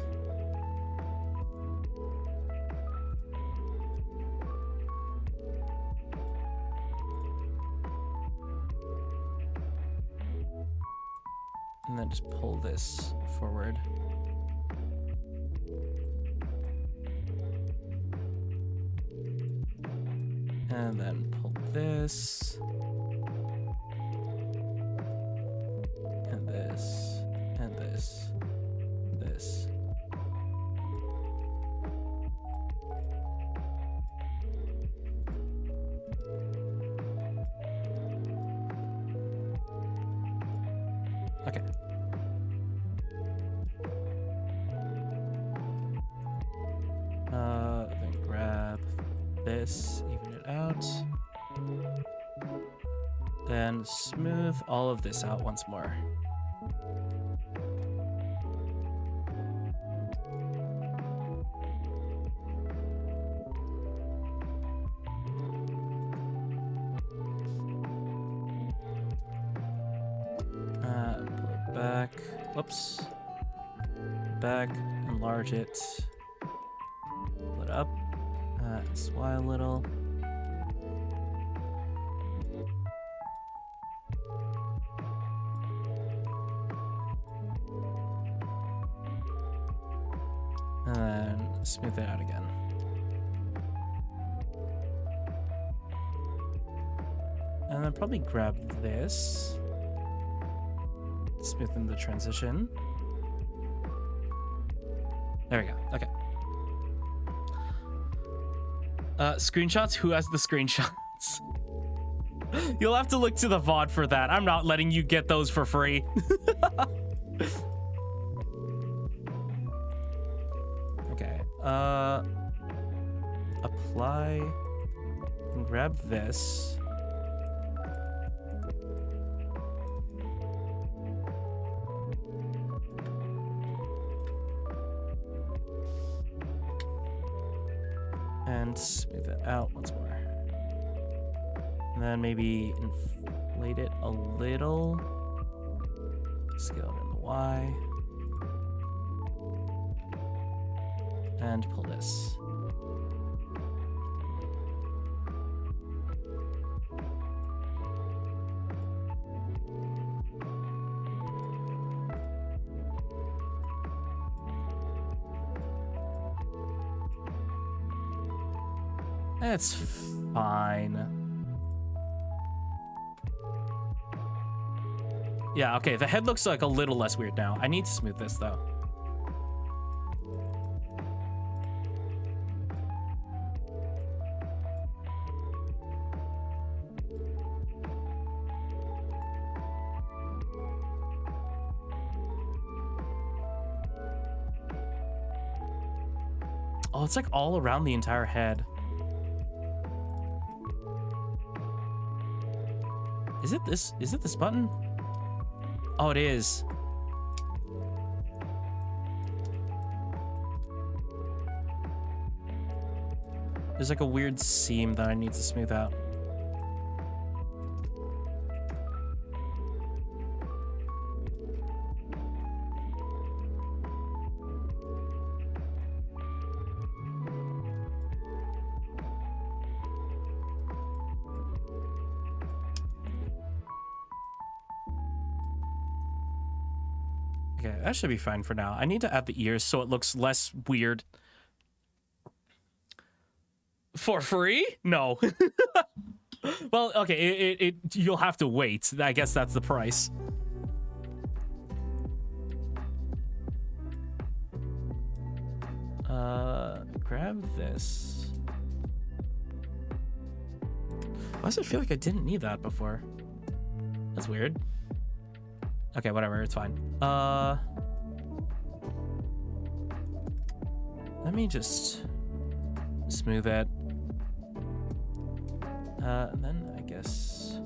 And then just pull this forward. And then pull this. And this. And this. This. this, even it out. Then smooth all of this out once more. Pull it back. Whoops. Back, enlarge it. Pull it up. SY a little. And then smooth it out again. And then probably grab this. Smoothen the transition. There we go. Okay. Screenshots? Who has the screenshots? You'll have to look to the VOD for that. I'm not letting you get those for free. Okay. Apply. And grab this. And smooth it out once more. And then maybe inflate it a little. Scale it in the Y. And pull this. It's fine. Yeah, okay, the head looks like a little less weird now. I need to smooth this though. Oh, it's like all around the entire head. Is it this? Is it this button? Oh, it is. There's like a weird seam that I need to smooth out. Okay, that should be fine for now. I need to add the ears so it looks less weird. For free? No. Well, okay, you'll have to wait. I guess that's the price. Grab this. Why does it feel like I didn't need that before? That's weird. Okay, whatever, it's fine. Let me just smooth it. Then I guess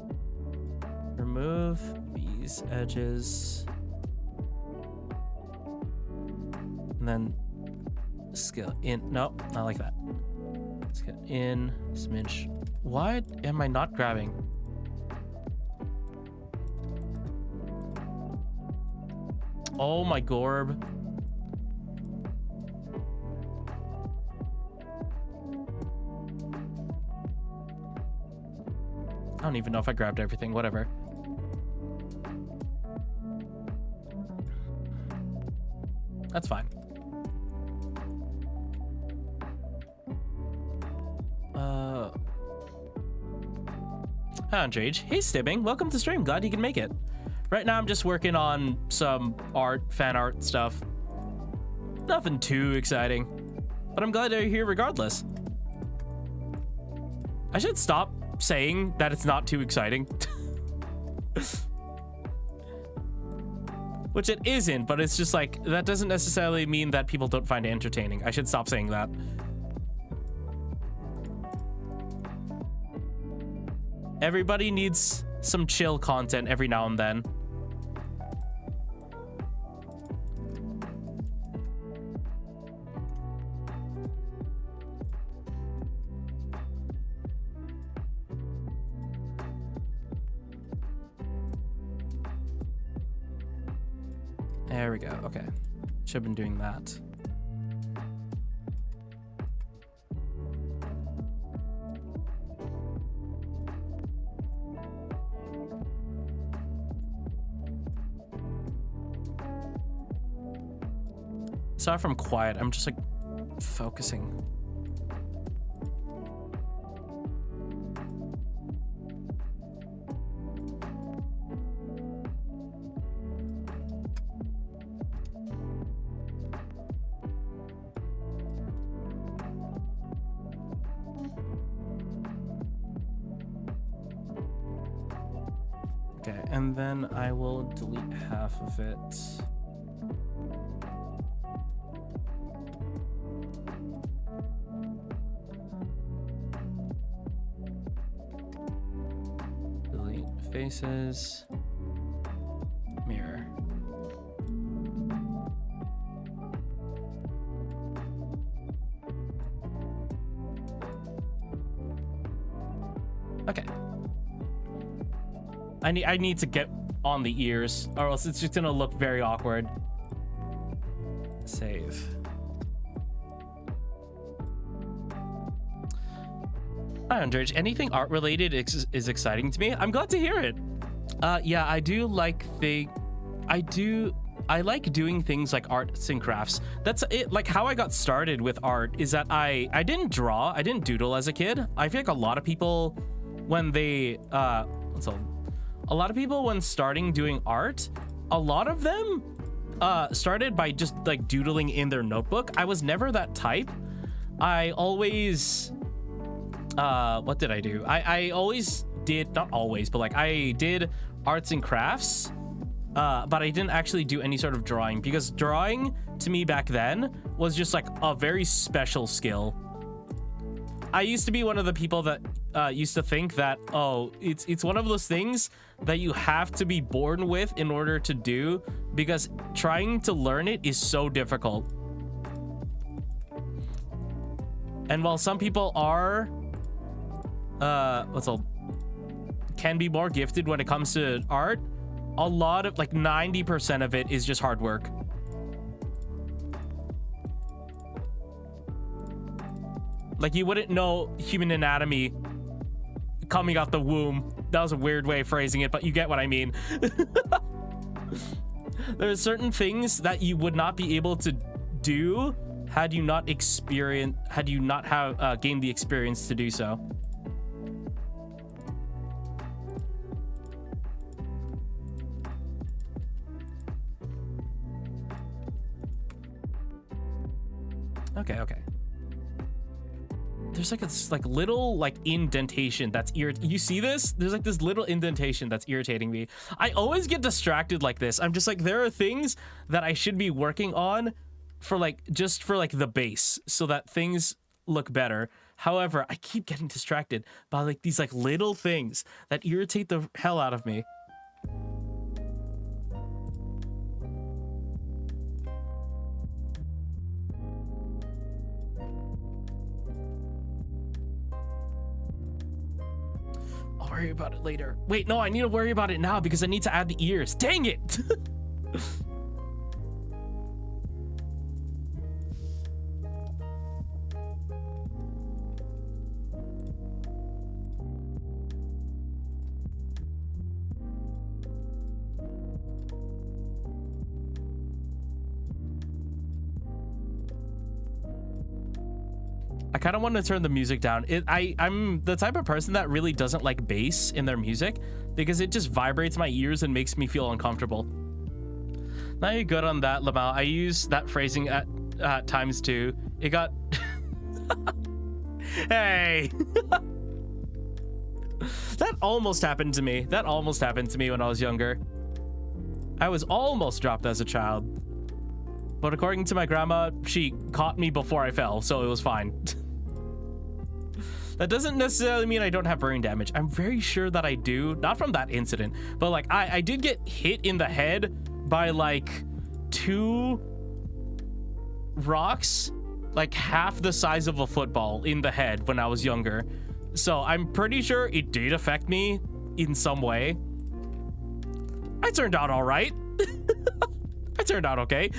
remove these edges. And then scale in. No, not like that. Scale in, smidge. Why am I not grabbing? Oh my gorb. I don't even know if I grabbed everything, whatever. That's fine. Hi, Andrage. Hey, Stibbing. Welcome to stream. Glad you can make it. Right now, I'm just working on some fan art stuff. Nothing too exciting, but I'm glad you're here regardless. I should stop saying that it's not too exciting. Which it isn't, but it's just like, that doesn't necessarily mean that people don't find it entertaining. I should stop saying that. Everybody needs some chill content every now and then. There we go. Okay. Should have been doing that. Sorry if I'm quiet. I'm just like focusing. Okay, and then I will delete half of it. Delete faces. Mirror. Okay. I need to get on the ears, or else it's just gonna look very awkward. Save. Hi, Andrej. Anything art related is exciting to me. I'm glad to hear it. Yeah, I do like I like doing things like arts and crafts. That's it. Like how I got started with art is that I didn't draw, I didn't doodle as a kid. I feel like a lot of people when they a lot of people when starting doing art, a lot of them started by just like doodling in their notebook. I was never that type. I always what did I do? I always did, not always, but like I did arts and crafts, but I didn't actually do any sort of drawing, because drawing to me back then was just like a very special skill. I used to be one of the people that used to think that, oh, it's one of those things that you have to be born with in order to do, because trying to learn it is so difficult. And while some people are can be more gifted when it comes to art, a lot of like 90% of it is just hard work. Like you wouldn't know human anatomy coming out the womb. That was a weird way of phrasing it, but you get what I mean. There are certain things that you would not be able to do had you not have gained the experience to do so. Okay. There's like this like little like indentation that's you see this? There's like this little indentation that's irritating me. I always get distracted like this. I'm just like, there are things that I should be working on for like just for like the base so that things look better. However, I keep getting distracted by like these like little things that irritate the hell out of me. Worry about it later. Wait, no, I need to worry about it now because I need to add the ears. Dang it! I kind of want to turn the music down. I'm the type of person that really doesn't like bass in their music because it just vibrates my ears and makes me feel uncomfortable. Now you're good on that, Lamau. I use that phrasing at times too. It got... Hey! That almost happened to me. That almost happened to me when I was younger. I was almost dropped as a child. But according to my grandma, she caught me before I fell, so it was fine. That doesn't necessarily mean I don't have burn damage. I'm very sure that I do. Not from that incident, but like I did get hit in the head by like 2 rocks, like half the size of a football in the head when I was younger. So I'm pretty sure it did affect me in some way. I turned out all right. I turned out okay.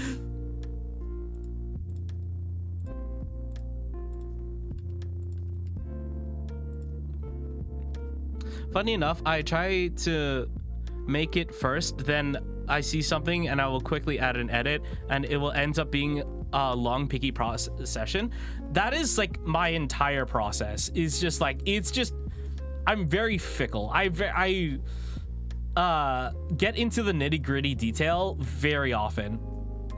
Funny enough, I try to make it first, then I see something and I will quickly add an edit and it will end up being a long picky session. That is like my entire process. Is just like, it's just, I'm very fickle. I get into the nitty-gritty detail very often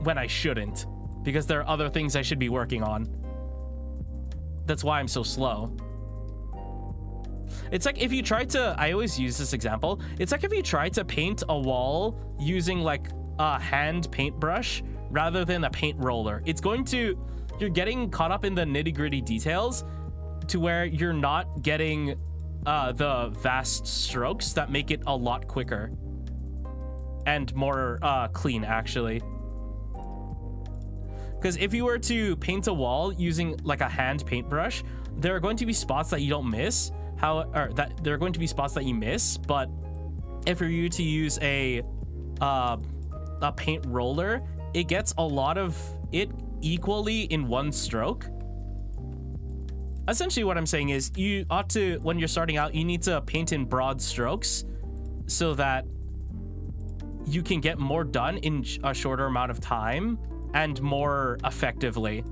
when I shouldn't, because there are other things I should be working on. That's why I'm so slow. It's like if you try to, I always use this example, it's like if you try to paint a wall using like a hand paintbrush rather than a paint roller. It's going to, you're getting caught up in the nitty-gritty details to where you're not getting the vast strokes that make it a lot quicker and more clean, actually. Because if you were to paint a wall using like a hand paintbrush, there are going to be spots that you don't miss. There are going to be spots that you miss, but if you're to use a paint roller, it gets a lot of it equally in one stroke. Essentially what I'm saying is you ought to, when you're starting out, you need to paint in broad strokes so that you can get more done in a shorter amount of time and more effectively.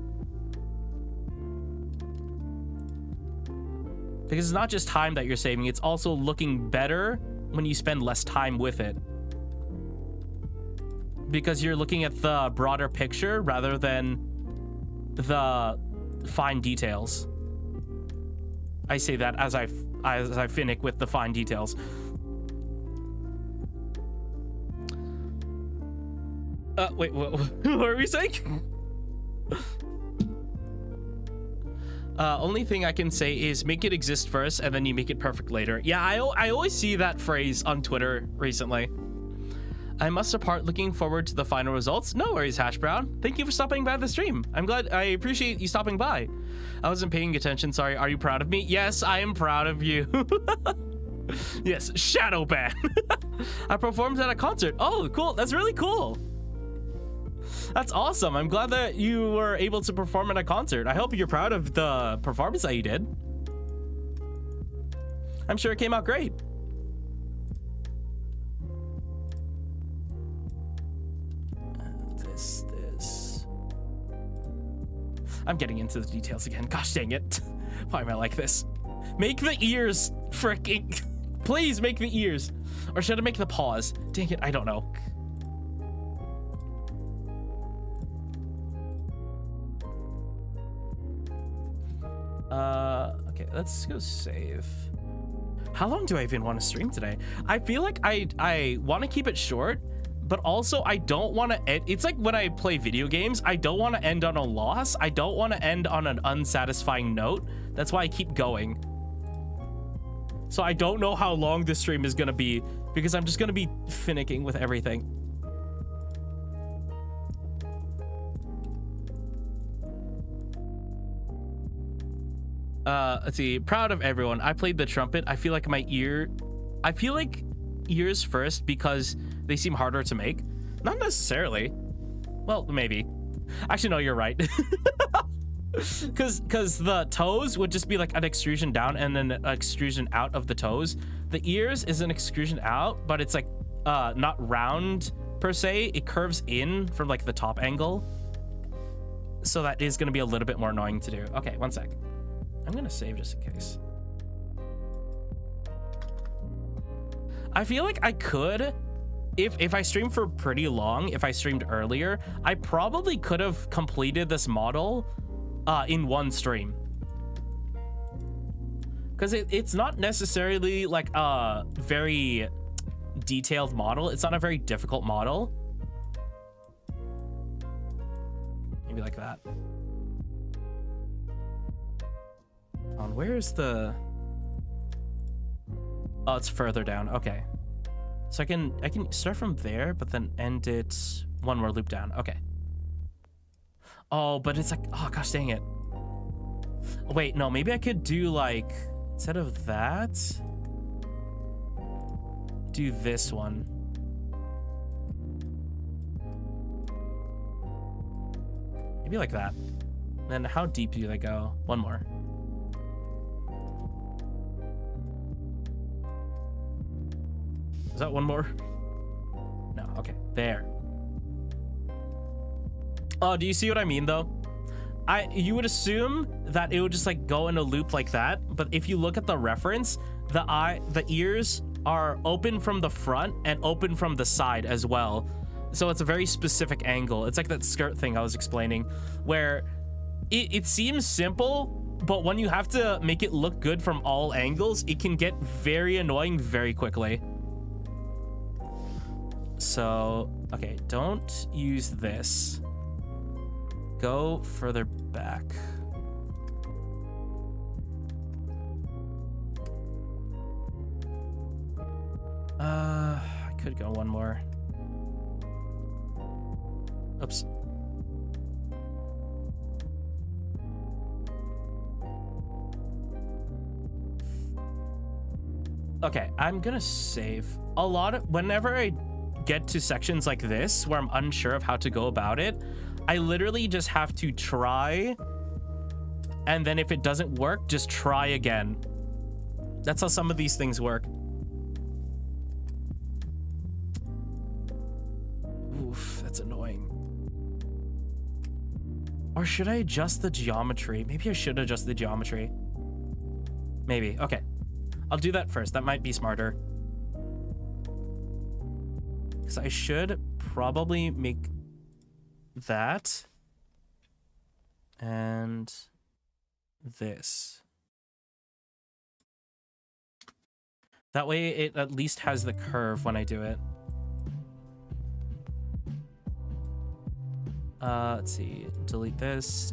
Because it's not just time that you're saving, it's also looking better when you spend less time with it. Because you're looking at the broader picture rather than the fine details. I say that as I finick with the fine details. Wait, what were we saying? Only thing I can say is make it exist first and then you make it perfect later. Yeah, I always see that phrase on Twitter recently. I must depart, looking forward to the final results. No worries, Hash Brown. Thank you for stopping by the stream. I appreciate you stopping by. I wasn't paying attention, sorry. Are you proud of me? Yes, I am proud of you. Yes, shadow ban. I performed at a concert. Oh, cool. That's really cool. That's awesome. I'm glad that you were able to perform at a concert. I hope you're proud of the performance that you did. I'm sure it came out great. This. I'm getting into the details again. Gosh dang it. Why am I like this? Make the ears freaking. Please make the ears. Or should I make the paws? Dang it, I don't know. Okay, let's go save. How long do I even want to stream today? I feel like I want to keep it short, but also I don't want to end. It's like when I play video games, I don't want to end on a loss. I don't want to end on an unsatisfying note. That's why I keep going. So I don't know how long this stream is going to be because I'm just going to be finicking with everything. Let's see. Proud of everyone. I played the trumpet. I feel like ears first because they seem harder to make. Not necessarily. Well, maybe. Actually, no, you're right. Because the toes would just be like an extrusion down and then an extrusion out of the toes. The ears is an extrusion out, but it's like not round per se. It curves in from like the top angle. So that is going to be a little bit more annoying to do. Okay, one sec. I'm gonna save just in case. I feel like I could, if I streamed for pretty long, if I streamed earlier, I probably could have completed this model in one stream. Because it's not necessarily like a very detailed model. It's not a very difficult model. Maybe like that. On where's the... Oh, it's further down. Okay. So I can start from there, but then end it one more loop down. Okay. Oh, but it's like, oh gosh, dang it. Wait, no, maybe I could do like, instead of that, do this one. Maybe like that. Then how deep do they go? One more. Is that one more? No, okay, there. Oh, do you see what I mean though? You would assume that it would just like go in a loop like that, but if you look at the reference, the ears are open from the front and open from the side as well. So it's a very specific angle. It's like that skirt thing I was explaining, where it seems simple, but when you have to make it look good from all angles, it can get very annoying very quickly. So, okay, don't use this. Go further back. I could go one more. Oops. Okay, I'm gonna save. Whenever I get to sections like this where I'm unsure of how to go about it, I literally just have to try, and then if it doesn't work, just try again. That's how some of these things work. Oof, that's annoying. Or should I adjust the geometry? Maybe I should adjust the geometry. Maybe. Okay. I'll do that first. That might be smarter. Because I should probably make that and this. That way it at least has the curve when I do it. Let's see, delete this,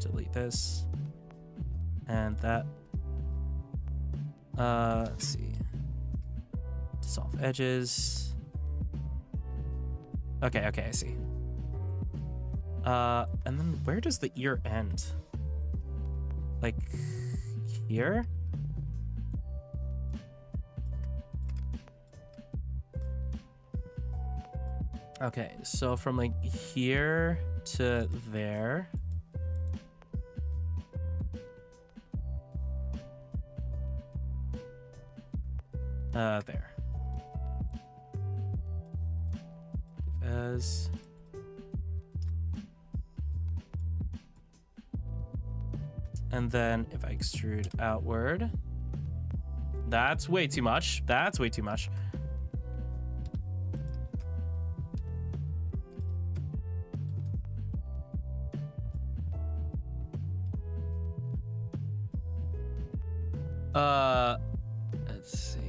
and that. Let's see, dissolve edges. Okay, I see. And then where does the ear end? Like here? Okay, so from like here to there. There. As and then if I extrude outward, that's way too much. That's way too much. Let's see.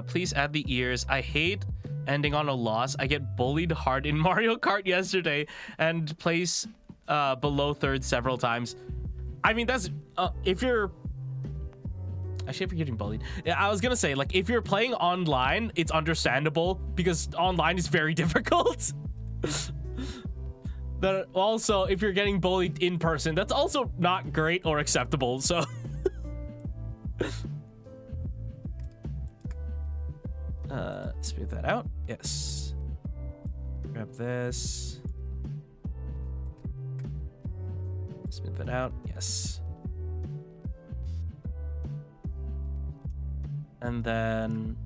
Please add the ears. I hate ending on a loss. I get bullied hard in Mario Kart yesterday and place below third several times. I mean, that's if you're actually, if you're getting bullied, yeah, I was gonna say, like, if you're playing online, it's understandable because online is very difficult. But also, if you're getting bullied in person, that's also not great or acceptable. So smooth that out. Yes. Grab this. Smooth that out. Yes. And then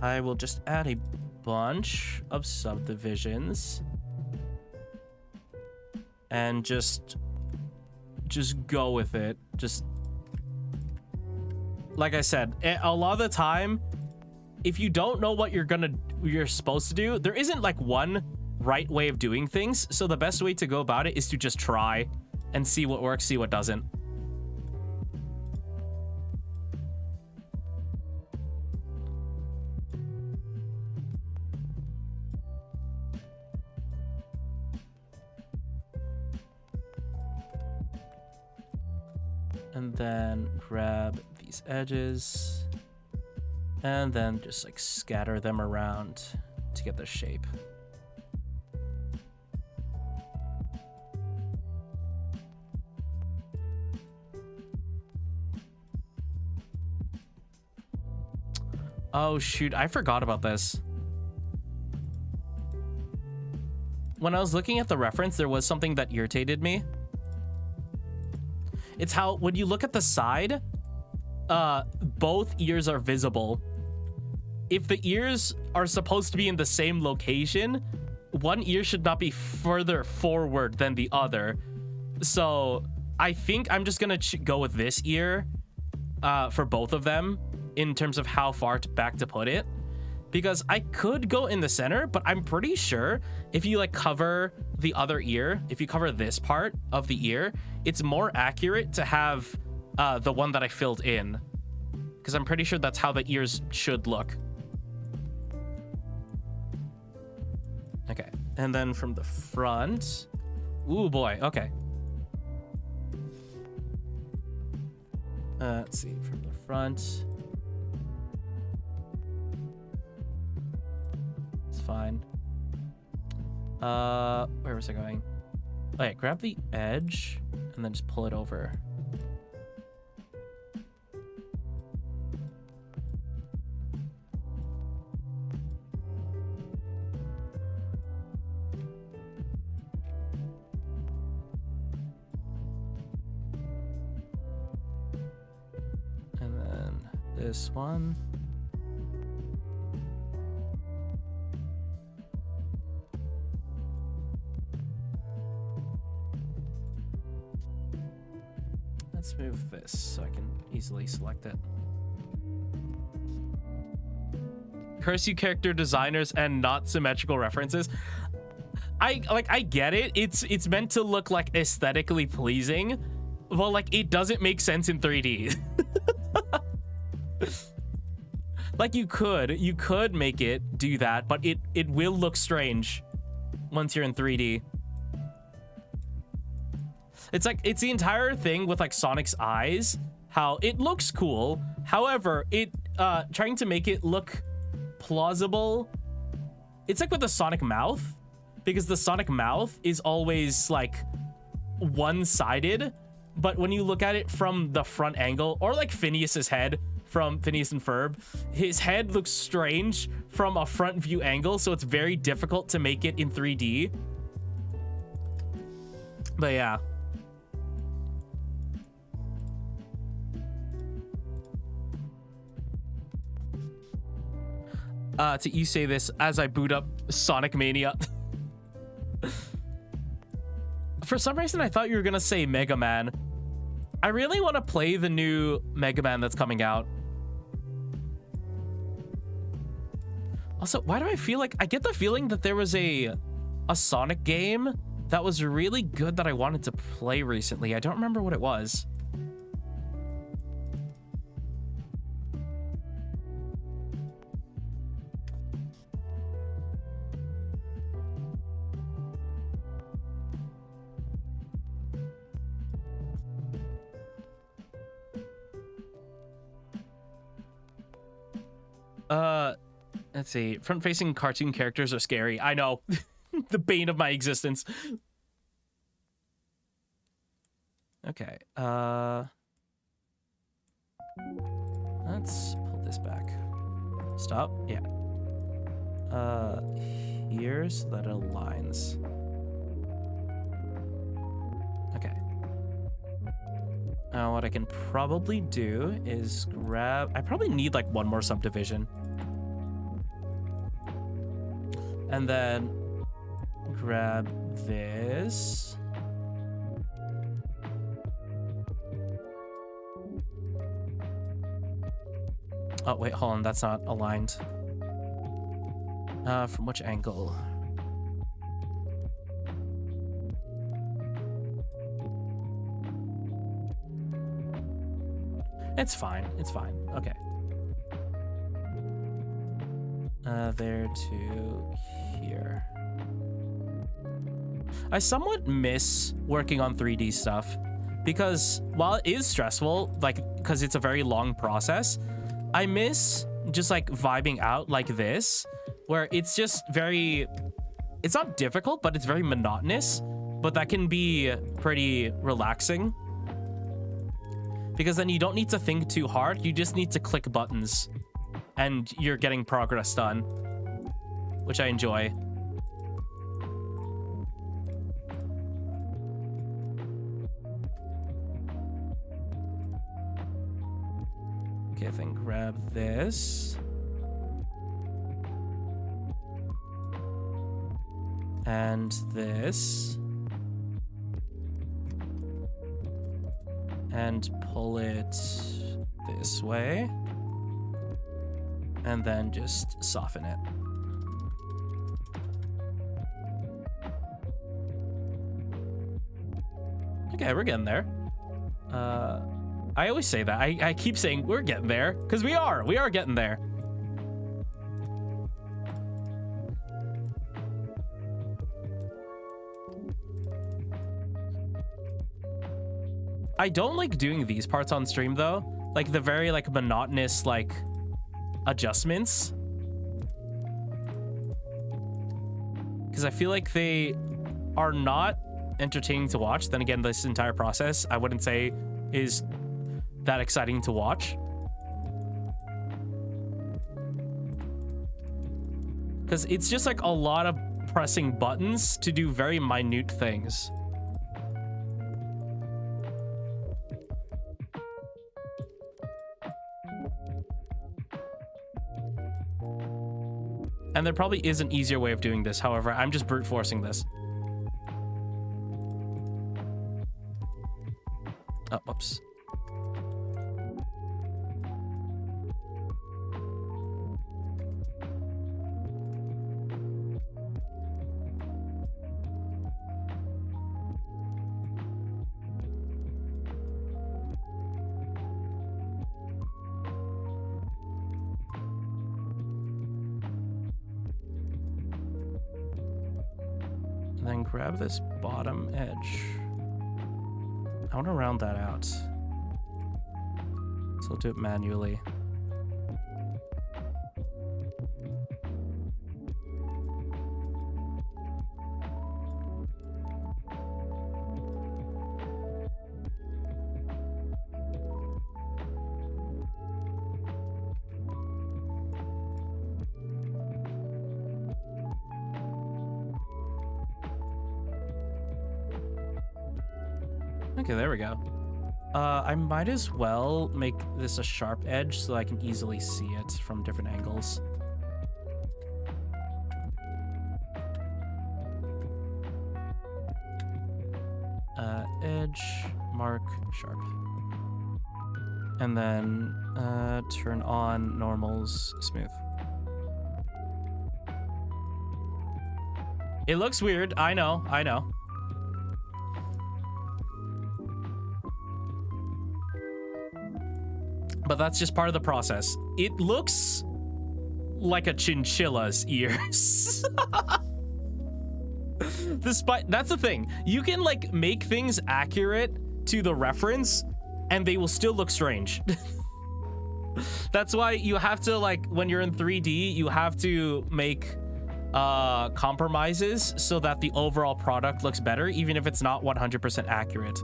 I will just add a bunch of subdivisions and just go with it. Just like I said, a lot of the time, if you don't know what you're supposed to do, there isn't like one right way of doing things. So the best way to go about it is to just try and see what works, see what doesn't. And then grab these edges. And then just like scatter them around to get the shape. Oh shoot, I forgot about this. When I was looking at the reference, there was something that irritated me. It's how when you look at the side, both ears are visible. If the ears are supposed to be in the same location, one ear should not be further forward than the other. So I think I'm just gonna go with this ear for both of them in terms of how far back to put it, because I could go in the center, but I'm pretty sure if you like cover the other ear, if you cover this part of the ear, it's more accurate to have the one that I filled in, because I'm pretty sure that's how the ears should look. Okay, and then from the front, ooh boy, okay. Let's see, from the front. It's fine. Where was I going? Okay, grab the edge and then just pull it over. And then this one. Let's move this so I can easily select it. Curse you, character designers and not symmetrical references. I get it. It's meant to look like aesthetically pleasing. Well, like it doesn't make sense in 3D. Like you could make it do that, but it will look strange once you're in 3D. It's like, it's the entire thing with like Sonic's eyes, how it looks cool. However, trying to make it look plausible. It's like with the Sonic mouth, because the Sonic mouth is always like one-sided. But when you look at it from the front angle, or like Phineas's head from Phineas and Ferb, his head looks strange from a front view angle. So it's very difficult to make it in 3D. But yeah. You say this as I boot up Sonic Mania. For some reason, I thought you were gonna say Mega Man. I really want to play the new Mega Man that's coming out. Also, why do I feel like I get the feeling that there was a Sonic game that was really good that I wanted to play recently? I don't remember what it was. Let's see. Front-facing cartoon characters are scary. I know. The bane of my existence. Okay. Let's pull this back. Stop. Yeah. Here so that it aligns. Okay. Now what I can probably do is grab... I probably need like one more subdivision. And then grab this. Oh, wait, hold on. That's not aligned. From which angle? It's fine. It's fine. Okay. There to here. I somewhat miss working on 3D stuff. because while it is stressful, like, because it's a very long process, I miss just like vibing out like this, where it's just very, it's not difficult, but it's very monotonous, but that can be pretty relaxing because then you don't need to think too hard. You just need to click buttons and you're getting progress done, which I enjoy. Okay, then grab this. And this. And pull it this way. And then just soften it. Okay, we're getting there. I always say that. I keep saying we're getting there, because we are getting there. I don't like doing these parts on stream though, like the very like monotonous like adjustments, because I feel like they are not entertaining to watch. Then again, this entire process I wouldn't say is that exciting to watch, because it's just like a lot of pressing buttons to do very minute things. And there probably is an easier way of doing this. However, I'm just brute forcing this. Oh, whoops. And then grab this bottom edge. I want to round that out. So I'll do it manually. Okay, there we go. I might as well make this a sharp edge so I can easily see it from different angles. Edge, mark, sharp. And then turn on normals, smooth. It looks weird, I know. But that's just part of the process. It looks like a chinchilla's ears. That's the thing. You can like make things accurate to the reference and they will still look strange. That's why you have to, like, when you're in 3D, you have to make compromises so that the overall product looks better, even if it's not 100% accurate.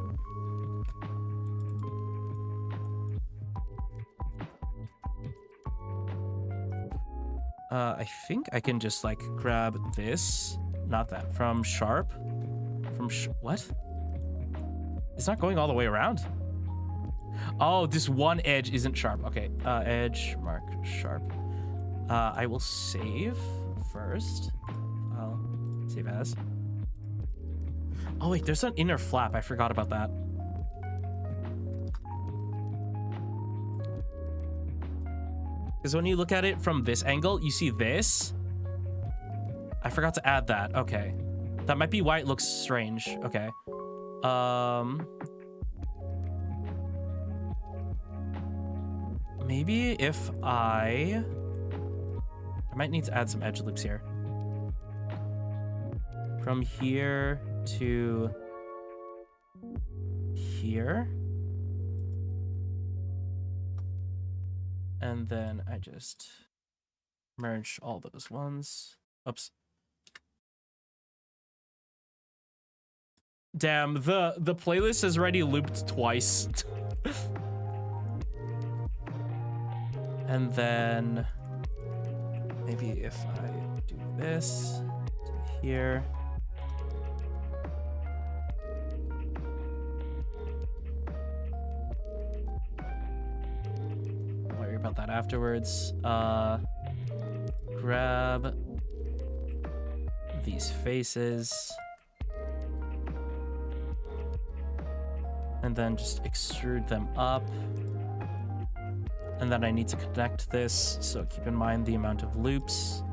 I think I can just like grab this, not that, from sharp, what? It's not going all the way around. Oh, this one edge isn't sharp. Okay, edge, mark, sharp. I will save first. I'll save as. Oh wait, there's an inner flap. I forgot about that. Because when you look at it from this angle, you see this. I forgot to add that. Okay. That might be why it looks strange. Okay. Maybe if I might need to add some edge loops here. From here to here. And then I just merge all those ones. Oops. Damn, the playlist is already looped twice. And then maybe if I do this to here. Don't worry about that afterwards. Grab these faces. And then just extrude them up. And then I need to connect this, so keep in mind the amount of loops.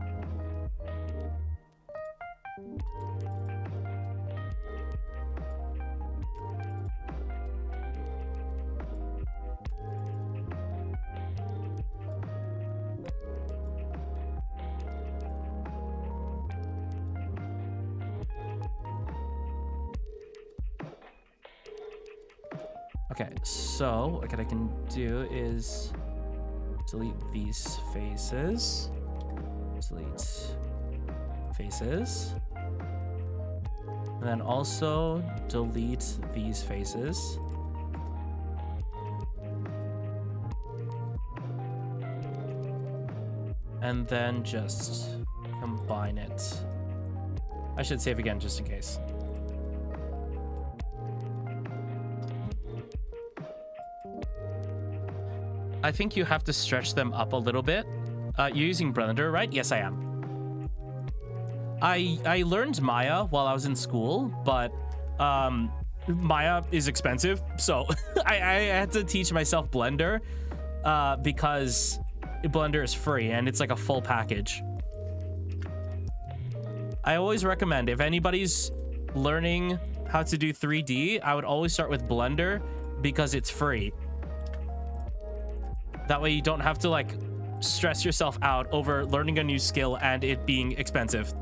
Okay, so what I can do is delete these faces, delete faces, and then also delete these faces. And then just combine it. I should save again just in case. I think you have to stretch them up a little bit. You're using Blender, right? Yes, I am. I learned Maya while I was in school, but Maya is expensive, so I had to teach myself Blender because Blender is free and it's like a full package. I always recommend, if anybody's learning how to do 3D, I would always start with Blender because it's free. That way you don't have to like stress yourself out over learning a new skill and it being expensive.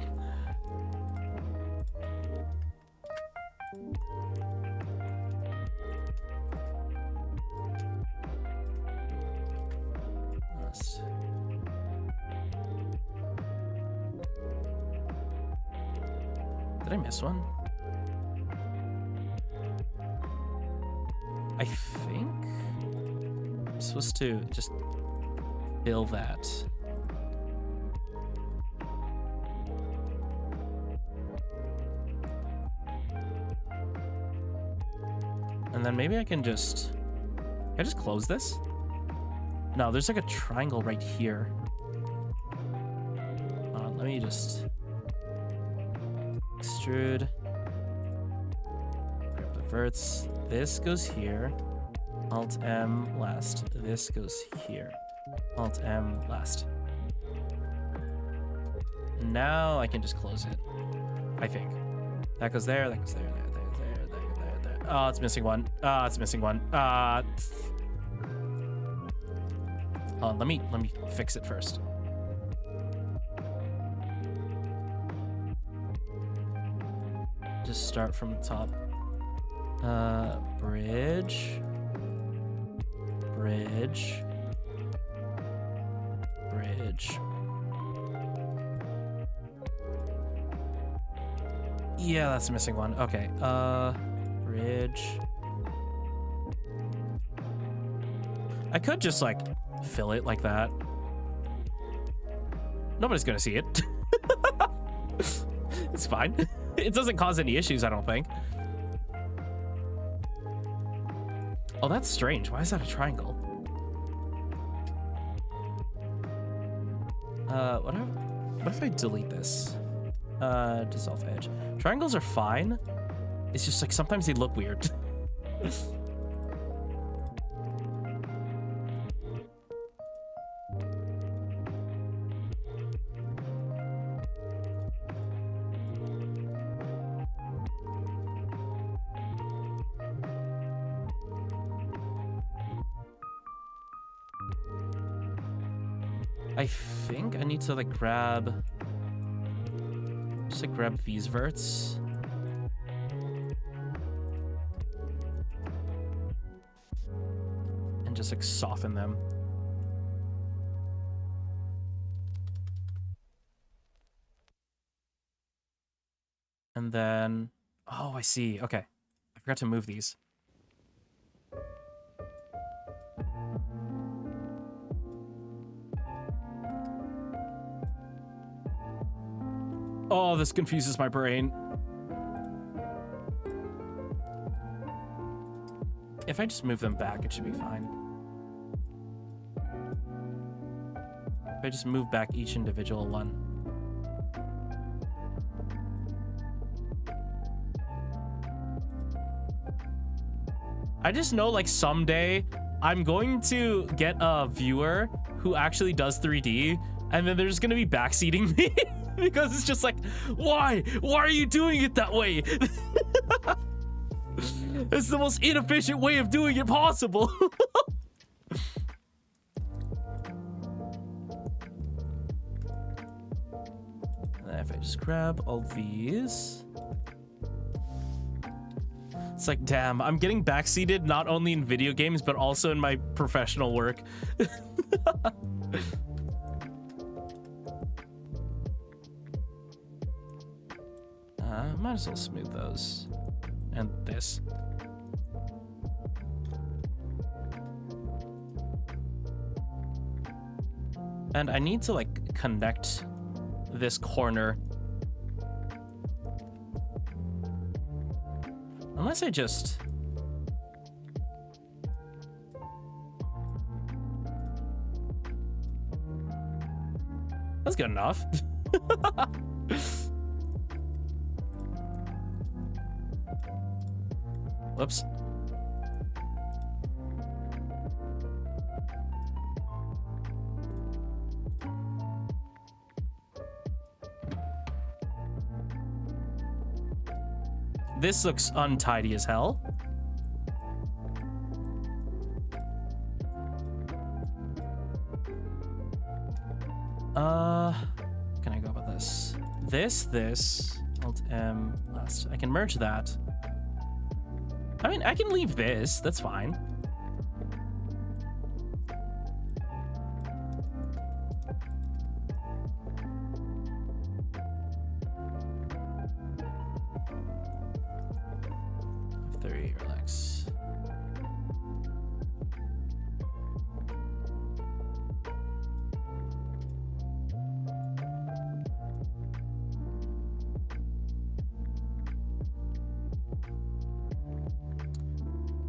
Did I miss one? I think I'm supposed to just fill that. And then maybe I can just close this? No, there's like a triangle right here. Let me just extrude. Grab the verts. This goes here. Alt M last. This goes here. Alt M last. Now I can just close it. I think. That goes there, that goes there, there. Oh, it's missing one. It's missing one. Hold on, let me fix it first. Just start from the top. Bridge. Bridge. Bridge. Yeah, that's the missing one. Okay. Bridge. I could just like fill it like that. Nobody's gonna see it. It's fine. It doesn't cause any issues, I don't think. Oh, that's strange. Why is that a triangle? What if I delete this? Dissolve edge. Triangles are fine. It's just like sometimes they look weird. I think I need to like grab these verts. and just like soften them. And then, oh, I see. Okay. I forgot to move these. Oh, this confuses my brain. If I just move them back, it should be fine. If I just move back each individual one. I just know, like, someday I'm going to get a viewer who actually does 3D, and then they're just gonna be backseating me because it's just like, why? Why are you doing it that way? It's the most inefficient way of doing it possible. And if I just grab all these. It's like, damn, I'm getting backseated not only in video games, but also in my professional work. Might as well smooth those. And this. And I need to, like, connect this corner. Unless I just... That's good enough. Whoops. This looks untidy as hell. Can I go about this? This, Alt M, last. I can merge that. I mean, I can leave this. That's fine. F3, relax.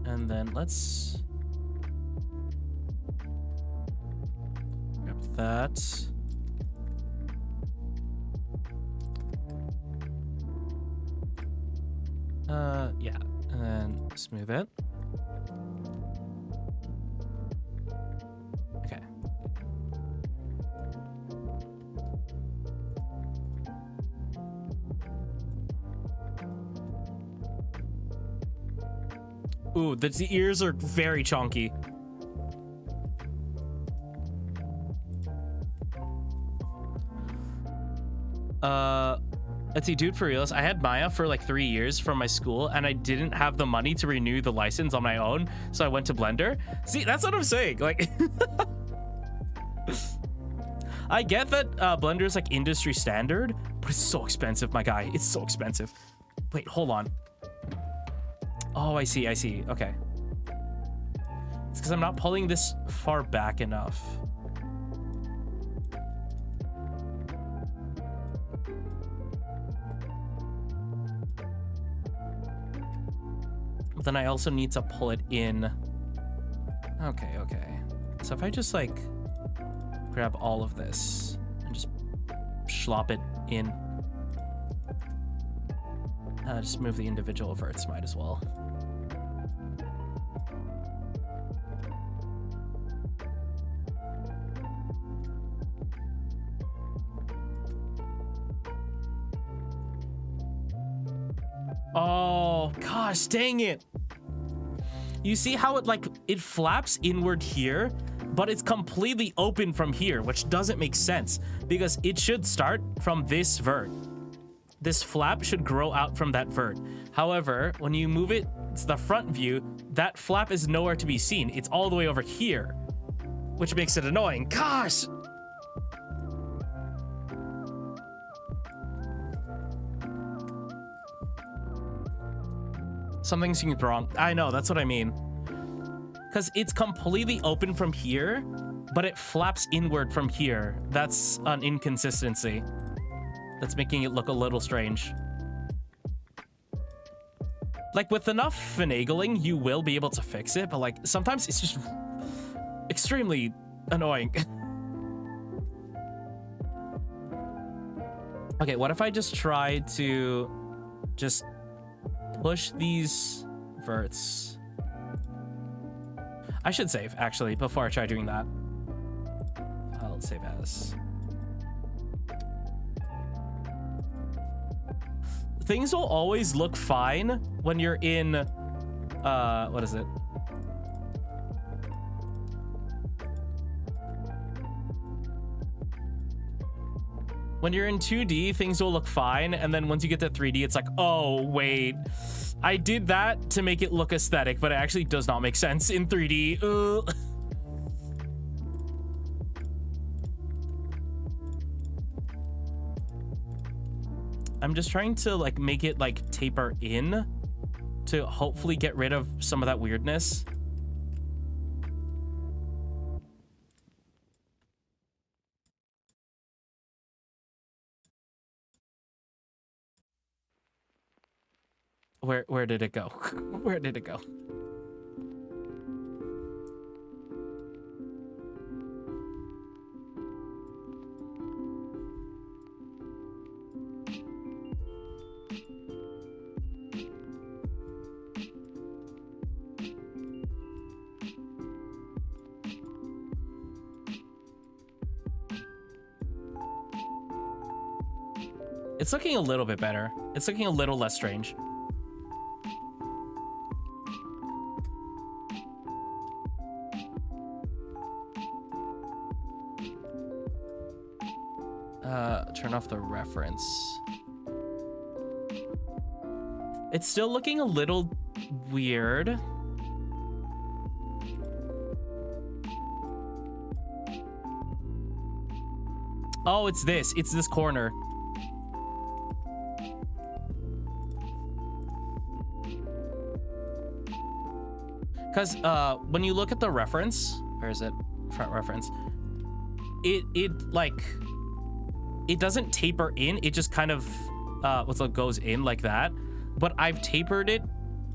And then let's grab that. Yeah, and then smooth it. Okay. Ooh, the ears are very chunky. Let's see, dude, for reals, I had Maya for like 3 years from my school, and I didn't have the money to renew the license on my own, so I went to Blender. See, that's what I'm saying. Like, I get that Blender is like industry standard, but it's so expensive, my guy. It's so expensive. Wait, hold on. Oh, I see. Okay. It's because I'm not pulling this far back enough. But then I also need to pull it in. Okay. So if I just like grab all of this and just slop it in. Just move the individual verts, might as well. Oh, gosh, dang it. You see how it like, it flaps inward here, but it's completely open from here, which doesn't make sense because it should start from this vert. This flap should grow out from that vert. However, when you move it it's the front view, that flap is nowhere to be seen. It's all the way over here, which makes it annoying. Gosh! Something seems wrong. I know, that's what I mean. Because it's completely open from here, but it flaps inward from here. That's an inconsistency. That's making it look a little strange. Like, with enough finagling, you will be able to fix it, but like, sometimes it's just extremely annoying. Okay, what if I just try to just push these verts? I should save, actually, before I try doing that. I'll save as. Things will always look fine when you're in, what is it? When you're in 2D, things will look fine, and then once you get to 3D, it's like, oh, wait. I did that to make it look aesthetic, but it actually does not make sense in 3D. Ugh. I'm just trying to like make it like taper in to hopefully get rid of some of that weirdness. Where did it go? Where did it go? It's looking a little bit better. It's looking a little less strange. Turn off the reference. It's still looking a little weird. Oh, it's this. It's this corner. Because when you look at the reference, where is it? Front reference. It doesn't taper in. It just kind of goes in like that. But I've tapered it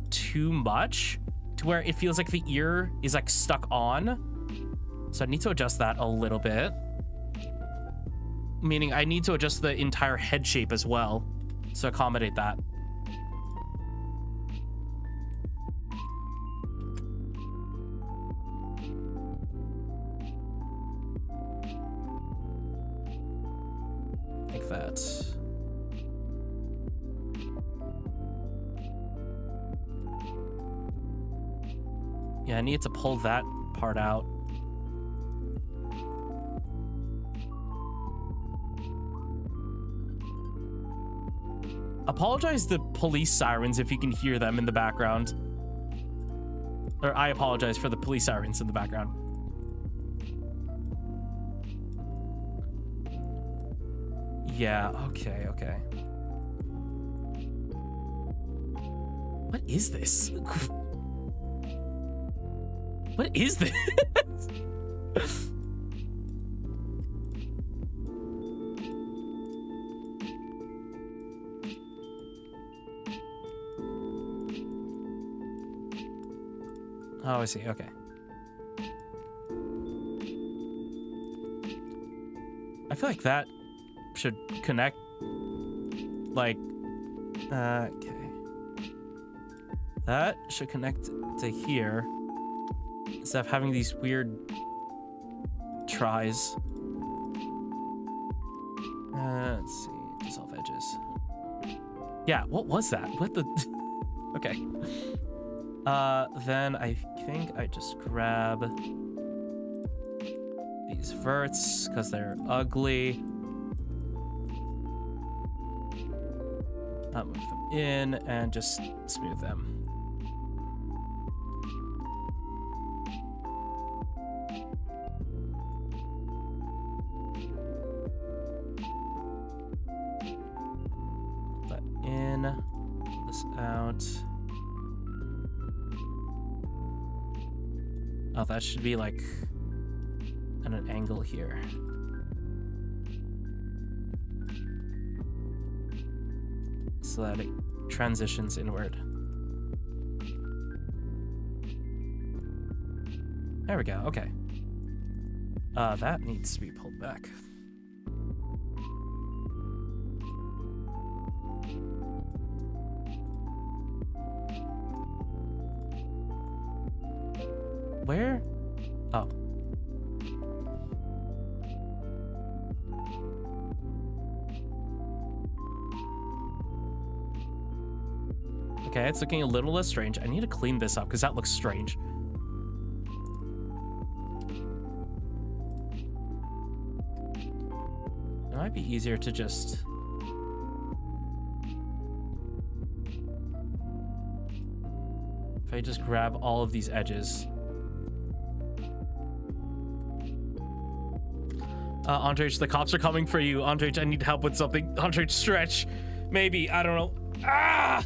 too much to where it feels like the ear is like stuck on. So I need to adjust that a little bit. Meaning I need to adjust the entire head shape as well to accommodate that. Like that. Yeah, I need to pull that part out. Apologize to police sirens if you can hear them in the background. Or I apologize for the police sirens in the background. Yeah, okay, okay. What is this? What is this? Oh, I see. Okay. I feel like that should connect. Like, okay. That should connect to here instead of having these weird tries. Let's see. Dissolve edges. Yeah, what was that? What the? Okay. Then I think I just grab these verts because they're ugly. Move them in and just smooth them. in, pull this out. Oh, that should be like at an angle here. So that it transitions inward. There we go, okay. That needs to be pulled back. Where? Oh. Okay, it's looking a little less strange. I need to clean this up because that looks strange. It might be easier to just... if I just grab all of these edges. Andrej, the cops are coming for you. Andrej, I need help with something. Andrej, stretch. Maybe, I don't know. Ah!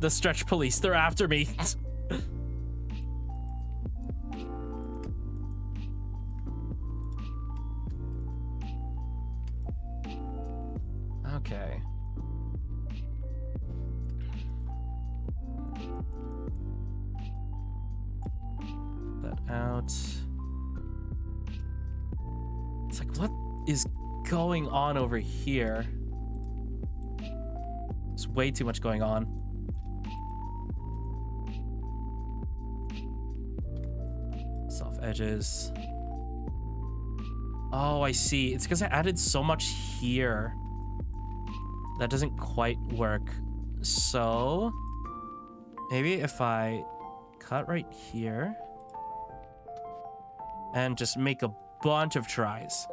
The stretch police, they're after me. Okay. That out. It's like, what is going on over here? There's way too much going on. Soft edges. Oh, I see. It's because I added so much here. That doesn't quite work. So maybe if I cut right here and just make a bunch of tries.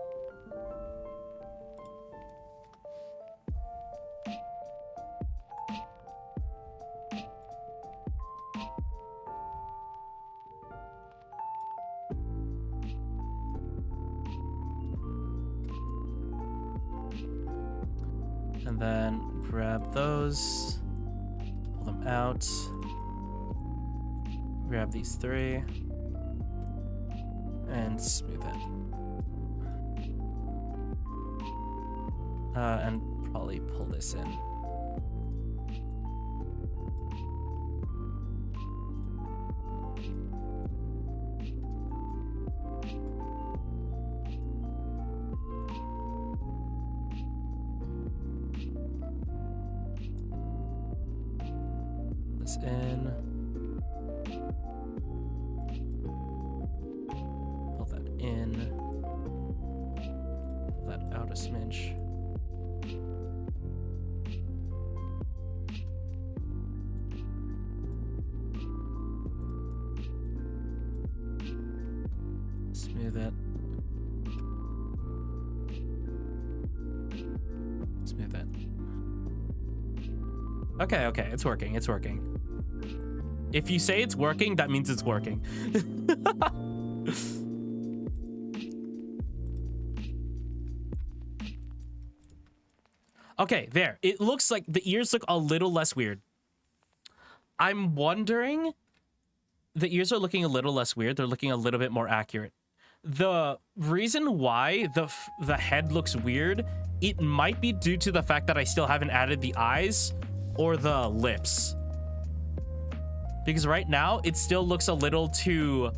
And then grab those, pull them out, grab these three, and smooth it. And probably pull this in. This in. Pull that in. Pull that out a smidge. Smooth it. Smooth it. Okay, okay, it's working, it's working. If you say it's working, that means it's working. Okay, there. It looks like the ears look a little less weird. I'm wondering... The ears are looking a little less weird. They're looking a little bit more accurate. The reason why the head looks weird, it might be due to the fact that I still haven't added the eyes or the lips. Because right now, it still looks a little too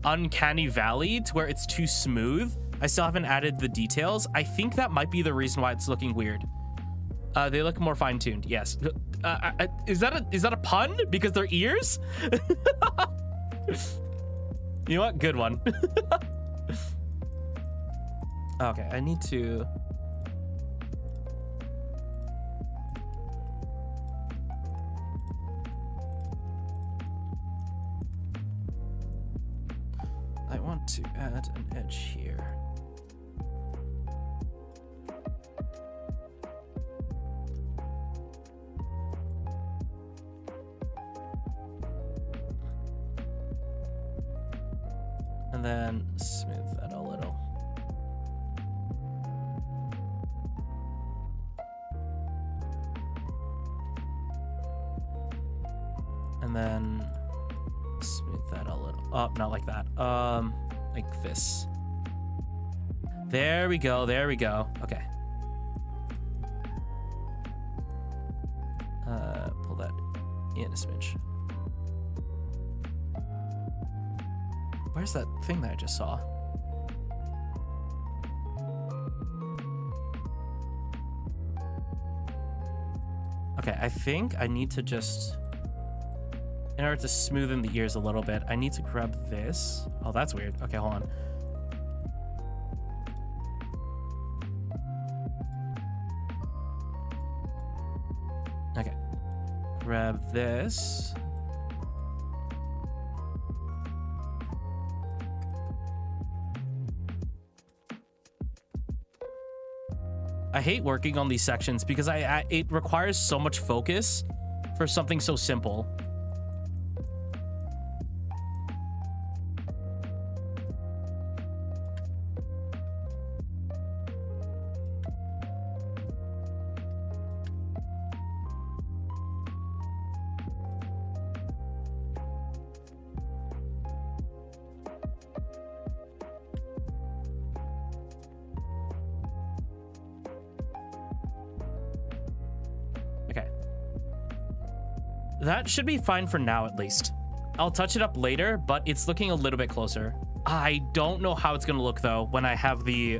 uncanny valley to where it's too smooth. I still haven't added the details. I think that might be the reason why it's looking weird. They look more fine-tuned, yes. Is that a pun? Because they're ears? You know what? Good one. Okay, I need to... I want to add an edge here. And then smooth that a little. not like that. Like this. There we go. There we go. Okay. Pull that in a smidge. Where's that thing that I just saw? Okay, I think I need to just, in order to smoothen the ears a little bit, I need to grab this. Oh, that's weird. Okay, hold on. Okay. Grab this. I hate working on these sections because it requires so much focus for something so simple. That should be fine for now, at least. I'll touch it up later, but it's looking a little bit closer. I don't know how it's gonna look, though, when I have the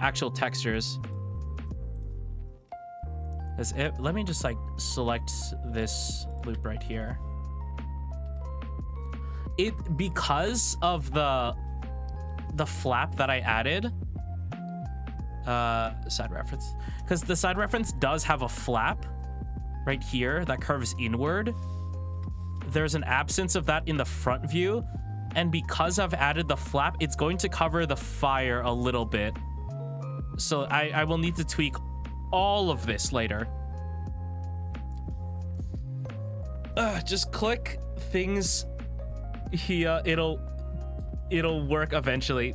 actual textures. Let me just, like, select this loop right here. Because of the flap that I added, side reference, because the side reference does have a flap right here that curves inward. There's an absence of that in the front view, and because I've added the flap, it's going to cover the fire a little bit, so I will need to tweak all of this later. Just click things here, it'll work eventually.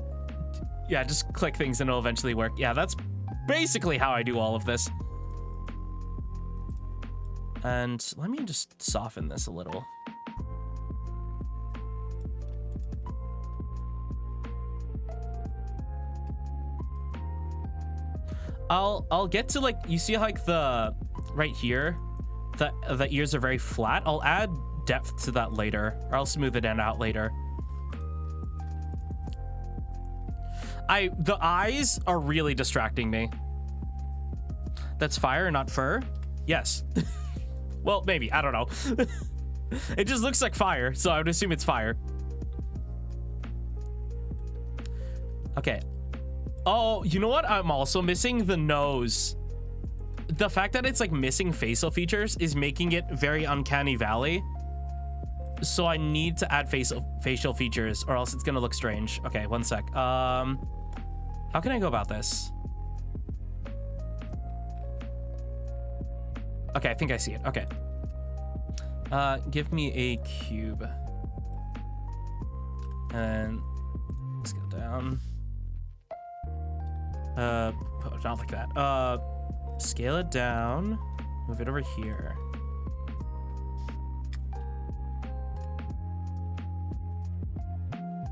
Yeah, just click things and it'll eventually work. Yeah, that's basically how I do all of this. And let me just soften this a little. I'll get to, like, you see like the right here, the ears are very flat. I'll add depth to that later, or I'll smooth it out later. The eyes are really distracting me. That's fire, not fur? Yes. Well, maybe. I don't know. It just looks like fire, so I would assume it's fire. Okay. Oh, you know what? I'm also missing the nose. The fact that it's, like, missing facial features is making it very uncanny valley. So I need to add facial features, or else it's gonna look strange. Okay, one sec. How can I go about this? Okay, I think I see it. Okay. Give me a cube. And let's go down. Not like that. Scale it down. Move it over here.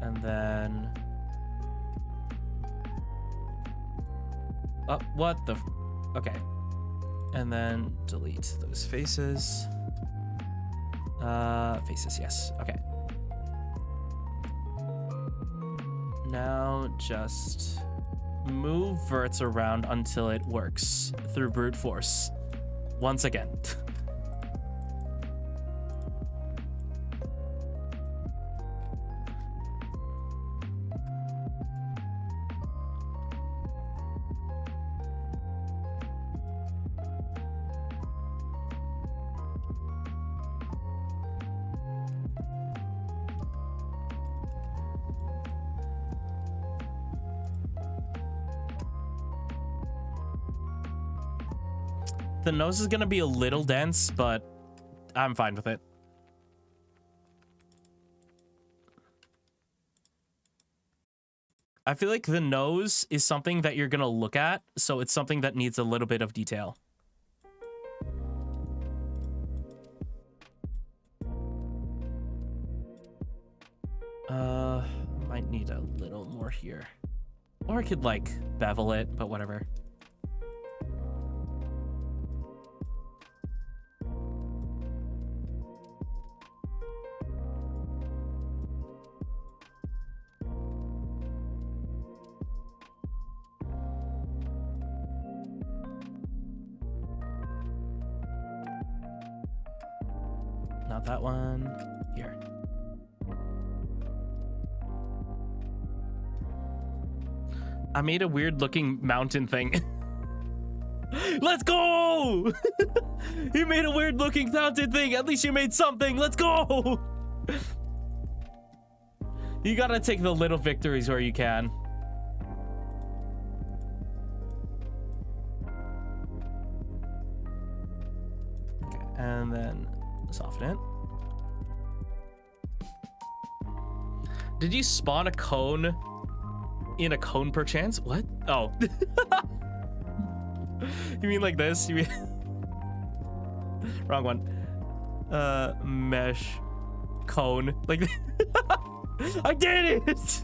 And then... Oh, what the... Okay. And then delete those faces. Faces, yes. Okay. Now just move verts around until it works through brute force. Once again. The nose is gonna be a little dense, but I'm fine with it. I feel like the nose is something that you're gonna look at, so it's something that needs a little bit of detail. Might need a little more here. Or I could like bevel it, but whatever. Not that one. Here. I made a weird looking mountain thing. Let's go! You made a weird looking mountain thing. At least you made something. Let's go! You gotta take the little victories where you can. Okay, and then soften it. Did you spawn a cone in a cone perchance? What? Oh. You mean like this? You mean wrong one. Mesh cone. Like I did it!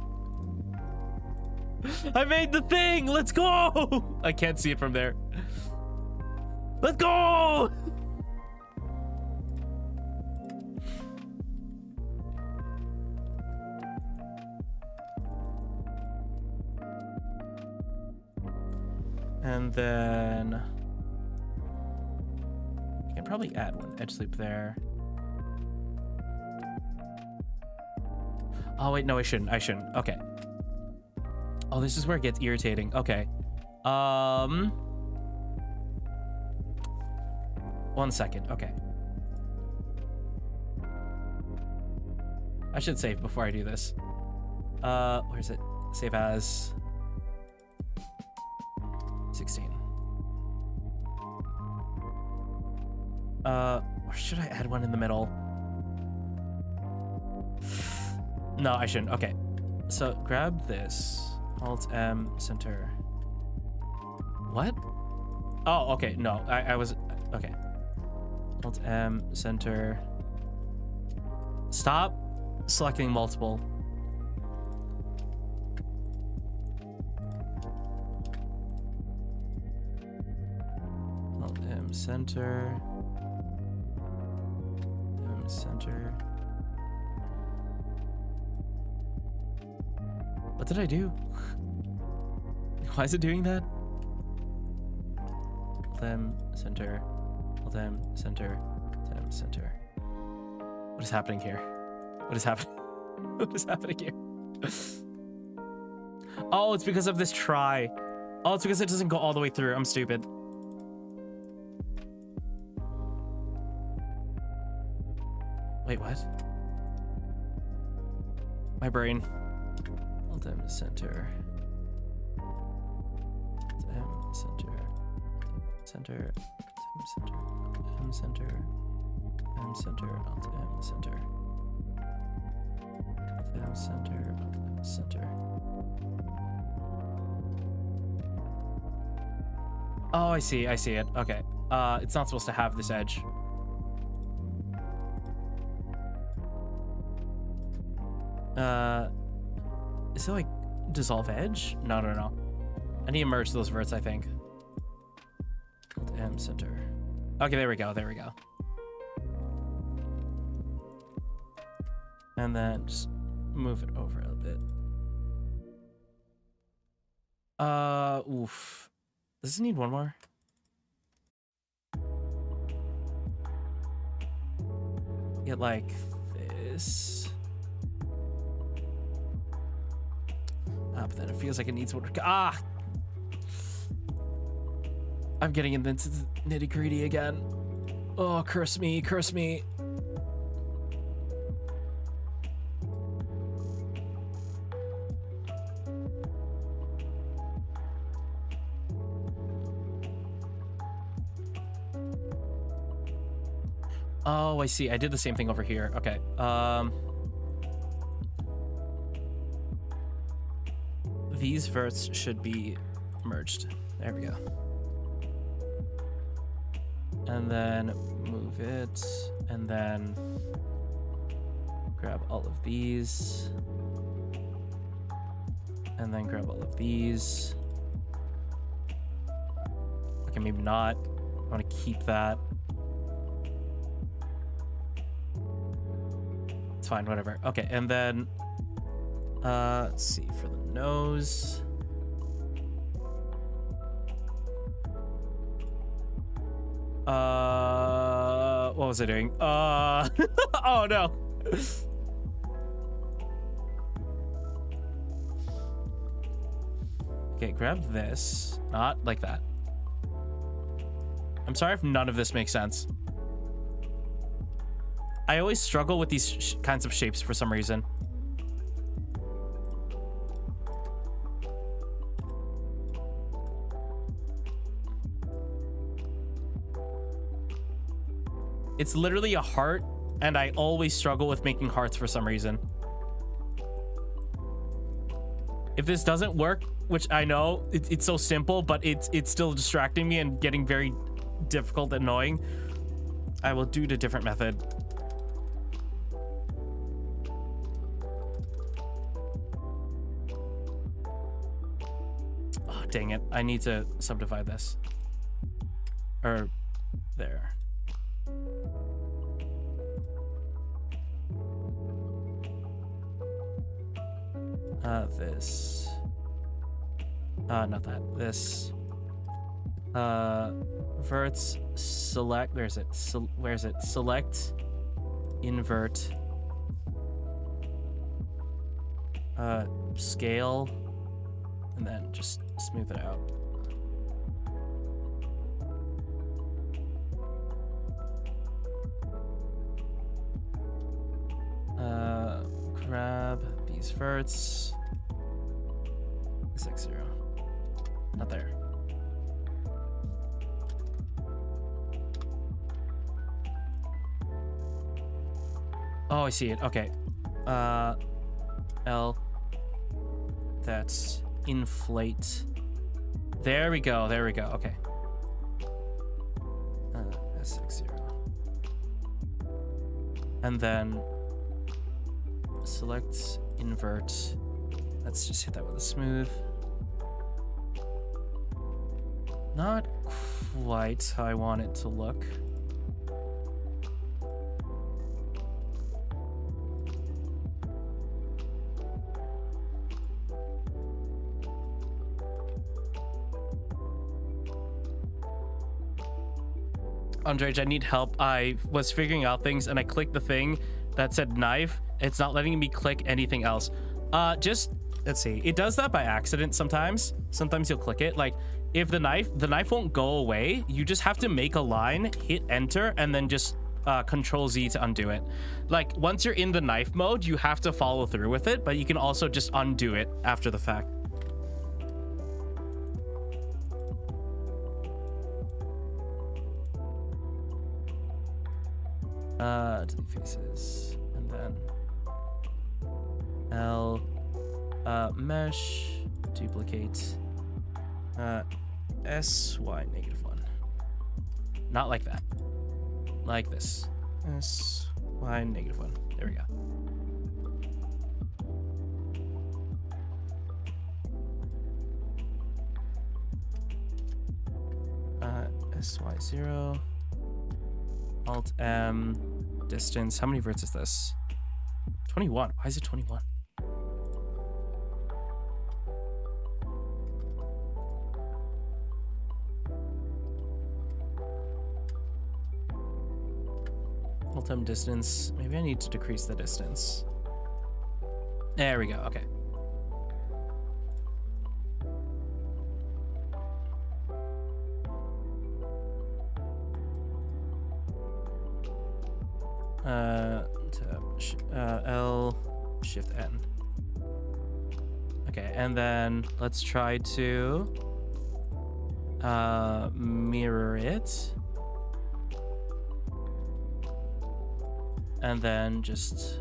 I made the thing! Let's go! I can't see it from there. Let's go! And then I can probably add one edge sleep there. Oh wait, no, I shouldn't. Okay. Oh, this is where it gets irritating. Okay. 1 second. Okay. I should save before I do this. Where is it? Save as 16. Or should I add one in the middle? No, I shouldn't. Okay. So grab this. Alt M, center. What? Oh, okay. No, I was, okay. Alt M, center. Stop selecting multiple. Alt M, center. M, center. What did I do? Why is it doing that? Them center, them center, them center. What is happening here? What is happening? What is happening here? Oh, it's because of this try. Oh, it's because it doesn't go all the way through. I'm stupid. Wait, what? My brain. Them center. M center. Center. M center. M center. M center. Alt M center. M center. M center. Oh, I see. I see it. Okay. It's not supposed to have this edge. Is it like dissolve edge? No, no, no. I need to merge those verts, I think. Alt M center. Okay, there we go. There we go. And then just move it over a bit. Oof. Does it need one more? Get like this. But then it feels like it needs more. Ah! I'm getting into the nitty-gritty again. Oh, curse me, curse me. Oh, I see. I did the same thing over here. Okay. These verts should be merged. There we go. And then move it, and then grab all of these. And then grab all of these. Okay, maybe not. I want to keep that. It's fine, whatever. Okay, and then let's see for the nose. What was I doing? Oh no. Okay, grab this. Not like that. I'm sorry if none of this makes sense. I always struggle with these kinds of shapes for some reason. It's literally a heart, and I always struggle with making hearts for some reason. If this doesn't work, which I know it's so simple, but it's still distracting me and getting very difficult and annoying, I will do the different method. Oh, dang it. I need to subdivide this. Or there. This. Not that. This. Verts, select, where's it? Where's it? Select, invert, scale, and then just smooth it out. Grab these verts. 6-0. Not there. Oh, I see it. Okay. L. That's inflate. There we go. There we go. Okay. S60. And then select, invert. Let's just hit that with a smooth. Not quite how I want it to look. Andrej, I need help. I was figuring out things and I clicked the thing that said knife. It's not letting me click anything else. Just, let's see. It does that by accident sometimes. Sometimes you'll click it. Like, if the knife won't go away, you just have to make a line, hit enter, and then just Control Z to undo it. Like, once you're in the knife mode, you have to follow through with it, but you can also just undo it after the fact. Delete faces, and then L, mesh, duplicate, SY -1. Not like that. Like this. SY -1. There we go. SY0. Alt M. Distance. How many verts is this? 21. Why is it 21? Alt M distance. Maybe I need to decrease the distance. There we go. Okay. L, Shift N. Okay, and then let's try to mirror it. And then just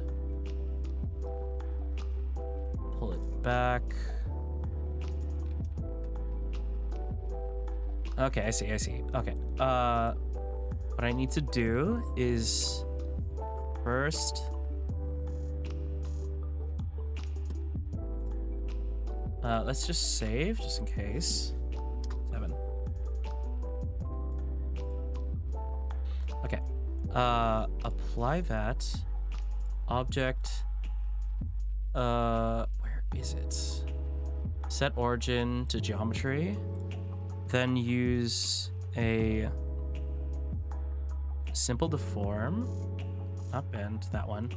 pull it back. Okay, I see. Okay. What I need to do is first Let's just save, just in case. 7. Okay. Apply that. Object. Where is it? Set origin to geometry. Then use a simple deform. Not bend, that one.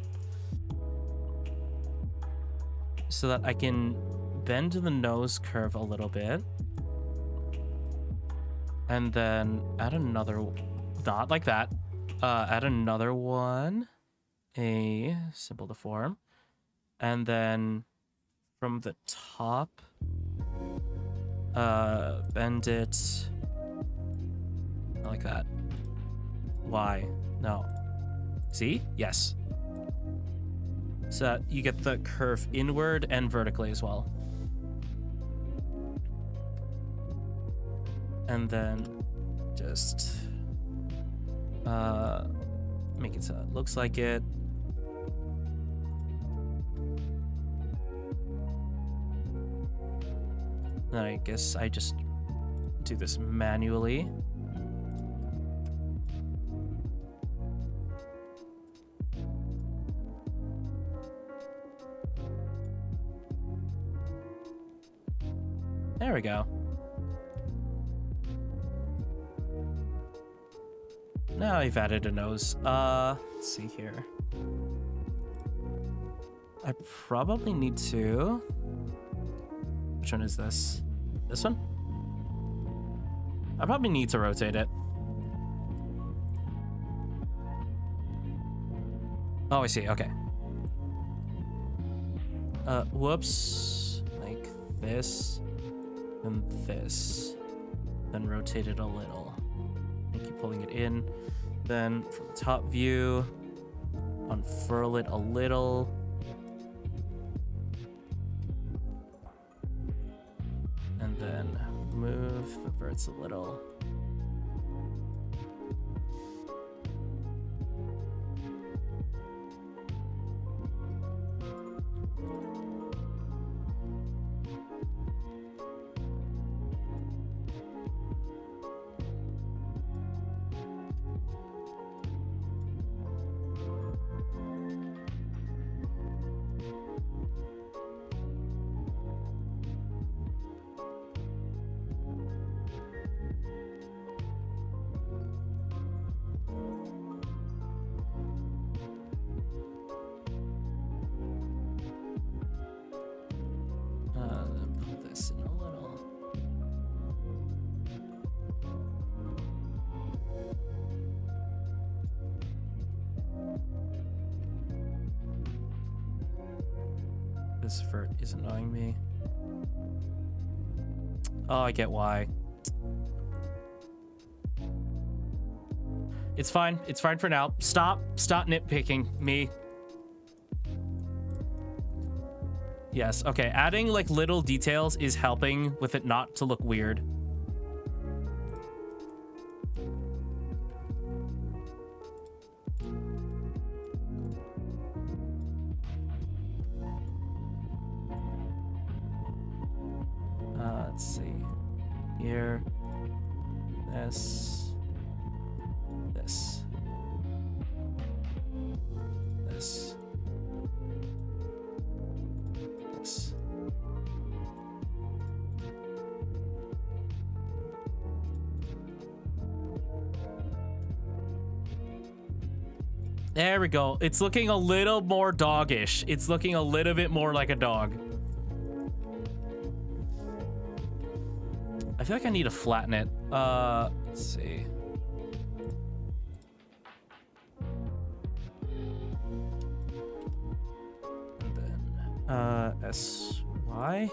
So that I can bend the nose curve a little bit. And then add another, not like that. Add another one. A simple deform. And then from the top, bend it like that. Why? No. See? Yes. So that you get the curve inward and vertically as well. And then just make it so it looks like it. Then I guess I just do this manually. There we go. Now I've added a nose. Let's see here. I probably need to... Which one is this? This one? I probably need to rotate it. Oh, I see. Okay. Whoops. Like this. And this. Then rotate it a little. And keep pulling it in. Then from the top view, unfurl it a little. And then move the verts a little. This vert is annoying me. Oh, I get why. It's fine. It's fine for now. Stop nitpicking me. Yes, okay. Adding like little details is helping with it not to look weird. Let's see. Here. This. This. This. This. There we go. It's looking a little more doggish. It's looking a little bit more like a dog. I feel like I need to flatten it. Let's see. And then, SY?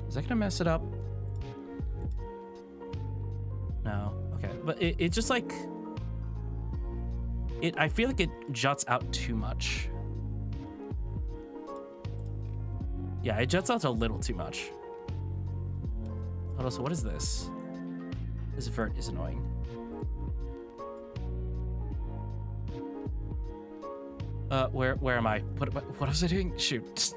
Is that gonna mess it up? No. Okay, but it just like... I feel like it juts out too much. Yeah, it juts out a little too much. Also, what is this? This vert is annoying. Where am I? What was I doing? Shoot.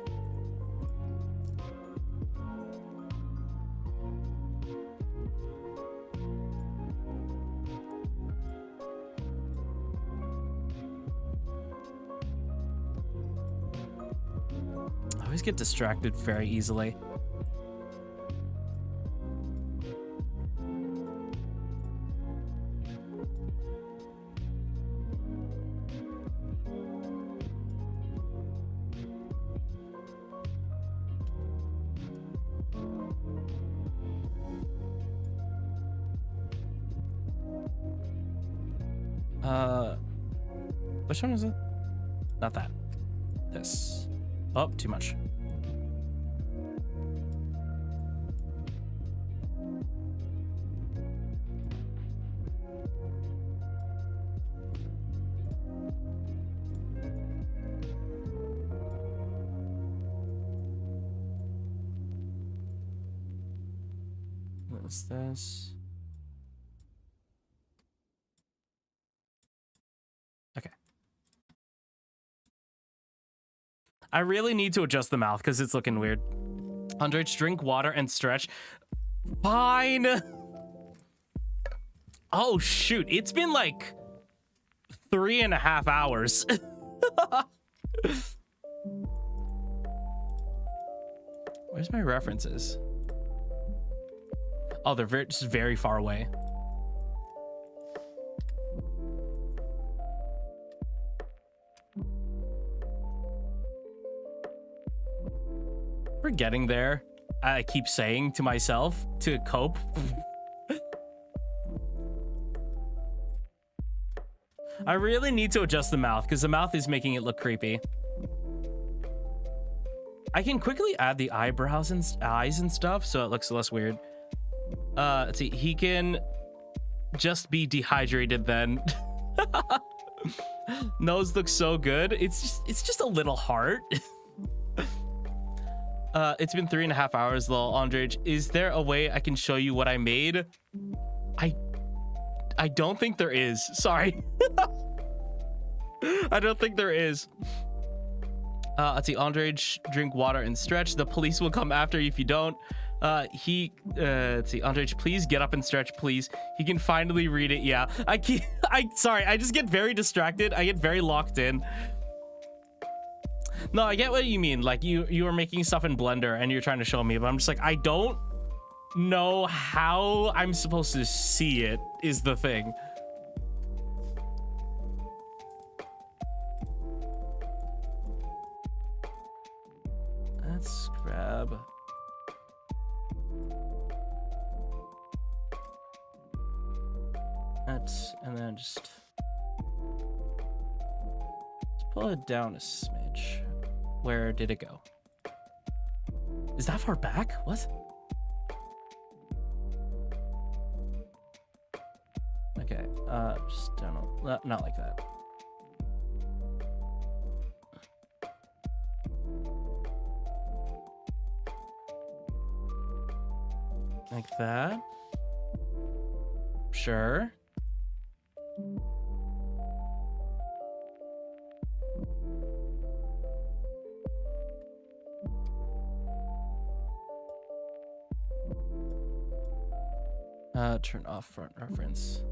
always get distracted very easily. Which one is it? Not that. This. Oh, too much. What is this? Okay. I really need to adjust the mouth because it's looking weird. Andrej, drink water and stretch. Fine. Oh, shoot. It's been like 3.5 hours. Where's my references? Oh, they're just very far away. We're getting there. I keep saying to myself to cope. I really need to adjust the mouth because the mouth is making it look creepy. I can quickly add the eyebrows and eyes and stuff so it looks less weird. Let's see. He can just be dehydrated then. Nose looks so good. It's just a little heart. It's been 3.5 hours, lol. Andrej, is there a way I can show you what I made? I don't think there is. Sorry. I don't think there is. Let's see. Andrej, drink water and stretch. The police will come after you if you don't. Let's see. Andrej, please get up and stretch, please. He can finally read it. Yeah. Sorry. I just get very distracted. I get very locked in. No, I get what you mean. Like you were making stuff in Blender and you're trying to show me, but I'm just like, I don't know how I'm supposed to see it is the thing. Let's grab. That and then just pull it down a smidge. Where did it go? Is that far back? What? Okay, just don't know. Not like that. Like that. Sure. Turn off front reference.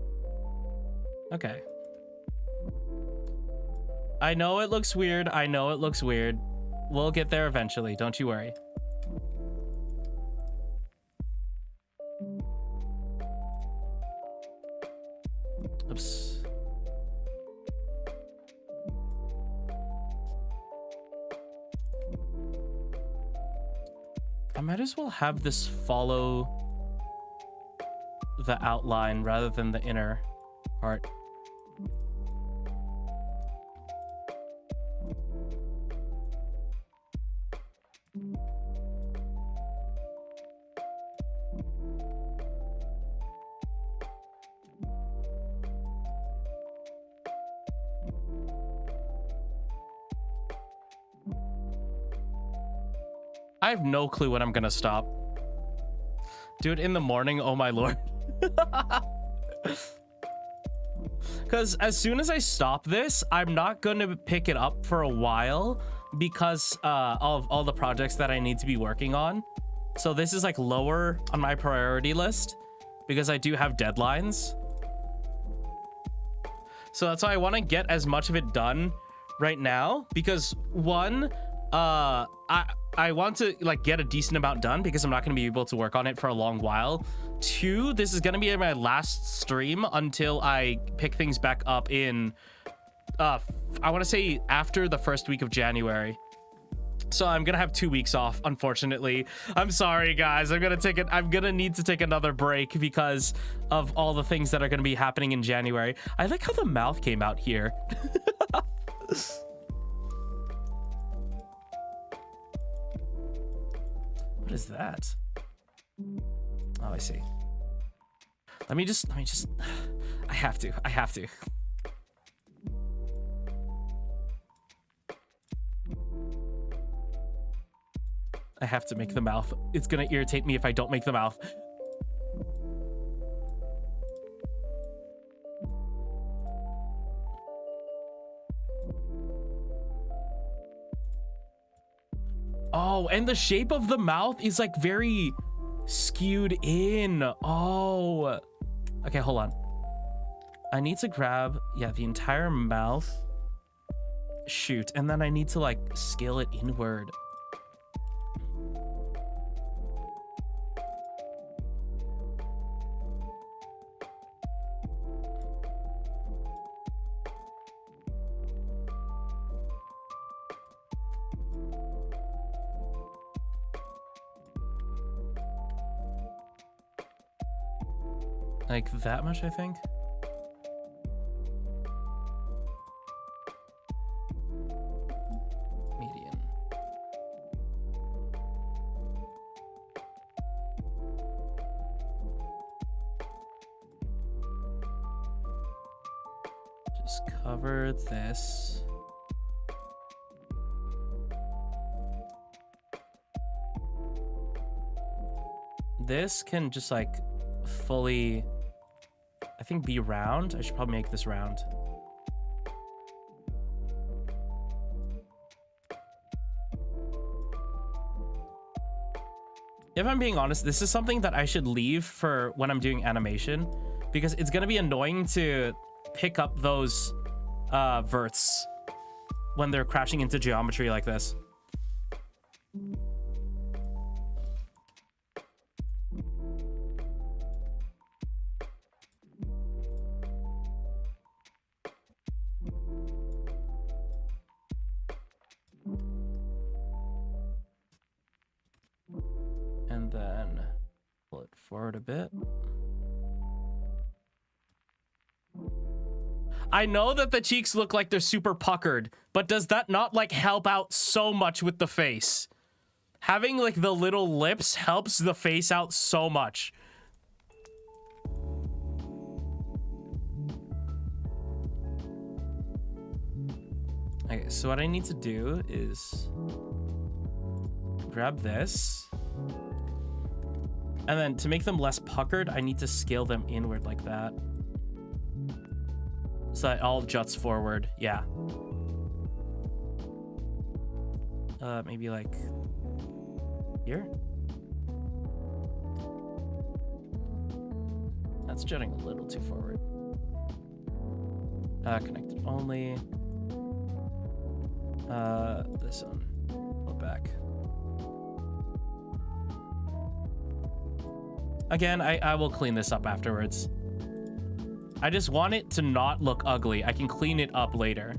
Okay. I know it looks weird. I know it looks weird. We'll get there eventually. Don't you worry. Oops. I might as well have this follow the outline rather than the inner part. I have no clue when I'm gonna stop. Do it in the morning, oh my lord. Because as soon as I stop this, I'm not gonna pick it up for a while because of all the projects that I need to be working on. So this is like lower on my priority list because I do have deadlines. So that's why I want to get as much of it done right now because one, I want to like get a decent amount done because I'm not going to be able to work on it for a long while. 2, this is going to be my last stream until I pick things back up in I want to say after the first week of January. So I'm gonna have 2 weeks off, unfortunately. I'm sorry, guys. I'm gonna need to take another break because of all the things that are gonna be happening in January. I like how the mouth came out here. What is that? Oh, I see. Let me just I have to. I have to make the mouth. It's gonna irritate me if I don't make the mouth. Oh, and the shape of the mouth is like very skewed in. Oh. Okay, hold on. I need to grab, yeah, the entire mouth. Shoot, and then I need to like scale it inward. Like that much, I think. Median. Just cover this. This can just like fully, I think, be round. I should probably make this round. If I'm being honest, this is something that I should leave for when I'm doing animation because it's going to be annoying to pick up those verts when they're crashing into geometry like this. And then pull it forward a bit. I know that the cheeks look like they're super puckered, but does that not like help out so much with the face? Having like the little lips helps the face out so much. Okay, so what I need to do is grab this. And then to make them less puckered, I need to scale them inward like that. So that it all juts forward. Yeah. Maybe like here. That's jutting a little too forward. Connected only. This one. Pull it back. Again, I will clean this up afterwards. I just want it to not look ugly. I can clean it up later.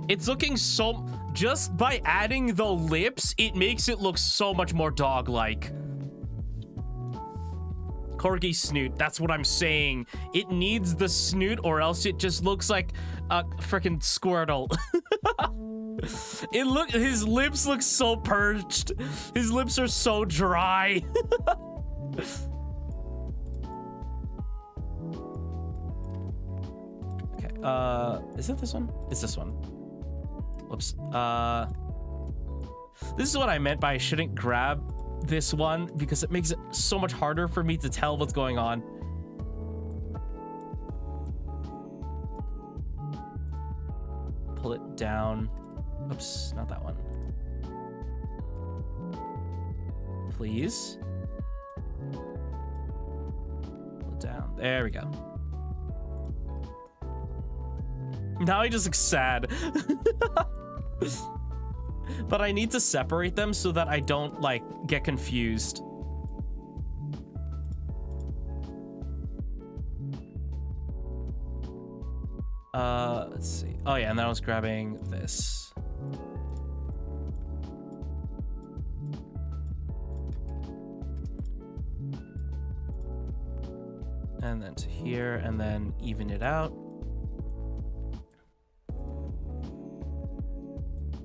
It's looking so... Just by adding the lips, it makes it look so much more dog-like. Corgi snoot, that's what I'm saying. It needs the snoot or else it just looks like a freaking Squirtle. His lips look so purged. His lips are so dry. Okay, is it this one? It's this one. Whoops. This is what I meant by I shouldn't grab this one because it makes it so much harder for me to tell what's going on. Pull it down. Oops, not that one. Please. Pull it down. There we go. Now he just looks sad. But I need to separate them so that I don't, like, get confused. Let's see. Oh, yeah, and then I was grabbing this. And then to here, and then even it out.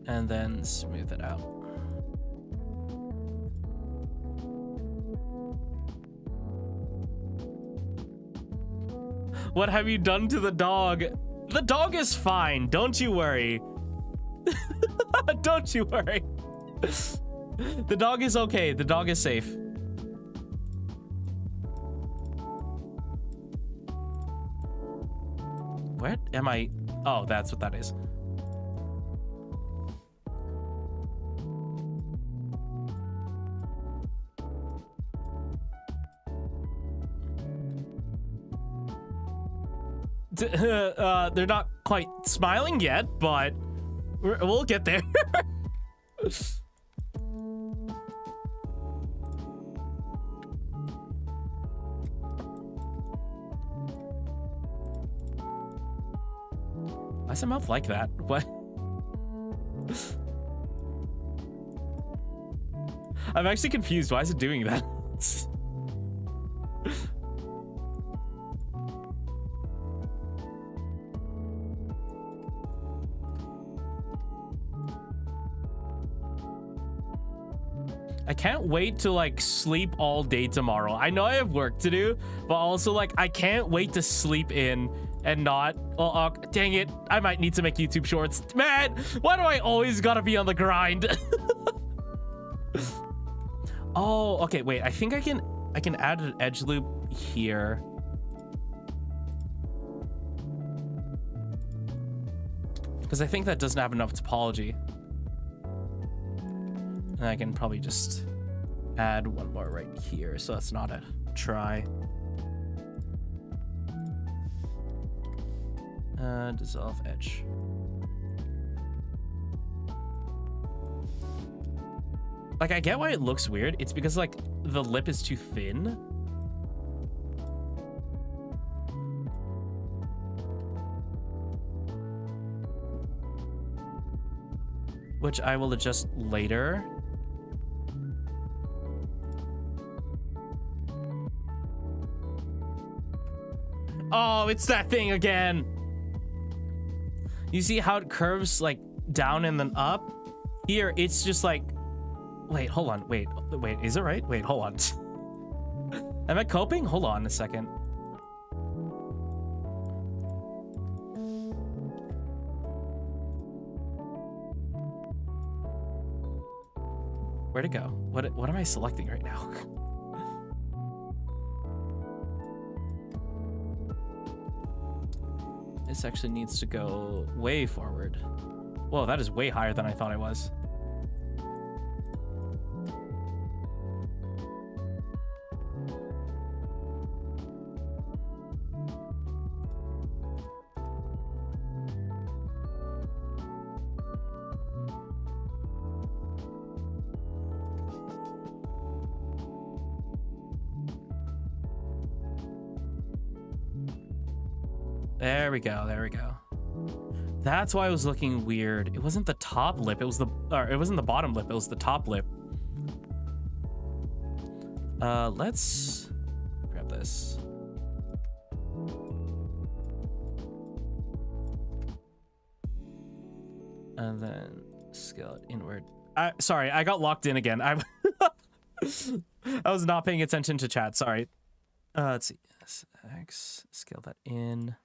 And then smooth it out. What have you done to the dog? The dog is fine. Don't you worry. Don't you worry. The dog is okay. The dog is safe. What am I? Oh, that's what that is. They're not quite smiling yet, but we'll get there. Why's the mouth like that? What? I'm actually confused. Why is it doing that? I can't wait to, like, sleep all day tomorrow. I know I have work to do, but also, like, I can't wait to sleep in and not... Oh, dang it. I might need to make YouTube shorts. Man, why do I always gotta be on the grind? Oh, okay, wait. I think I can add an edge loop here. Because I think that doesn't have enough topology. And I can probably just add one more right here, so that's not a try. Dissolve edge. Like, I get why it looks weird. It's because, like, the lip is too thin. Which I will adjust later. Oh, it's that thing again. You see how it curves, like, down and then up? Here, it's just like... Wait, hold on. Wait, is it right? Wait, hold on. Am I coping? Hold on a second. Where'd it go? What am I selecting right now? This actually needs to go way forward. Whoa, that is way higher than I thought I was. There we go, there we go. That's why it was looking weird. It wasn't the top lip, it was the, or it wasn't the bottom lip, it was the top lip. Let's grab this. And then scale it inward. Sorry, I got locked in again. I was not paying attention to chat, sorry. Let's see, SX, scale that in.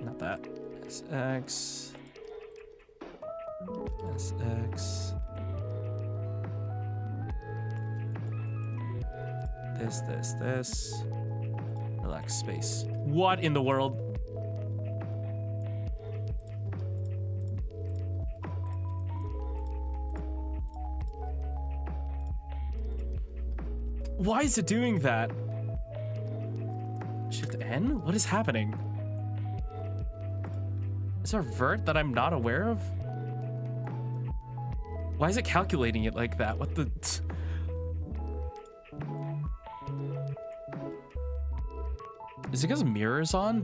Not that. SX. SX. This. Relax space. What in the world? Why is it doing that? Shift N? What is happening? Is there a vert that I'm not aware of? Why is it calculating it like that? What the... Is it because mirror's on?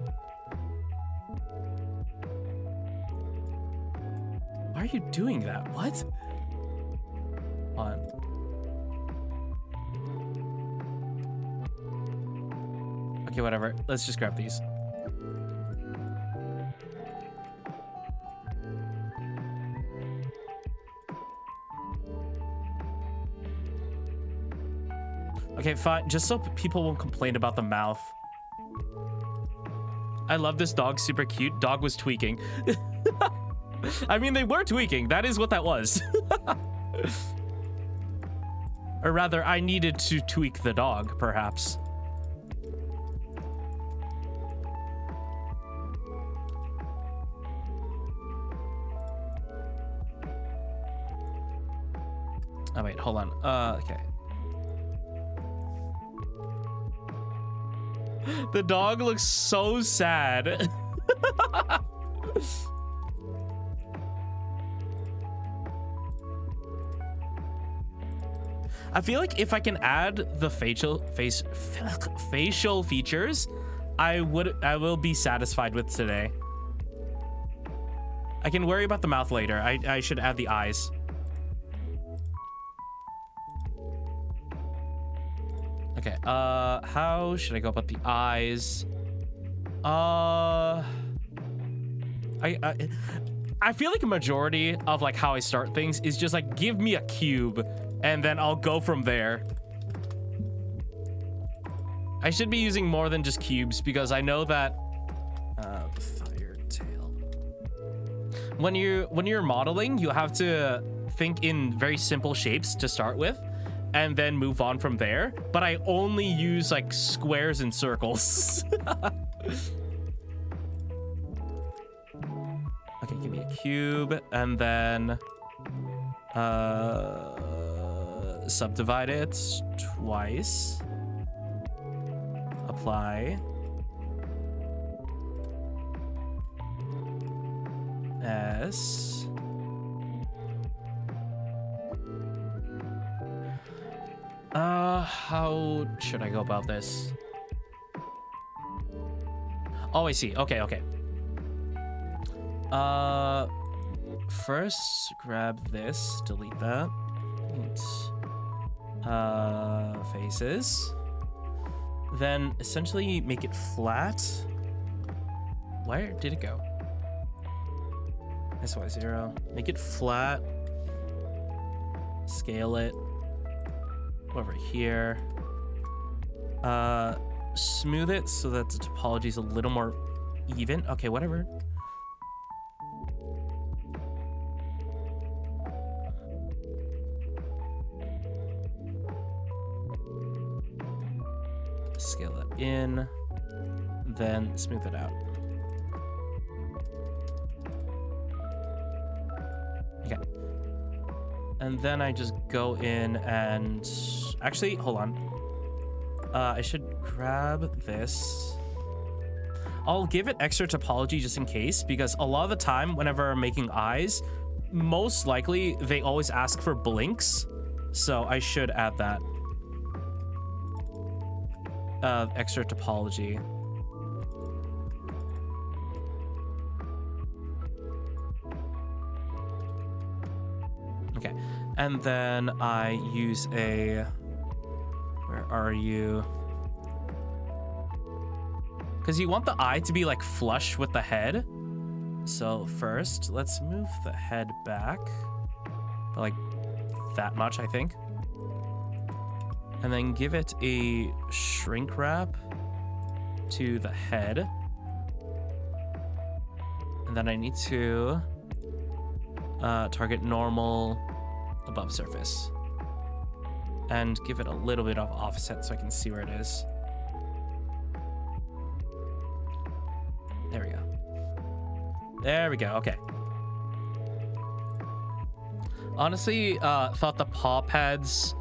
Why are you doing that? What? On. Okay, whatever. Let's just grab these. Okay, fine. Just so people won't complain about the mouth. I love this dog. Super cute. Dog was tweaking. I mean, they were tweaking. That is what that was. Or rather, I needed to tweak the dog, perhaps. Oh, wait, hold on. Okay. The dog looks so sad. I feel like if I can add the facial features, I will be satisfied with today. I can worry about the mouth later. I should add the eyes. Okay, how should I go about the eyes? I feel like a majority of like how I start things is just like give me a cube and then I'll go from there. I should be using more than just cubes because I know that fire tail. When you're modeling, you have to think in very simple shapes to start with and then move on from there, but I only use like squares and circles. Okay, give me a cube and then subdivide it twice. Apply. S. How should I go about this? Oh, I see. Okay, okay. First grab this, delete that. Faces. Then essentially make it flat. Where did it go? SY0. Make it flat. Scale it. Over here. Smooth it so that the topology is a little more even. Okay, whatever. Scale that in, then smooth it out. Okay. And then I just go in and actually, hold on. I should grab this. I'll give it extra topology just in case, because a lot of the time whenever I'm making eyes, most likely they always ask for blinks. So I should add that. Extra topology. Okay, and then I use a, where are you? Because you want the eye to be like flush with the head. So first, let's move the head back, by like that much, I think. And then give it a shrink wrap to the head. And then I need to target normal above surface. And give it a little bit of offset so I can see where it is. There we go. There we go, okay. Honestly, thought the paw pads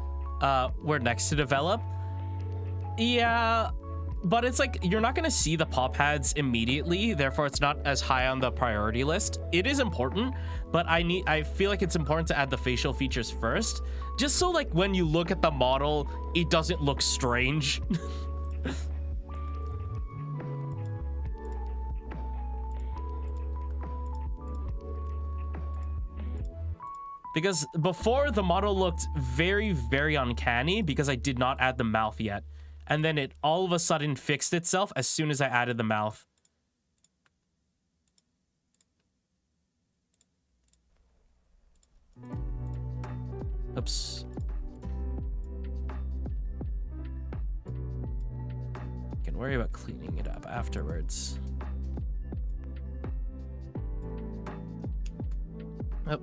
were next to develop, Yeah, but it's like you're not going to see the paw pads immediately, therefore it's not as high on the priority list. It is important, but I feel like it's important to add the facial features first, just so like when you look at the model, it doesn't look strange. Because before, the model looked very, very uncanny because I did not add the mouth yet. And then it all of a sudden fixed itself as soon as I added the mouth. Oops. Can worry about cleaning it up afterwards. Oh.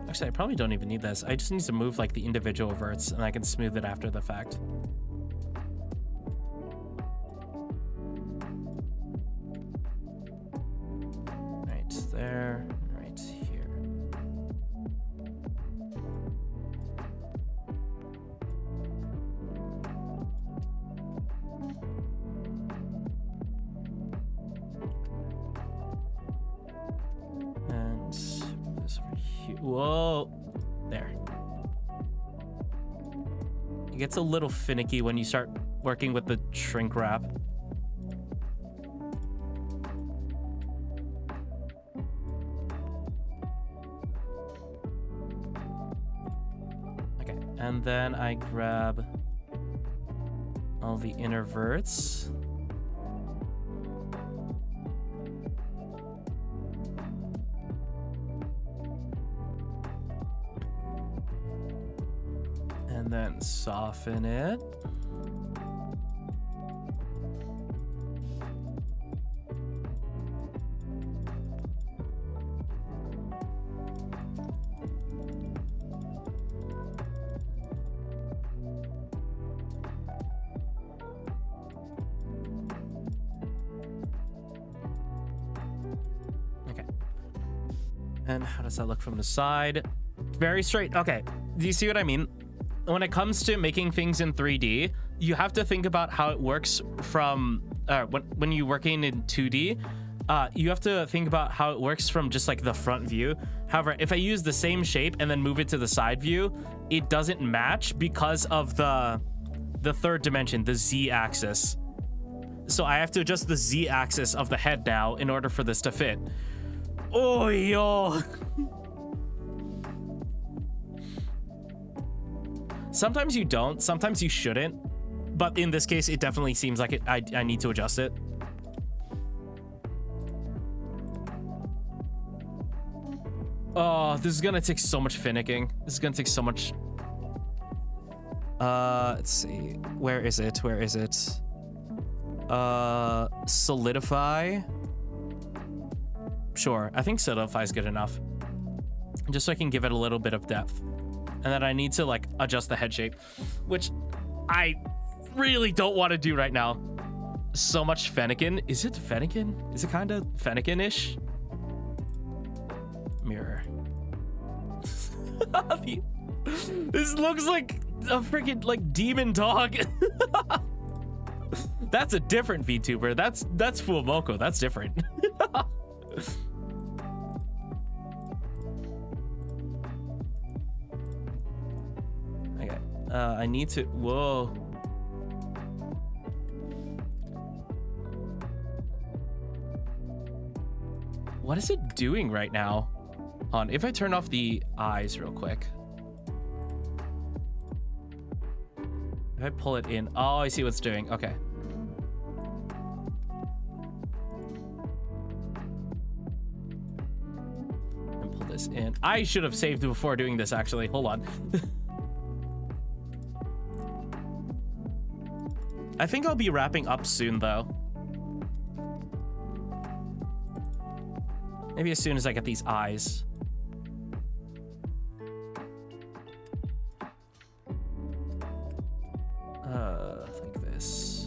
Actually, I probably don't even need this. I just need to move like the individual verts and I can smooth it after the fact. Right there, right here. And this over here. Whoa, there. It gets a little finicky when you start working with the shrink wrap. Okay, and then I grab all the inner verts. And then soften it. Okay. And how does that look from the side? Very straight. Okay. Do you see what I mean? When it comes to making things in 3D, you have to think about how it works from when you're working in 2D. You have to think about how it works from just like the front view. However, if I use the same shape and then move it to the side view, it doesn't match because of the third dimension, the Z axis. So I have to adjust the Z axis of the head now in order for this to fit. Oh, yo. Sometimes you don't, sometimes you shouldn't, but in this case, it definitely seems like I need to adjust it. Oh, this is gonna take so much finicking. This is gonna take so much. Let's see. Where is it? Where is it? Solidify. Sure, I think solidify is good enough. Just so I can give it a little bit of depth. And then I need to like adjust the head shape, which I really don't want to do right now. So much fennekin. Is it fennekin? Is it kind of fennekin-ish? Mirror. This looks like a freaking like demon dog. That's a different VTuber. That's Fuomoko. That's different. Okay. I need to. Whoa. What is it doing right now? If I turn off the eyes real quick. If I pull it in. Oh, I see what's doing. Okay. And pull this in. I should have saved before doing this, actually. Hold on. I think I'll be wrapping up soon, though. Maybe as soon as I get these eyes. Like this.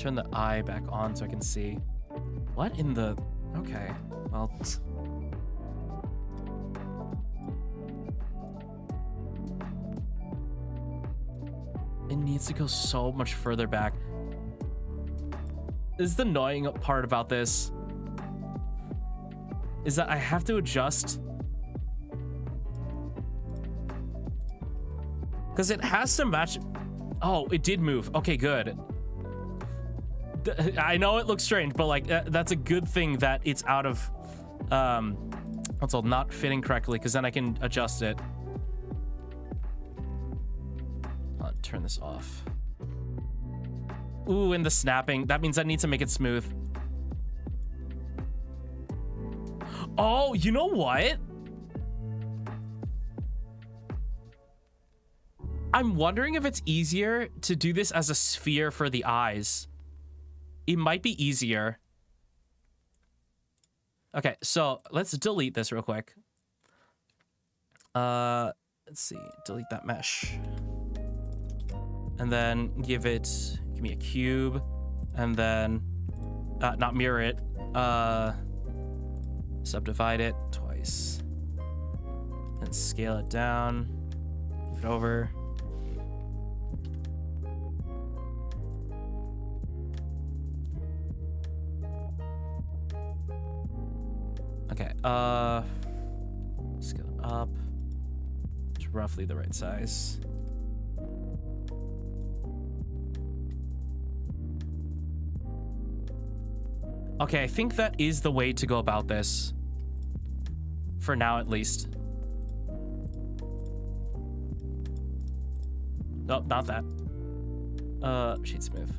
turn the eye back on so I can see. What in the... Okay, well... It needs to go so much further back. This is the annoying part about this. Is that I have to adjust. Because it has to match... Oh, it did move. Okay, good. I know it looks strange, but like that's a good thing that it's out of... what's all not fitting correctly, because then I can adjust it. I'll turn this off. Ooh, and the snapping. That means I need to make it smooth. Oh, you know what? I'm wondering if it's easier to do this as a sphere for the eyes. It might be easier. Okay, so let's delete this real quick. Let's see, delete that mesh. And then give me a cube, and then not mirror it, subdivide it twice, and scale it down, move it over. Okay, scale it up. It's roughly the right size. Okay, I think that is the way to go about this. For now, at least. Oh, not that. Shade smooth.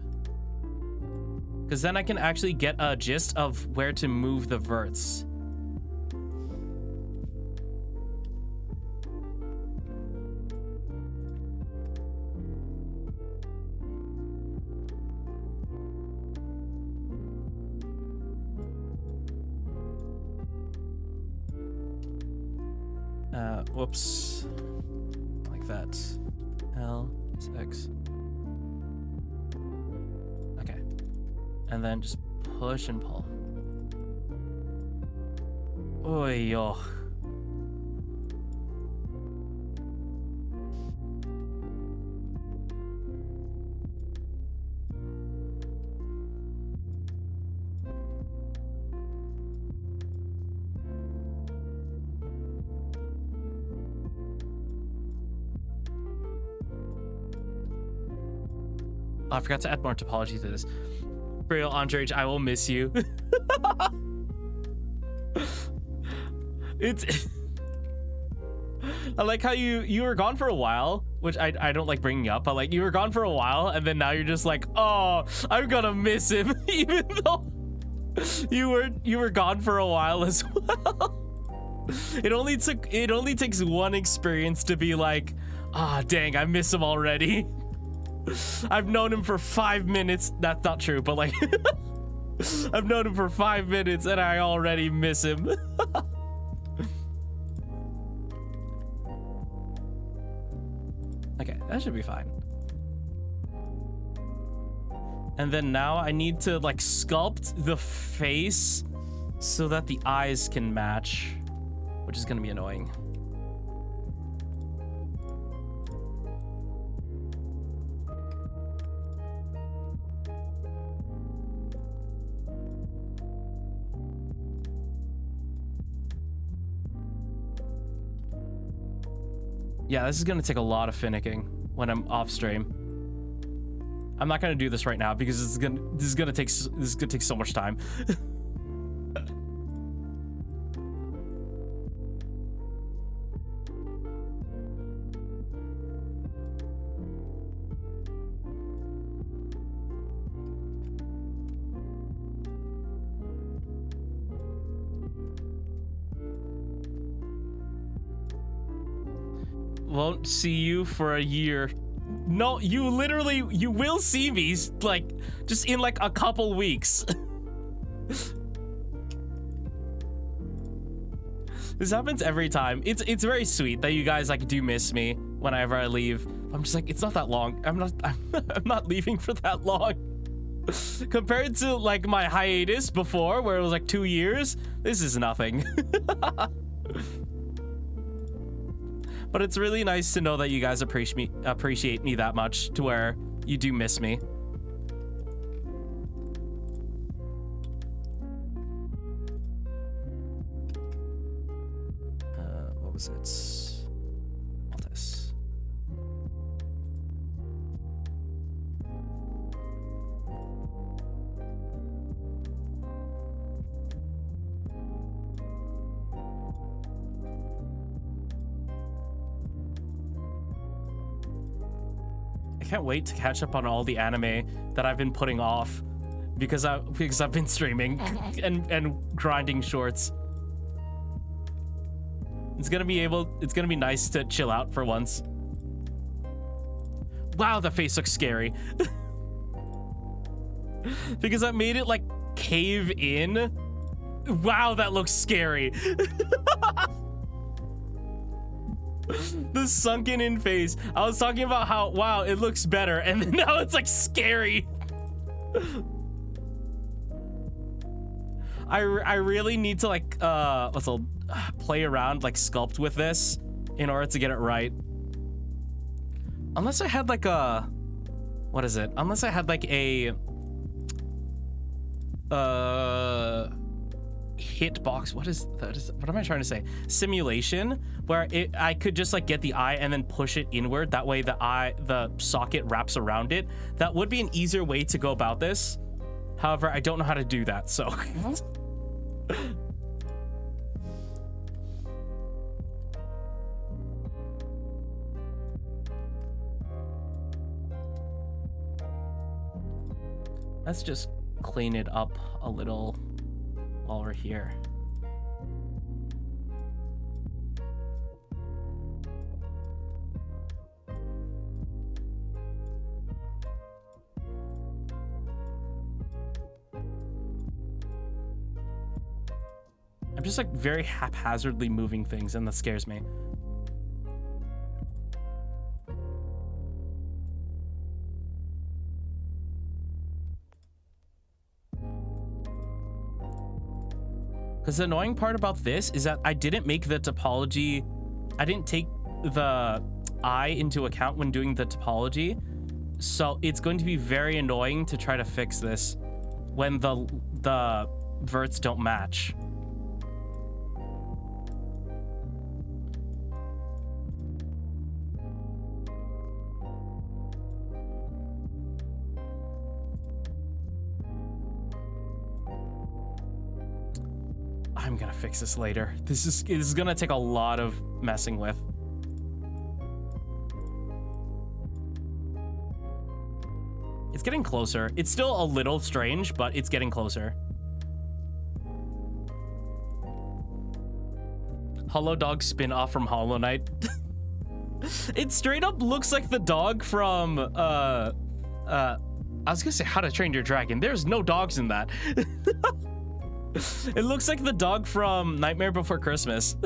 Because then I can actually get a gist of where to move the verts. Whoops. Like that. L is X. Okay. And then just push and pull. Oy, yo. I forgot to add more topology to this. For real, Andrej, I will miss you. It's... I like how you were gone for a while, which I don't like bringing up, but like you were gone for a while, and then now you're just like, oh, I'm gonna miss him, even though you were gone for a while as well. It only takes one experience to be like, ah, dang, I miss him already. I've known him for 5 minutes. That's not true, but like I've known him for 5 minutes and I already miss him. Okay, that should be fine. And then now I need to like sculpt the face so that the eyes can match, which is gonna be annoying. Yeah, this is gonna take a lot of finicking when I'm off stream. I'm not gonna do this right now because this is gonna take so much time. Won't see you for a year. No, you will see me like just in like a couple weeks. This happens every time. It's very sweet that you guys like do miss me whenever I leave. I'm just like, it's not that long. I'm not leaving for that long. Compared to like my hiatus before, where it was like 2 years, this is nothing. But it's really nice to know that you guys appreciate me that much, to where you do miss me. What was it? All this. I can't wait to catch up on all the anime that I've been putting off because I've been streaming and grinding shorts. It's gonna be nice to chill out for once. Wow, that face looks scary. Because I made it like cave in. Wow, that looks scary. The sunken in face. I was talking about how, wow, it looks better, and then now it's like scary. I really need to like play around, like sculpt with this in order to get it right. Unless I had like a, what is it? Unless I had like a hitbox. What am I trying to say? Simulation, where I could just like get the eye and then push it inward. That way the socket wraps around it. That would be an easier way to go about this. However, I don't know how to do that, so. Let's just clean it up a little while we're here. I'm just like very haphazardly moving things, and that scares me. Because the annoying part about this is that I didn't make the topology, I didn't take the eye into account when doing the topology. So it's going to be very annoying to try to fix this when the verts don't match. I'm gonna fix this later. This is gonna take a lot of messing with. It's getting closer. It's still a little strange, but it's getting closer. Hollow Dog spin-off from Hollow Knight. It straight up looks like the dog from I was gonna say How to Train Your Dragon. There's no dogs in that. It looks like the dog from Nightmare Before Christmas.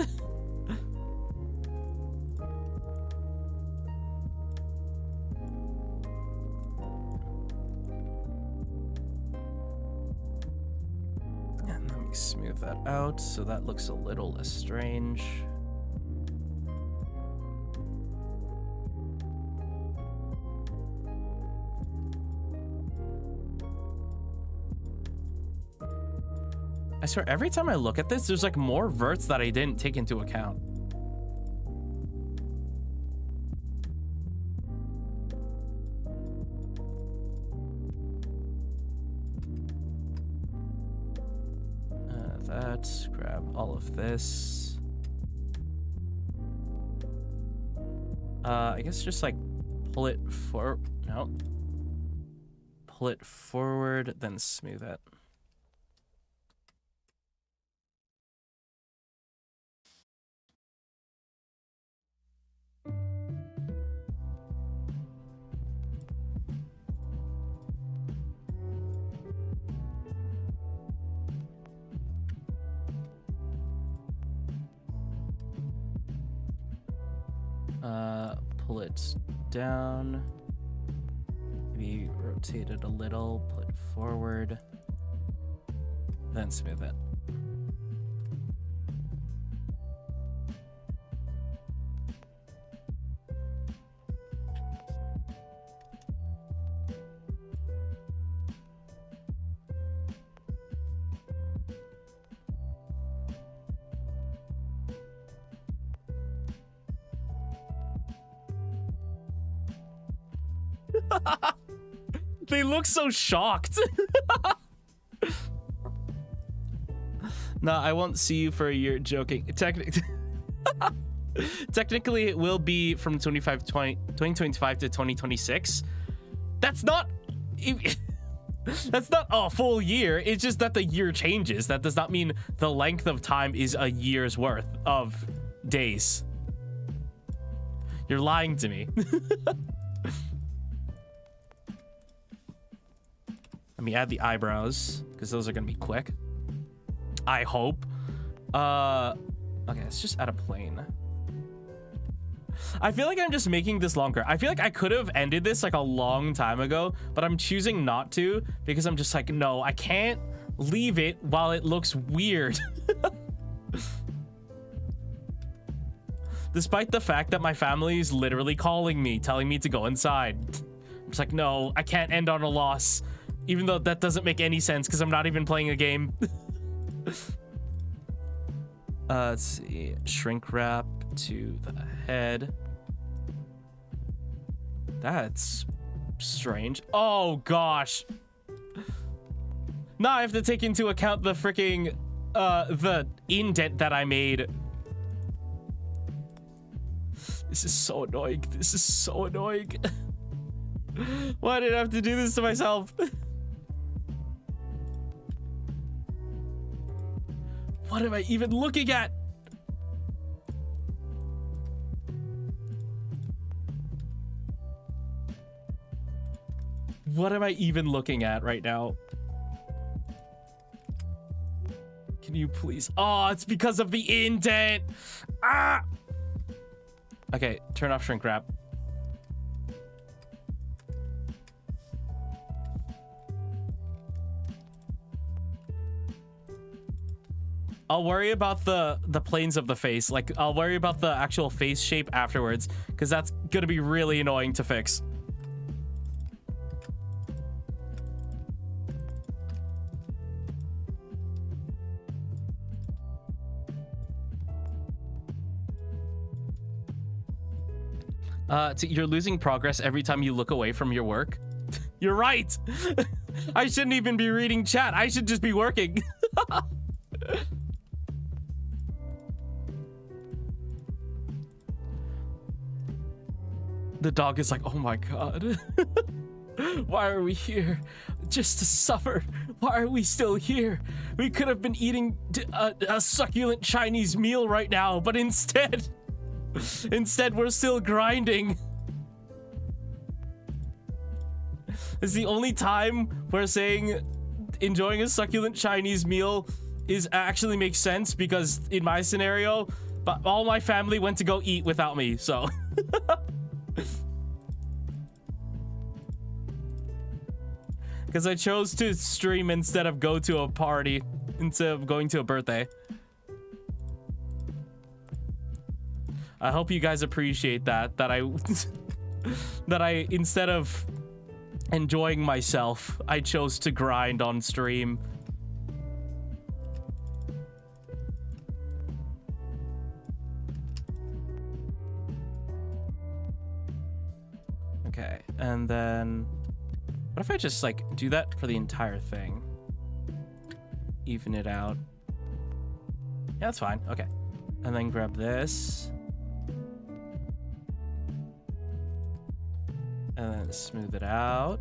And let me smooth that out so that looks a little less strange. I swear, every time I look at this, there's like more verts that I didn't take into account. Grab all of this. I guess just like pull it forward. No. Pull it forward, then smooth it. Pull it down. maybe rotate it a little, put it forward, then smooth it. They look so shocked. No, I won't see you for a year. Joking. Technically, it will be from 2025 to 2026. That's not... That's not a full year. It's just that the year changes. That does not mean the length of time is a year's worth of days. You're lying to me. Let me add the eyebrows, because those are going to be quick. I hope. Okay, let's just add a plane. I feel like I'm just making this longer. I feel like I could have ended this like a long time ago, but I'm choosing not to because I'm just like, no, I can't leave it while it looks weird. Despite the fact that my family is literally calling me, telling me to go inside. I'm just like, no, I can't end on a loss. Even though that doesn't make any sense because I'm not even playing a game. Let's see. Shrink wrap to the head. That's strange. Oh, gosh. Now I have to take into account the freaking, the indent that I made. This is so annoying. This is so annoying. Why did I have to do this to myself? What am I even looking at? What am I even looking at right now? Can you please? Oh, it's because of the indent. Ah! Okay, turn off shrink wrap. I'll worry about the planes of the face. Like, I'll worry about the actual face shape afterwards, because that's gonna be really annoying to fix. You're losing progress every time you look away from your work. You're right. I shouldn't even be reading chat. I should just be working. The dog is like, oh my god. Why are we here? Just to suffer. Why are we still here? We could have been eating a succulent Chinese meal right now, but instead we're still grinding. It's the only time where saying enjoying a succulent Chinese meal is actually makes sense, because in my scenario, but all my family went to go eat without me, so. Because I chose to stream instead of go to a party, instead of going to a birthday. I hope you guys appreciate that I that I, instead of enjoying myself, I chose to grind on stream. Okay, and then what if I just like do that for the entire thing? Even it out. Yeah, that's fine. Okay. And then grab this. And then smooth it out.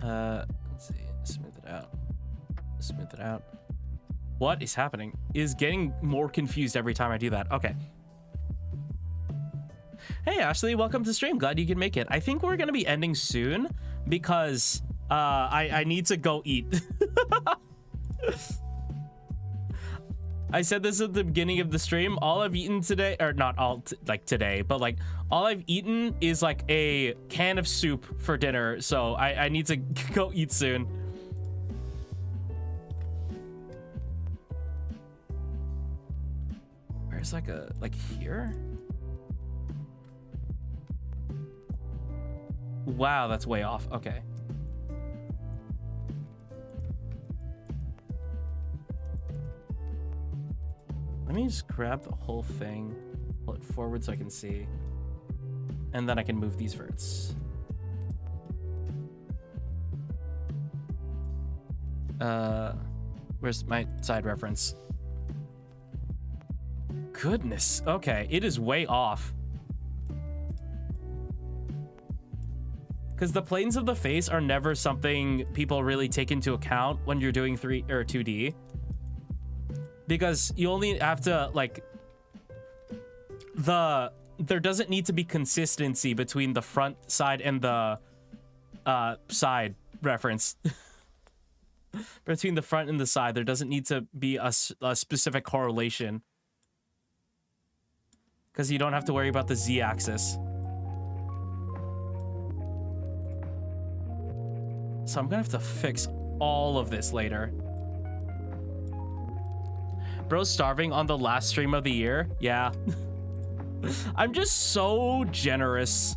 Let's see. Smooth it out. Smooth it out. What is happening? Is getting more confused every time I do that. Okay. Hey, Ashley, welcome to stream. Glad you can make it. I think we're going to be ending soon because I need to go eat. I said this at the beginning of the stream. All I've eaten today, or not all like today, but like all I've eaten is like a can of soup for dinner. So I need to go eat soon. Where's like here? Wow, that's way off. Okay. Let me just grab the whole thing, pull it forward so I can see, and then I can move these verts. Where's my side reference? Goodness. Okay, it is way off. Because the planes of the face are never something people really take into account when you're doing 3 or 2D. Because you only have to, like, there doesn't need to be consistency between the front side and the side reference. Between the front and the side, there doesn't need to be a specific correlation. Because you don't have to worry about the z-axis. So I'm gonna have to fix all of this later. Bro's starving on the last stream of the year. Yeah. I'm just so generous.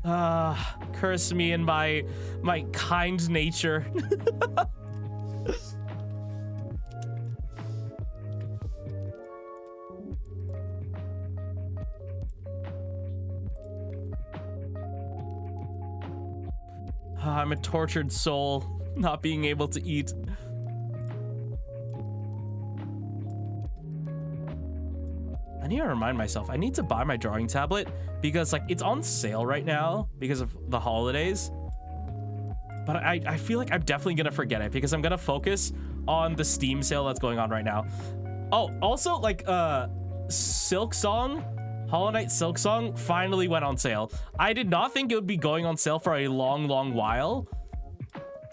Curse me in my kind nature. I'm a tortured soul, not being able to eat. I need to remind myself, I need to buy my drawing tablet because like it's on sale right now because of the holidays. But I feel like I'm definitely gonna forget it because I'm gonna focus on the Steam sale that's going on right now. Oh, also like Silk Song, Hollow Knight Silk Song finally went on sale. I did not think it would be going on sale for a long while,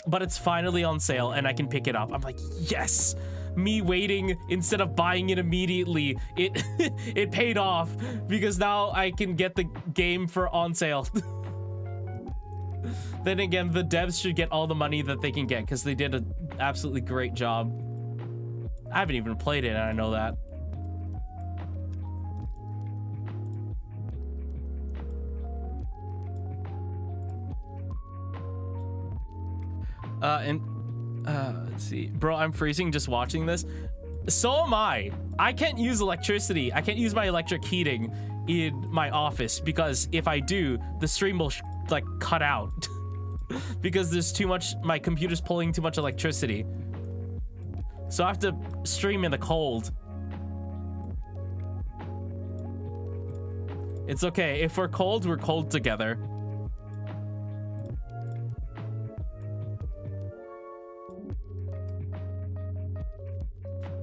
but it's finally on sale and I can pick it up. I'm like, yes! Me waiting instead of buying it immediately, it paid off because now I can get the game for on sale. Then again, the devs should get all the money that they can get because they did an absolutely great job. I haven't even played it and I know that. Let's see. Bro, I'm freezing just watching this. So am I. I can't use electricity. I can't use my electric heating in my office because if I do, the stream will like cut out because there's too much, my computer's pulling too much electricity. So I have to stream in the cold. It's okay. If we're cold together.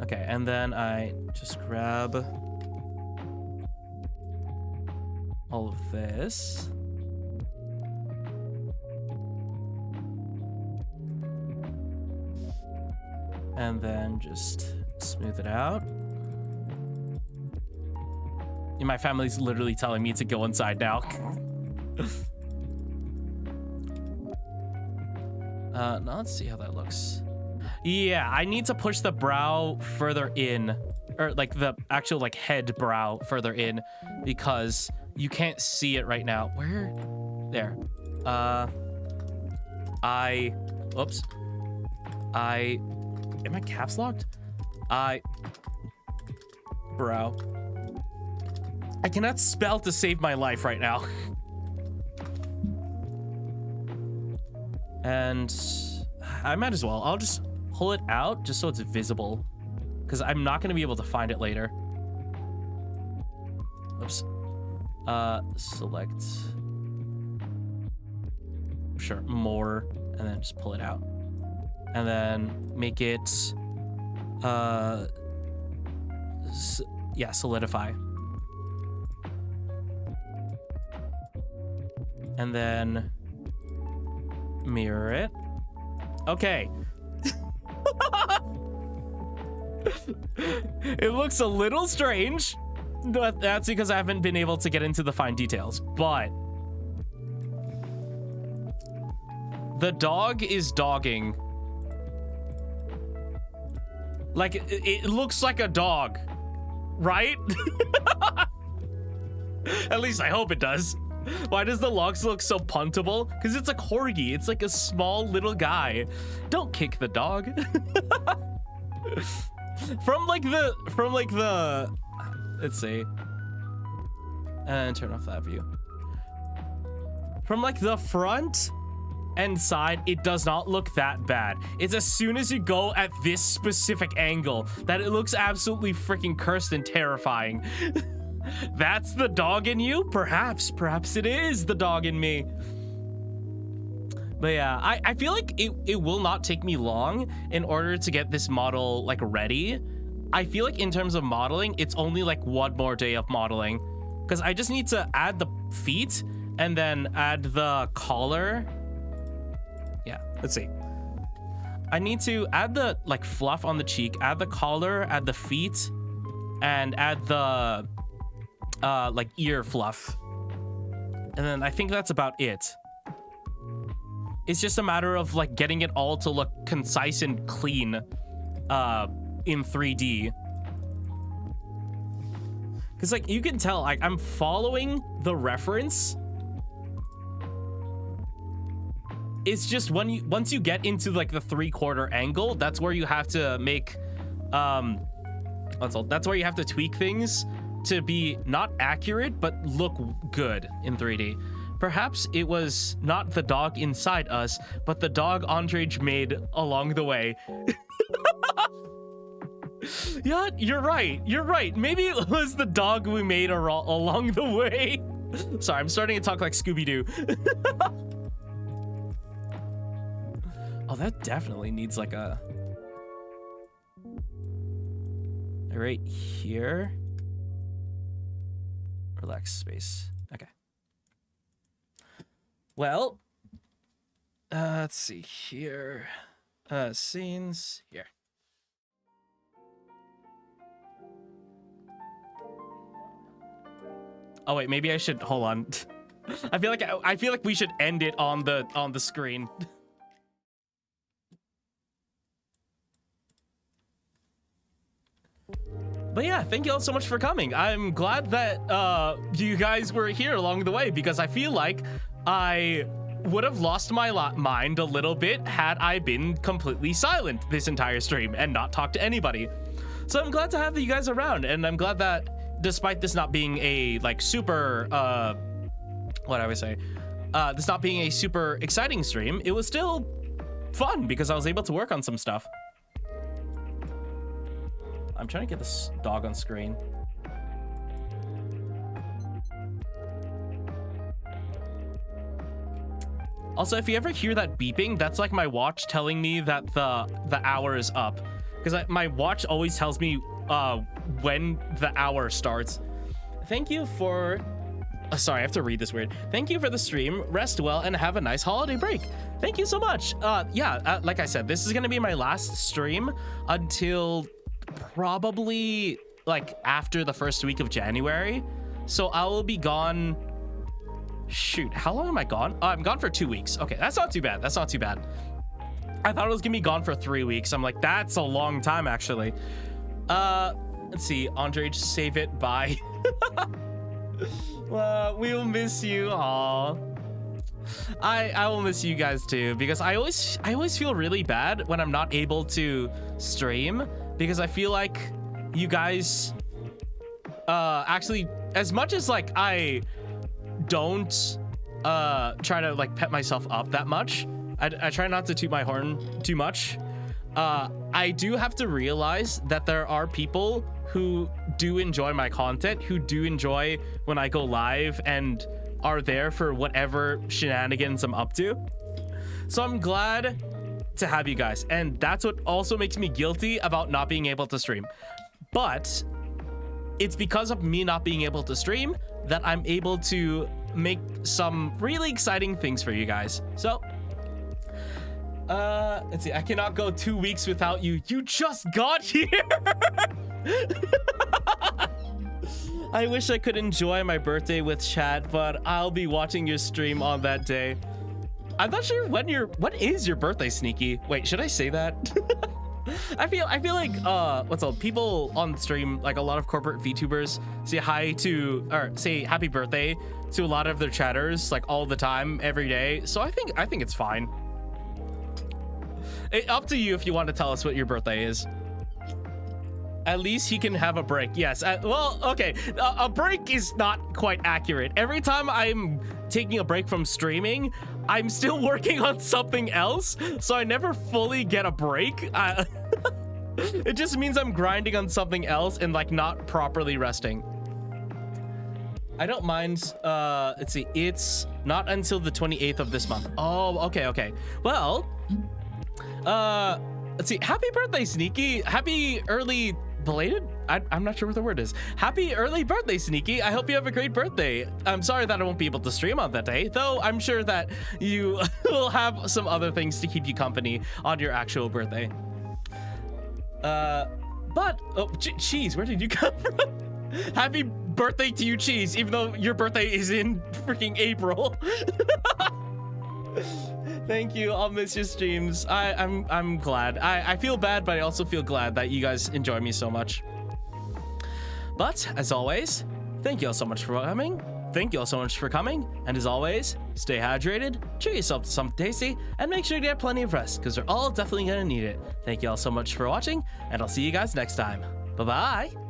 Okay, and then I just grab all of this. And then just smooth it out. And my family's literally telling me to go inside now. Now let's see how that looks. Yeah, I need to push the brow further in, or like the actual like head brow further in because you can't see it right now. Where? There. Oops. Am I caps locked? Brow. I cannot spell to save my life right now. And I might as well. I'll just pull it out just so it's visible because I'm not going to be able to find it later. Oops. Select. Sure, more, and then just pull it out. And then make it, yeah, solidify. And then mirror it. Okay. It looks a little strange, but that's because I haven't been able to get into the fine details. But the dog is dogging. Like, it looks like a dog, right? At least I hope it does. Why does the logs look so puntable? Because it's a corgi. It's like a small little guy. Don't kick the dog. From like the, let's see. And turn off that view. From like the front and side, it does not look that bad. It's as soon as you go at this specific angle that it looks absolutely freaking cursed and terrifying. That's the dog in you? Perhaps it is the dog in me. But yeah, I feel like it will not take me long in order to get this model like ready. I feel like in terms of modeling, it's only like one more day of modeling, because I just need to add the feet and then add the collar. Yeah, let's see. I need to add the like fluff on the cheek, add the collar, add the feet, and add the like ear fluff. And then I think that's about it. It's just a matter of like getting it all to look concise and clean in 3D. Because like you can tell, like I'm following the reference. It's just once you get into like the 3/4 angle, that's where you have to make that's where you have to tweak things to be not accurate but look good in 3D. Perhaps it was not the dog inside us, but the dog Andrej made along the way. Yeah, you're right. Maybe it was the dog we made along the way. Sorry, I'm starting to talk like Scooby-Doo. Oh, that definitely needs like a... right here. Relax space. Okay. Well, let's see here. Scenes here. Oh wait, maybe I should hold on. I feel like we should end it on the screen. But yeah, thank you all so much for coming. I'm glad that you guys were here along the way, because I feel like I would have lost my mind a little bit had I been completely silent this entire stream and not talked to anybody. So I'm glad to have you guys around, and I'm glad that despite this not being a like super what I would say, this not being a super exciting stream, it was still fun because I was able to work on some stuff. I'm trying to get this dog on screen. Also, if you ever hear that beeping, that's like my watch telling me that the hour is up, because my watch always tells me when the hour starts. Thank you for sorry, I have to read this weird. Thank you for the stream. Rest well and have a nice holiday break. Thank you so much. Yeah, like I said, this is gonna be my last stream until probably like after the first week of January. So I will be gone. Shoot, how long am I gone? I'm gone for 2 weeks. Okay, that's not too bad. That's not too bad. I thought I was gonna be gone for 3 weeks. I'm like, that's a long time actually. Let's see, Andre, just save it. Bye. Well, we will miss you. Aw. I will miss you guys too, because I always feel really bad when I'm not able to stream, because I feel like you guys actually, as much as like I don't try to like pep myself up that much, I try not to toot my horn too much. I do have to realize that there are people who do enjoy my content, who do enjoy when I go live and are there for whatever shenanigans I'm up to. So I'm glad to have you guys, and that's what also makes me guilty about not being able to stream. But it's because of me not being able to stream that I'm able to make some really exciting things for you guys. So Let's see. I cannot go 2 weeks without you. You just got here. I wish I could enjoy my birthday with chat, but I'll be watching your stream on that day. I'm not sure what is your birthday, Sneaky? Wait, should I say that? I feel like what's up, people on stream, like a lot of corporate VTubers say hi to, or say happy birthday to a lot of their chatters like all the time, every day. So I think it's fine. Up to you if you want to tell us what your birthday is. At least he can have a break. Yes. Well, okay. A break is not quite accurate. Every time I'm taking a break from streaming, I'm still working on something else, so I never fully get a break. It just means I'm grinding on something else and like not properly resting. I don't mind. Let's see. It's not until the 28th of this month. Oh, okay. Well, let's see. Happy birthday, Sneaky. Happy early belated? I'm not sure what the word is. Happy early birthday, Sneaky. I hope you have a great birthday. I'm sorry that I won't be able to stream on that day, though I'm sure that you will have some other things to keep you company on your actual birthday. But, oh, Cheese, where did you come from? Happy birthday to you, Cheese, even though your birthday is in freaking April. Thank you. I'll miss your streams. I'm glad. I feel bad, but I also feel glad that you guys enjoy me so much. But as always, thank you all so much for coming. Thank you all so much for coming. And as always, stay hydrated, treat yourself to something tasty, and make sure to get plenty of rest, because we're all definitely gonna need it. Thank you all so much for watching, and I'll see you guys next time. Bye-bye.